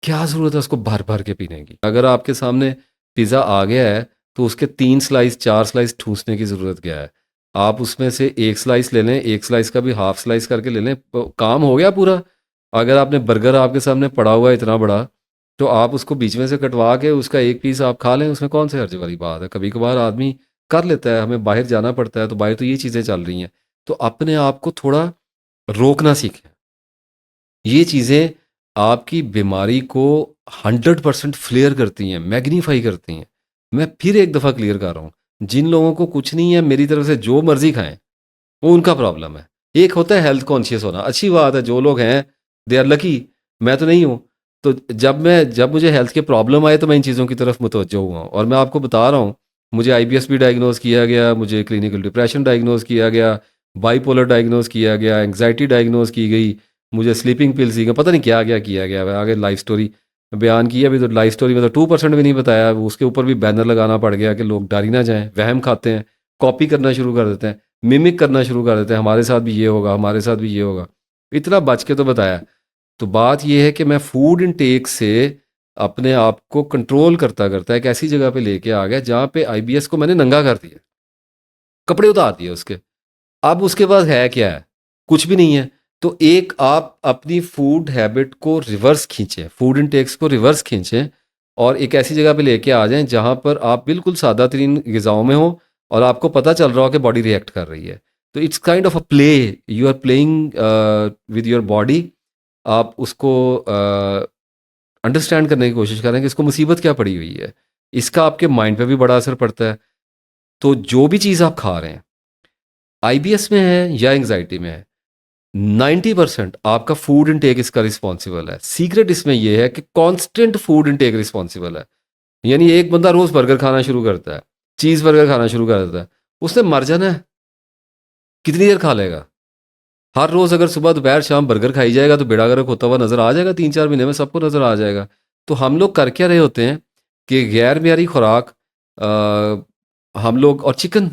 Speaker 1: क्या ज़रूरत है उसको भर-भर के पीने की? अगर आपके सामने पिज़्ज़ा आ गया है, तो उसके 3 स्लाइस, 4 स्लाइस ठूँसने की ज़रूरत क्या है? आप उसमें से 1 स्लाइस ले लें, 1 स्लाइस का भी हाफ स्लाइस करके ले लें, प काम हो गया पूरा। अगर आपने बर्गर आपके सामने पड़ा हुआ है इतना बड़ा, तो आप उसको बीच में से कटवा के उसका एक पीस आप खा लें, उसमें कौन सी हर्ज वाली बात है? कभी-कभार आदमी कर लेता है, हमें बाहर जाना पड़ता है, तो बाहर तो ये चीज़ें चल रही हैं। तो अपने आप को थोड़ा रोकना सीखें। ये चीज़ें आपकी बीमारी को 100% फ्लेयर करती हैं, मैग्नीफाई करती हैं। मैं फिर एक दफ़ा क्लियर कर रहा हूँ, जिन लोगों को कुछ नहीं है मेरी तरफ से जो मर्ज़ी खाएँ, वो उनका प्रॉब्लम है। एक होता है हेल्थ कॉन्शियस होना, अच्छी बात है, जो लोग हैं दे आर लकी, मैं तो नहीं हूँ। तो जब मुझे हेल्थ के प्रॉब्लम आए तो मैं इन चीज़ों की तरफ मुतवज्जो हुआ हूँ और मैं आपको बता रहा हूँ, मुझे आईबीएस भी डायग्नोज़ किया गया, मुझे क्लिनिकल डिप्रेशन डायग्नोज़ किया गया, बाइपोलर डायग्नोज़ किया गया, एंग्ज़ायटी डायग्नोज़ की गई, मुझे स्लीपिंग पिल्स दी गई, पता नहीं क्या-क्या किया गया। मैं आगे लाइफ़ स्टोरी बयान की, अभी तो लाइफ़ स्टोरी में तो 2% भी नहीं बताया, उसके ऊपर भी बैनर लगाना पड़ गया कि लोग डर ही ना जाएँ, वहम खाते हैं, कॉपी करना शुरू कर देते हैं। मिमिक करना शुरू कर देते हैं, हमारे साथ भी ये होगा, हमारे साथ भी ये होगा। इतना बच के तो बताया। तो बात ये है कि मैं फूड इनटेक से अपने आप को कंट्रोल करता-करता एक ऐसी जगह पे लेके आ गया जहाँ पे आईबीएस को मैंने नंगा कर दिया। कपड़े उतार दिए उसके। अब उसके पास है क्या है? कुछ भी नहीं है। तो एक आप अपनी फूड हैबिट को रिवर्स खींचें, फूड इनटेक्स को रिवर्स खींचें और एक ऐसी जगह पे लेके आ जाएँ जहाँ पर आप बिल्कुल सादा तरीन ग़िज़ाओं में हो और आपको पता चल रहा हो कि बॉडी रिएक्ट कर रही है। तो it's kind of a play, you are playing with your body. आप उसको अंडरस्टैंड करने की कोशिश करें कि इसको मुसीबत क्या पड़ी हुई है। इसका आपके माइंड पे भी बड़ा असर पड़ता है। तो जो भी चीज़ आप खा रहे हैं, आईबीएस में है या एंग्ज़ायटी में है, 90% आपका फूड इनटेक इसका रिस्पॉन्सिबल है। सीक्रेट इसमें यह है कि कांस्टेंट फूड इनटेक रिस्पॉन्सिबल है। यानी एक बंदा रोज बर्गर खाना शुरू करता है, चीज बर्गर खाना शुरू कर देता है, उसने मर जाना है। कितनी देर खा लेगा? हर रोज अगर सुबह दोपहर शाम बर्गर खाई जाएगा तो बेड़ा गर्क होता हुआ नजर आ जाएगा, 3-4 महीने में सबको नजर आ जाएगा। तो हम लोग कर क्या रहे होते हैं कि गैर मियारी खुराक, हम लोग, और चिकन,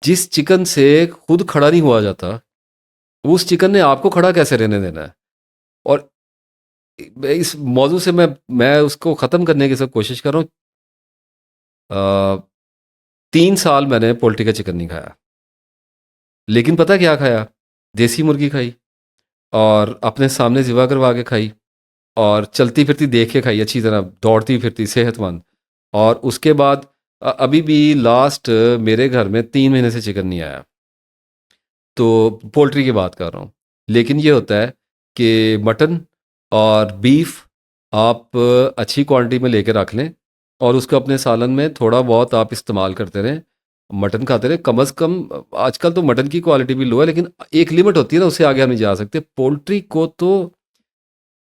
Speaker 1: जिस चिकन से खुद खड़ा नहीं हुआ जाता, उस चिकन ने आपको खड़ा कैसे रहने देना है? और इस मौजू से मैं उसको ख़त्म करने की सब कोशिश कर रहा हूँ। 3 साल मैंने पोल्ट्री का चिकन नहीं खाया, लेकिन पता क्या खाया? देसी मुर्गी खाई और अपने सामने ज़िबा करवा के खाई और चलती फिरती देख के खाई अच्छी तरह, दौड़ती फिरती सेहतमंद। और उसके बाद अभी भी लास्ट मेरे घर में 3 महीने से चिकन नहीं आया। तो पोल्ट्री की बात कर रहा हूँ। लेकिन ये होता है कि मटन और बीफ आप अच्छी क्वांटिटी में लेके रख लें और उसको अपने सालन में थोड़ा बहुत आप इस्तेमाल करते रहें। मटन खाते रहें, कम से कम आजकल तो मटन की क्वालिटी भी लो है, लेकिन एक लिमिट होती है ना, उससे आगे हम नहीं जा सकते। पोल्ट्री को तो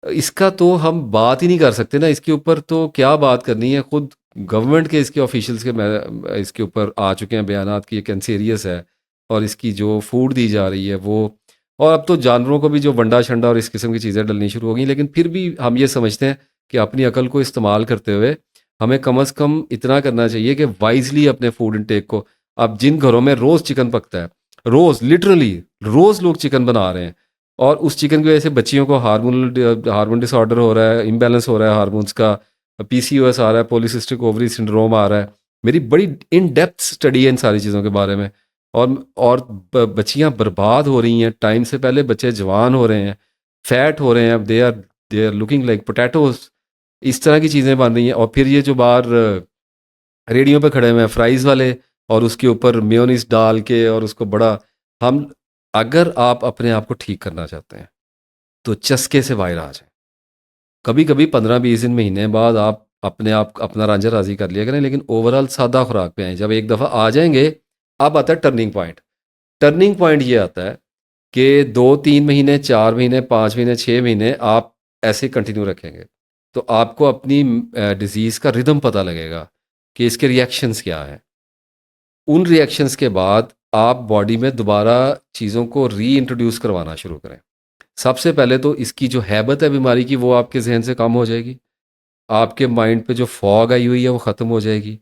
Speaker 1: इसका तो हम बात ही नहीं कर सकते ना, इसके ऊपर तो क्या बात करनी है। खुद गवर्नमेंट के इसके ऑफिशियल्स के इसके ऊपर आ चुके हैं बयानात कि ये कैंसेरियस है और इसकी जो फूड दी जा रही है वो, और अब तो जानवरों को भी जो वंडा शंडा और इस किस्म की चीज़ें डलनी शुरू हो गई। लेकिन फिर भी हम ये समझते हैं कि अपनी अकल को इस्तेमाल करते हुए हमें कम अज़ कम इतना करना चाहिए कि वाइजली अपने फूड इनटेक को, अब जिन घरों में रोज़ चिकन पकता है, रोज़ लिटरली रोज़ लोग चिकन बना रहे हैं और उस चिकन की वजह से बच्चियों को हार्मोन डिसऑर्डर हो रहा है, इम्बैलेंस हो रहा है हार्मोन्स का, पीसीओएस आ रहा है, पॉलीसिस्टिक ओवरी सिंड्रोम आ रहा है। मेरी बड़ी इन डेप्थ स्टडी है इन सारी चीज़ों के बारे में। और बच्चियां बर्बाद हो रही हैं, टाइम से पहले बच्चे जवान हो रहे हैं, फैट हो रहे हैं, they are looking like potatoes. इस तरह की चीज़ें बन रही हैं। और फिर ये जो बाहर रेडियो पे खड़े हुए हैं फ्राइज़ वाले, और उसके ऊपर मेयोनीज डाल के और उसको बड़ा, हम, अगर आप अपने आप को ठीक करना चाहते हैं तो चस्के से बाहर आ जाएं। कभी कभी 15-20 दिन महीने बाद आप अपने आप अपना रांझा राजी कर लिया करें, लेकिन ओवरऑल सादा खुराक पे आए। जब एक दफ़ा आ जाएंगे, अब आता है टर्निंग पॉइंट। टर्निंग पॉइंट ये आता है कि 2-3 महीने, 4 महीने, 5 महीने, 6 महीने आप ऐसे कंटिन्यू रखेंगे तो आपको अपनी डिज़ीज़ का रिदम पता लगेगा कि इसके रिएक्शंस क्या हैं। उन रिएक्शंस के बाद आप बॉडी में दोबारा चीज़ों को री इंट्रोड्यूस करवाना शुरू करें। सबसे पहले तो इसकी जो हैबत है बीमारी की, वो आपके ज़हन से कम हो जाएगी। आपके माइंड पे जो फॉग आई हुई है वो ख़त्म हो जाएगी।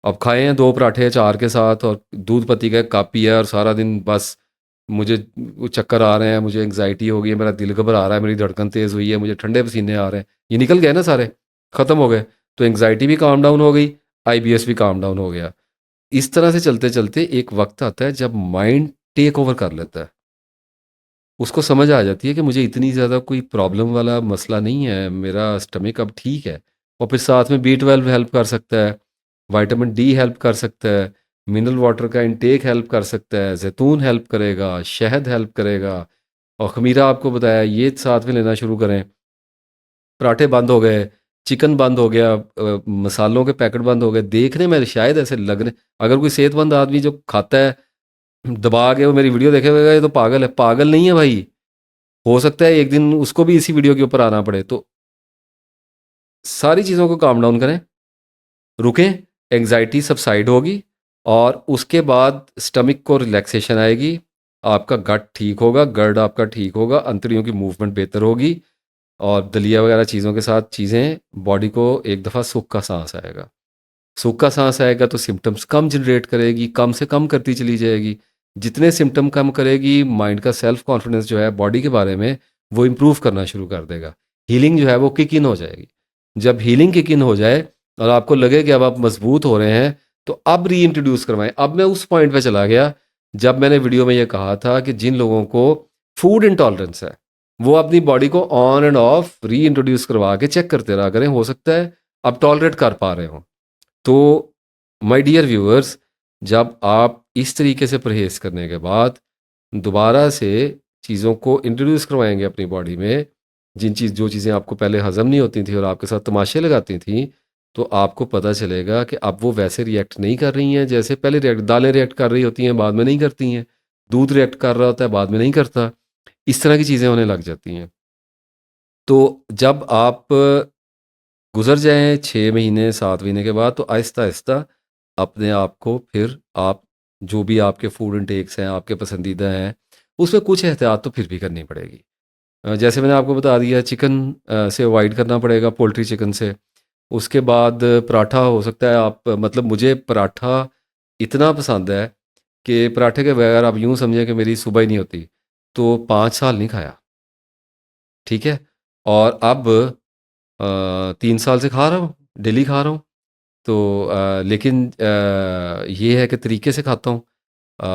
Speaker 1: अब खाए हैं 2 पराठे अचार के साथ और दूध पत्ती का एक कप पिया है और सारा दिन बस मुझे वो चक्कर आ रहे हैं, मुझे एंग्जायटी हो गई है, मेरा दिल घबरा रहा है, मेरी धड़कन तेज़ हुई है, मुझे ठंडे पसीने आ रहे हैं। ये निकल गए ना सारे, ख़त्म हो गए। तो एंग्जायटी भी काम डाउन हो गई, आईबीएस भी काम डाउन हो गया। इस तरह से चलते-चलते एक वक़्त आता है जब माइंड टेक ओवर कर लेता है। उसको समझ आ जाती है कि मुझे इतनी ज़्यादा कोई प्रॉब्लम वाला मसला नहीं है, मेरा स्टमक अब ठीक है। और फिर साथ में बी12 हेल्प कर सकता है, विटामिन डी हेल्प कर सकता है, मिनरल वाटर का इंटेक हेल्प कर सकता है, ज़ैतून हेल्प करेगा, शहद हेल्प करेगा और ख़मीरा आपको बताया ये साथ में लेना शुरू करें। पराठे बंद हो गए, चिकन बंद हो गया, मसालों के पैकेट बंद हो गए। देखने में शायद ऐसे लगने, अगर कोई सेहतमंद आदमी जो खाता है दबा के वो मेरी वीडियो देखेगा ये तो पागल है। पागल नहीं है भाई। हो सकता है एक दिन उसको भी इसी वीडियो के ऊपर आना पड़े। तो सारी चीज़ों को काम डाउन करें, रुकें, एंग्जायटी सबसाइड होगी और उसके बाद स्टमक को रिलैक्सेशन आएगी, आपका गट ठीक होगा, गर्ड आपका ठीक होगा, अंतड़ियों की मूवमेंट बेहतर होगी और दलिया वगैरह चीज़ों के साथ चीज़ें बॉडी को एक दफ़ा सुख का सांस आएगा। सुख का सांस आएगा तो सिम्पटम्स कम जनरेट करेगी, कम से कम करती चली जाएगी। जितने सिम्पटम कम करेगी, माइंड का सेल्फ कॉन्फिडेंस जो है बॉडी के बारे में, वो इम्प्रूव करना शुरू कर देगा। हीलिंग जो है वो किक इन हो जाएगी। जब हीलिंग किक इन हो जाए और आपको लगे कि अब आप मजबूत हो रहे हैं, तो अब री इंट्रोड्यूस करवाएं। अब मैं उस पॉइंट पे चला गया जब मैंने वीडियो में ये कहा था कि जिन लोगों को फूड इंटॉलरेंस है, वो अपनी बॉडी को ऑन एंड ऑफ री इंट्रोड्यूस करवा के चेक करते रहा करें। हो सकता है अब टॉलरेट कर पा रहे हो। तो माय डियर व्यूअर्स, जब आप इस तरीके से परहेज़ करने के बाद दोबारा से चीज़ों को इंट्रोड्यूस करवाएँगे अपनी बॉडी में, जो चीज़ें आपको पहले हज़म नहीं होती थी और आपके साथ तमाशे लगाती थीं, तो आपको पता चलेगा कि अब वो वैसे रिएक्ट नहीं कर रही हैं जैसे पहले रिएक्ट, दालें रिएक्ट कर रही होती हैं, बाद में नहीं करती हैं। दूध रिएक्ट कर रहा होता है, बाद में नहीं करता। इस तरह की चीज़ें होने लग जाती हैं। तो जब आप गुज़र जाएँ 6 महीने, 7 महीने के बाद, तो आहिस्ता-आहिस्ता अपने आप को फिर आप जो भी आपके फूड इनटेक्स हैं, आपके पसंदीदा हैं, उसमें कुछ एहतियात तो फिर भी करनी पड़ेगी। जैसे मैंने आपको बता दिया, चिकन से अवॉइड करना पड़ेगा, पोल्ट्री चिकन से। उसके बाद पराठा हो सकता है आप, मतलब मुझे पराठा इतना पसंद है कि पराठे के बगैर आप यूँ समझें कि मेरी सुबह ही नहीं होती। तो 5 साल नहीं खाया, ठीक है? और अब 3 साल से खा रहा हूँ, डेली खा रहा हूँ। तो लेकिन ये है कि तरीके से खाता हूँ। अ,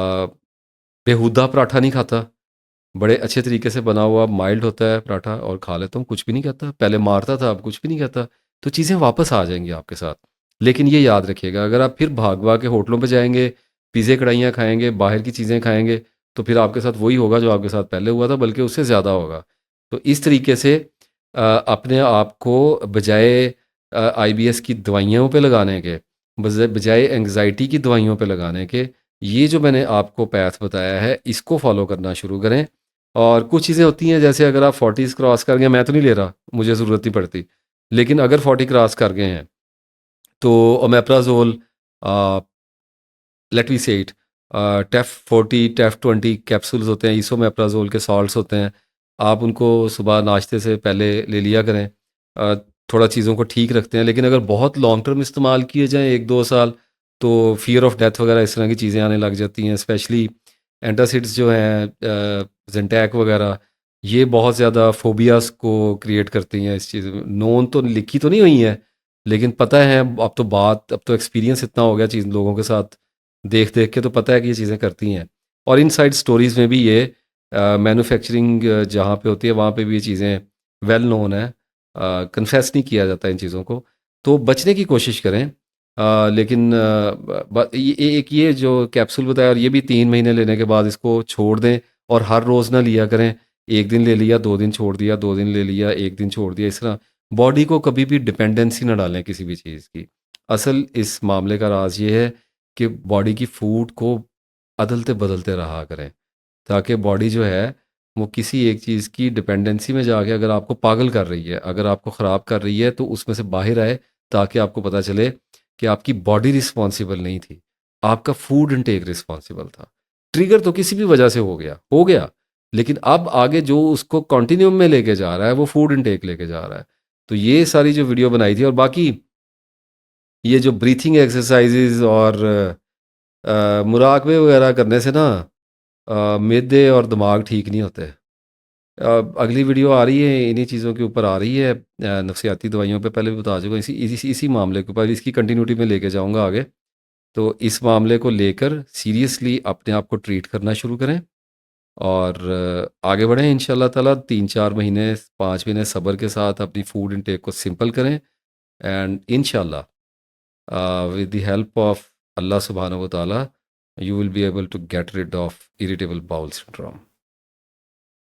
Speaker 1: बेहुदा पराठा नहीं खाता, बड़े अच्छे तरीके से बना हुआ माइल्ड होता है पराठा और खा लेता हूँ, कुछ भी नहीं कहता। पहले मारता था, अब कुछ भी नहीं कहता। तो चीज़ें वापस आ जाएँगी आपके साथ। लेकिन ये याद रखिएगा, अगर आप फिर भाग-भाग के होटलों पे जाएँगे, पिज़्ज़े कढ़ाइयाँ खाएँगे, बाहर की चीज़ें खाएँगे, तो फिर आपके साथ वही होगा जो आपके साथ पहले हुआ था, बल्कि उससे ज़्यादा होगा। तो इस तरीके से अपने आप को बजाय आईबीएस की दवाइयों पे लगाने के, बजाय एंग्ज़ायटी की दवाइयों पे लगाने के, ये जो मैंने आपको पैथ बताया है, इसको फ़ॉलो करना शुरू करें। और कुछ चीज़ें होती हैं, जैसे अगर आप 40s क्रॉस कर गए, मैं तो नहीं ले रहा, मुझे ज़रूरत नहीं पड़ती। लेकिन अगर 40 क्रॉस कर गए हैं, तो ओमेप्राज़ोल, अ, लेट मी से इट, टेफ 40, टेफ 20 कैप्सूल्स होते हैं, इसोमेप्राज़ोल के सॉल्ट्स होते हैं। आप उनको सुबह नाश्ते से पहले ले लिया करें। अ, थोड़ा चीज़ों को ठीक रखते हैं, लेकिन अगर बहुत लॉन्ग टर्म इस्तेमाल किए जाएँ 1-2 साल, तो फ़ियर ऑफ डेथ वगैरह इस तरह की चीज़ें आने लग जाती हैं। स्पेशली एंटासिड्स जो हैं, ज़ेंटैक वगैरह, ये बहुत ज़्यादा फ़ोबियाज़ को क्रिएट करती हैं। इस चीज़ में नोन तो लिखी तो नहीं हुई हैं, लेकिन पता है, अब तो एक्सपीरियंस इतना हो गया चीज़ लोगों के साथ, देख-देख के तो पता है कि ये चीज़ें करती हैं। और इनसाइड स्टोरीज़ में भी ये मैन्युफैक्चरिंग जहाँ पे होती है, वहाँ पे भी ये चीज़ें वेल नोन है। कन्फेस नहीं किया जाता इन चीज़ों को, तो बचने की कोशिश करें। लेकिन एक ये जो कैप्सूल बताया, और ये भी 3 महीने लेने के बाद इसको छोड़ दें और हर रोज़ ना लिया करें। 1 दिन ले लिया, 2 दिन छोड़ दिया, 2 दिन ले लिया, 1 दिन छोड़ दिया, इस तरह बॉडी को कभी भी डिपेंडेंसी ना डालें किसी भी चीज़ की। असल इस मामले का राज ये है कि बॉडी की फूड को अदलते-बदलते रहा करें, ताकि बॉडी जो है वो किसी एक चीज़ की डिपेंडेंसी में जाके अगर आपको पागल कर रही है, अगर आपको ख़राब कर रही है, तो उसमें से बाहर आए, ताकि आपको पता चले कि आपकी बॉडी रिस्पॉन्सिबल नहीं थी, आपका फूड इनटेक रिस्पॉन्सिबल था। ट्रिगर तो किसी भी वजह से हो गया, लेकिन अब आगे जो उसको कंटिन्यूम में लेके जा रहा है वो फूड इनटेक लेके जा रहा है। तो ये सारी जो वीडियो बनाई थी, और बाकी ये जो ब्रीथिंग एक्सरसाइजेज और मुराकबे वगैरह करने से ना मैदे और दिमाग ठीक नहीं होते। अगली वीडियो आ रही है, इन्हीं चीज़ों के ऊपर आ रही है, नफ्सियाती दवाइयों पे पहले भी बता चुका हूँ, इसी मामले के ऊपर, इसकी कंटिन्यूटी में लेके जाऊँगा आगे। तो इस मामले को लेकर सीरियसली अपने आप को ट्रीट करना शुरू करें, और आगे बढ़ें इंशाल्लाह ताला। 3-4 महीने, 5 महीने सब्र के साथ अपनी फूड इनटेक को सिंपल करें, एंड इंशाल्लाह विद द हेल्प ऑफ अल्लाह सुब्हानहू व तआला, you will be able to get rid of irritable bowel syndrome.